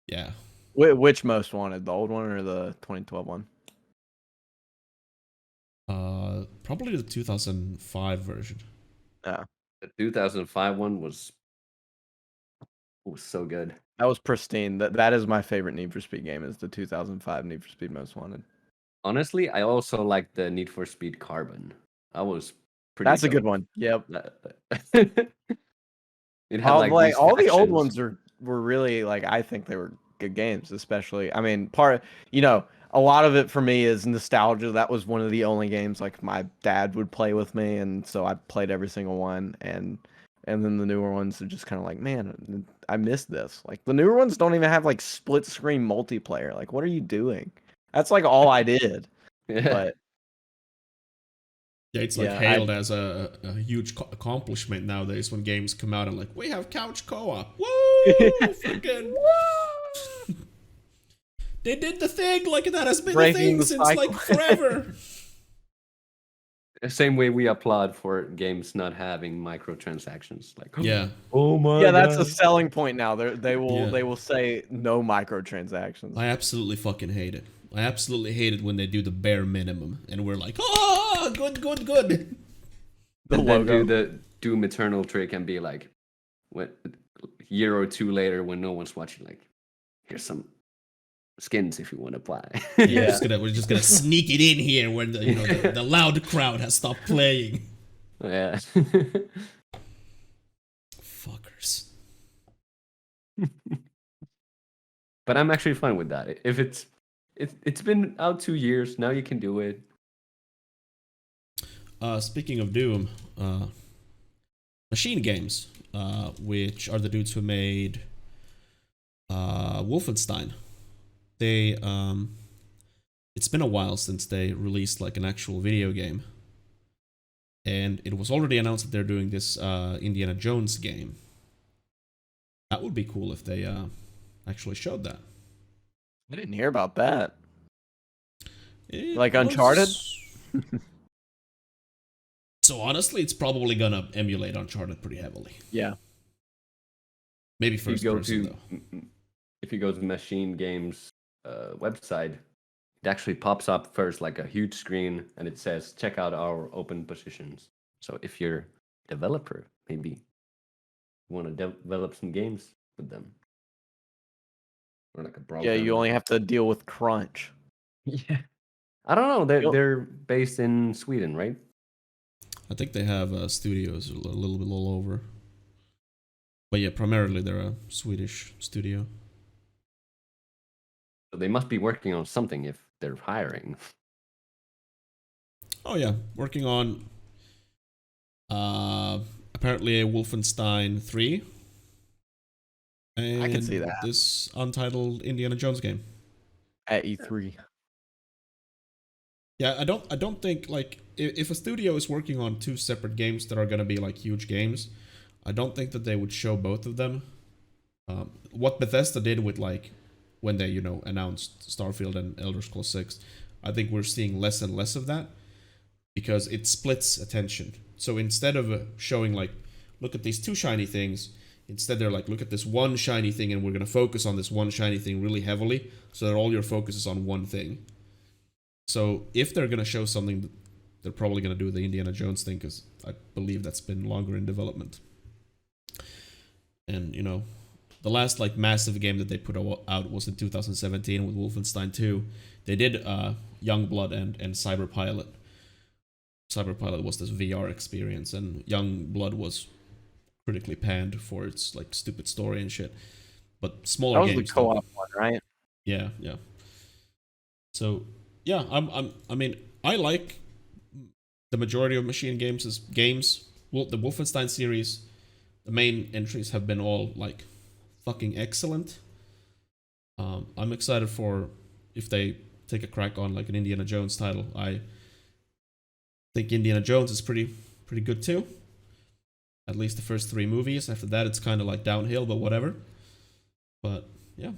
S1: Yeah.
S3: Which Most Wanted, the old one or the 2012 one?
S1: Probably the 2005 version.
S3: Yeah,
S4: The 2005 one was so good.
S3: that was pristine. That is my favorite Need for Speed game. Is the 2005 Need for Speed Most Wanted.
S4: Honestly, I also like the Need for Speed Carbon. That was pretty.
S3: That's a good
S4: dope.
S3: one. Yep.
S4: It had
S3: Like
S4: these
S3: all the old
S4: factions.
S3: ones were really like, I think they were good games. Especially, I mean, a lot of it for me is nostalgia. That was one of the only games like my dad would play with me, and so I played every single one. And then the newer ones are just kind of like, man, I missed this. Like the newer ones don't even have like split screen multiplayer. Like, what are you doing? That's like all I did.
S4: Yeah.
S3: But
S1: Yeah, it's like
S3: Yeah,
S1: hailed as a huge accomplishment nowadays when games come out and like, we have couch co-op. Woo! Fucking. They did the thing, like that has been
S3: Breaking
S1: a thing
S3: the
S1: since
S3: cycle.
S1: like forever.
S4: The same way we applaud for games not having microtransactions. Like,
S1: Yeah.
S4: oh my
S3: Yeah, that's a
S4: God.
S3: selling point now. They
S1: Yeah.
S3: will say no microtransactions.
S1: I absolutely fucking hate it. I absolutely hate it when they do the bare minimum and we're like, oh, good.
S3: The
S4: And then
S3: logo.
S4: do the Doom Eternal trick and be like, what, a year or two later when no one's watching, like, here's some skins if you want to buy.
S1: Yeah. We're just gonna sneak it in here when the loud crowd has stopped playing.
S4: Yeah.
S1: Fuckers.
S4: But I'm actually fine with that. If it's been out 2 years, now you can do it.
S1: Speaking of Doom, Machine Games, which are the dudes who made Wolfenstein, they it's been a while since they released like an actual video game, and it was already announced that they're doing this Indiana Jones game. That would be cool if they actually showed that.
S3: I didn't hear about that.
S1: It
S3: Like Uncharted?
S1: So honestly, it's probably gonna emulate Uncharted pretty heavily.
S3: Yeah.
S1: Maybe
S4: If you
S1: first
S4: go
S1: person
S4: to
S1: though.
S4: if you go to Machine Games website, it actually pops up first like a huge screen and it says check out our open positions. So if you're a developer, maybe you want to develop some games with them. Or like a
S3: Yeah,
S4: programmer.
S3: you only have to deal with crunch.
S4: Yeah. I don't know.
S3: You'll-
S4: They're based in Sweden, right?
S1: I think they have studios a little bit all over. But yeah, primarily they're a Swedish studio.
S4: So they must be working on something if they're hiring.
S1: Oh yeah, working on apparently a Wolfenstein 3. And
S3: I can see that.
S1: This untitled Indiana Jones game.
S3: At E3.
S1: Yeah, I don't think like if a studio is working on two separate games that are gonna be like huge games, I don't think that they would show both of them. What Bethesda did with like when they announced Starfield and Elder Scrolls 6, I think we're seeing less and less of that because it splits attention. So instead of showing like, look at these two shiny things, instead they're like, look at this one shiny thing and we're gonna focus on this one shiny thing really heavily, so that all your focus is on one thing. So if they're gonna show something, they're probably gonna do the Indiana Jones thing because I believe that's been longer in development. And the last like massive game that they put out was in 2017 with Wolfenstein 2. They did Youngblood and Cyberpilot. Cyberpilot was this VR experience, and Youngblood was critically panned for its like stupid story and shit. But smaller
S3: That was
S1: games.
S3: the co-op one, right?
S1: Yeah. So yeah, I mean, I like the majority of Machine Games' games. Well, the Wolfenstein series, the main entries have been all like fucking excellent. I'm excited for if they take a crack on like an Indiana Jones title. I think Indiana Jones is pretty good too. At least the first 3 movies. After that, it's kind of like downhill, but whatever. But yeah,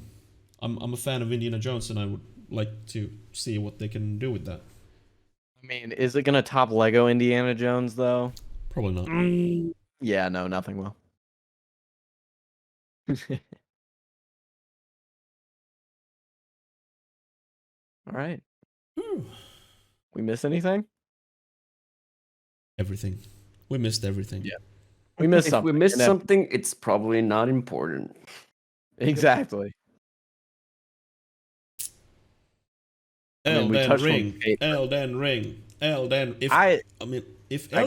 S1: I'm a fan of Indiana Jones, and I would like to see what they can do with that.
S3: I mean, is it gonna top Lego Indiana Jones though?
S1: Probably not.
S3: Yeah, no, nothing will. All right. We miss anything?
S1: Everything. We missed everything.
S3: Yeah. We missed
S4: If
S3: something.
S4: we missed
S3: and that-
S4: something, it's probably not important.
S3: Exactly. I mean, we
S1: Elden
S3: touched on
S1: Ring.
S3: Fate, but-
S1: Elden Ring. Elden. If
S3: I
S1: Elden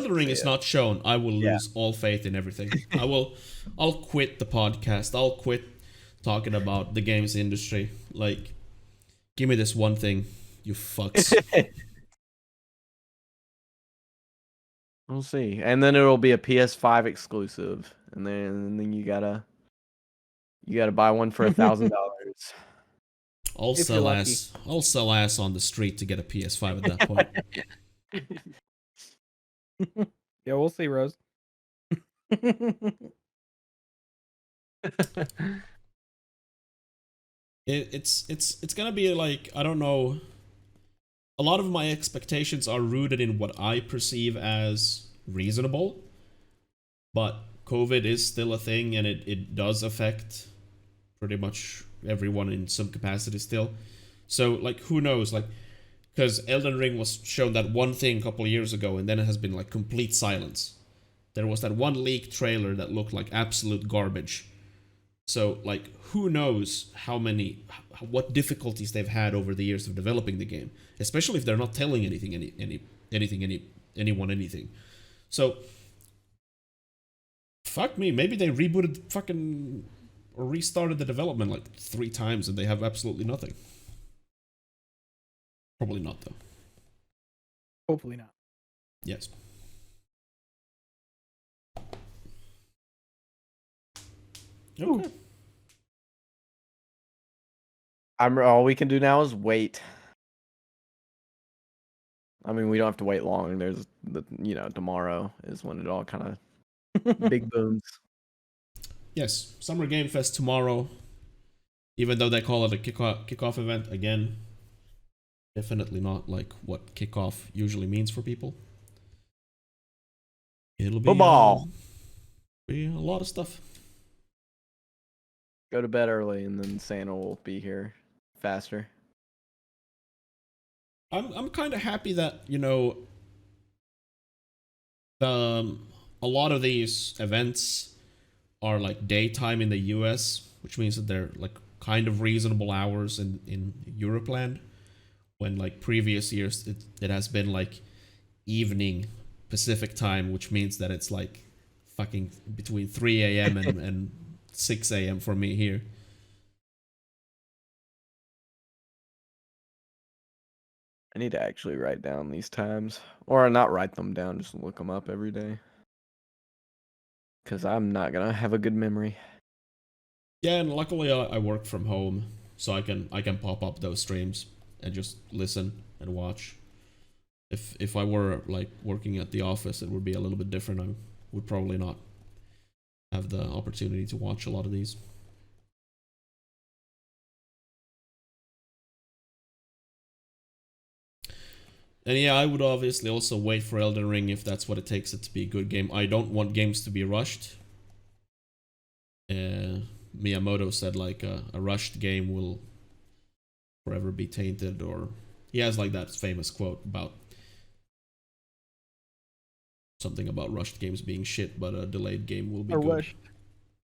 S3: can
S1: Ring
S3: see
S1: is
S3: it.
S1: not shown, I will
S3: Yeah.
S1: lose all faith in everything. I'll quit the podcast. I'll quit talking about the games industry. Like, give me this one thing, you fucks.
S3: We'll see. And then it'll be a PS5 exclusive. And then you gotta buy one for $1,000.
S1: I'll
S2: If you're
S1: sell
S2: lucky.
S1: ass. I'll sell ass on the street to get a PS5 at that point.
S2: Yeah, we'll see, Rose.
S1: It's gonna be like, I don't know. A lot of my expectations are rooted in what I perceive as reasonable, but COVID is still a thing, and it does affect pretty much everyone in some capacity still. So like, who knows? Like, because Elden Ring was shown that one thing a couple of years ago, and then it has been like complete silence. There was that one leaked trailer that looked like absolute garbage. So like, who knows what difficulties they've had over the years of developing the game, especially if they're not telling anyone anything. So fuck me, maybe they rebooted fucking or restarted the development like 3 times and they have absolutely nothing. Probably not though.
S2: Hopefully not.
S1: Yes. Okay.
S3: All we can do now is wait. I mean, we don't have to wait long. There's tomorrow is when it all kind of big booms.
S1: Yes, Summer Game Fest tomorrow. Even though they call it a kickoff event, again, definitely not like what kickoff usually means for people. It'll be
S3: Football.
S1: Be a lot of stuff.
S3: Go to bed early, and then Santa will be here faster.
S1: I'm kind of happy that a lot of these events are like daytime in the US, which means that they're like kind of reasonable hours in Europe land, when like previous years it has been like evening Pacific time, which means that it's like fucking between 3 a.m. and 6 a.m. for me here.
S3: I need to actually write down these times, or not write them down, just look them up every day, because I'm not gonna have a good memory.
S1: Yeah, and luckily I work from home, so I can pop up those streams and just listen and watch. If I were like working at the office, it would be a little bit different. I would probably not have the opportunity to watch a lot of these. And yeah, I would obviously also wait for Elden Ring if that's what it takes it to be a good game. I don't want games to be rushed. Miyamoto said like a rushed game will forever be tainted, or he has like that famous quote about something about rushed games being shit, but a delayed game will be good.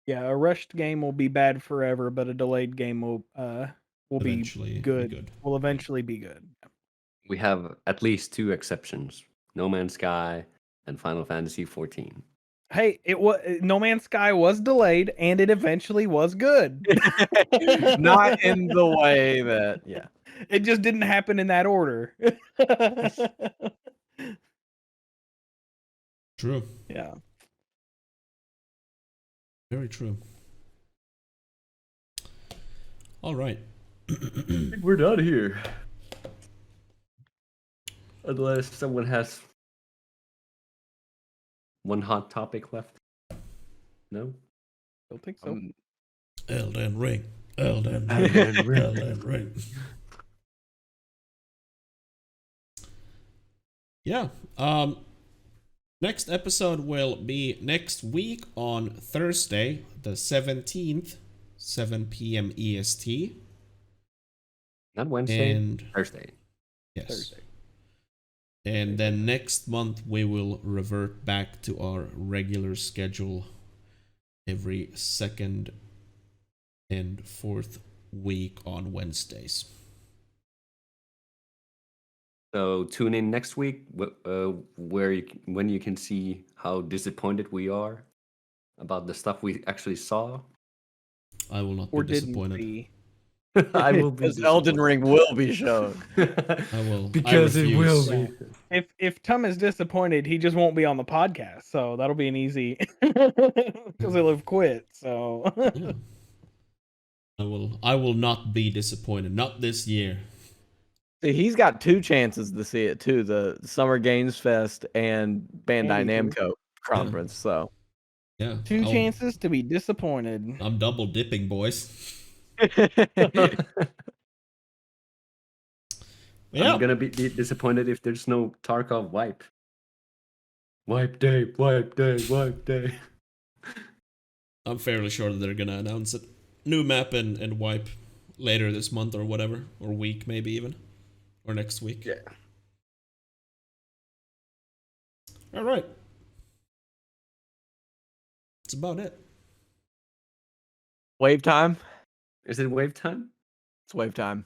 S2: A rushed game will be bad forever, but a delayed game will
S1: Eventually
S2: be good. Will eventually be good.
S4: We have at least 2 exceptions: No Man's Sky and Final Fantasy 14.
S2: Hey, No Man's Sky was delayed, and it eventually was good.
S3: Not in the way that, yeah.
S2: It just didn't happen in that order.
S1: True.
S2: Yeah.
S1: Very true. All right.
S4: We're done here. Unless someone has one hot topic left. No?
S2: Don't think so.
S1: Elden Ring. Elden Ring. Elden Ring. Yeah. Next episode will be next week on Thursday, the 17th, 7 p.m. EST.
S4: Not Wednesday.
S1: And
S4: Thursday.
S1: yes.
S2: Thursday.
S1: And then next month we will revert back to our regular schedule every second and fourth week on Wednesdays.
S4: So tune in next week, when you can see how disappointed we are about the stuff we actually saw.
S1: I will not
S2: Or
S1: be
S2: didn't
S1: disappointed.
S2: see.
S4: I will be.
S3: Because Elden Ring will be shown.
S1: I will.
S4: Because
S1: I
S4: it will
S1: refuse.
S4: be.
S2: If Tum is disappointed, he just won't be on the podcast, so that'll be an easy because he'll have quit. So
S1: Yeah. I will not be disappointed. Not this year.
S3: See, he's got 2 chances to see it too: the Summer Games Fest and Bandai
S2: Andy,
S3: Namco conference. So
S1: Yeah.
S2: 2 chances to be disappointed.
S1: I'm double dipping, boys. Yeah.
S4: I'm gonna be disappointed if there's no Tarkov wipe. Wipe day, wipe day, wipe day.
S1: I'm fairly sure that they're gonna announce it. New map and wipe later this month or whatever, or week maybe even, or next week.
S4: Yeah.
S1: All right. That's about it.
S3: wave time.
S4: Is it wave time?
S3: It's wave time.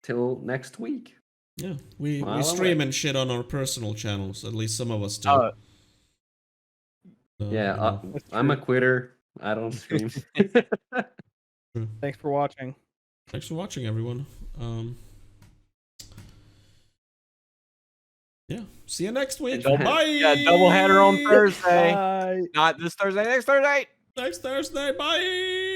S4: Till next week.
S1: Yeah, we
S4: Well,
S1: stream and shit on our personal channels. At least some of us do.
S4: Yeah,
S1: you know.
S4: I'm a quitter. I don't stream.
S2: Thanks for watching.
S1: Thanks for watching, everyone. Yeah, see you next week. Bye.
S3: Yeah, double header on Thursday.
S2: Bye.
S3: Not this Thursday. Next Thursday.
S1: Next Thursday. Bye.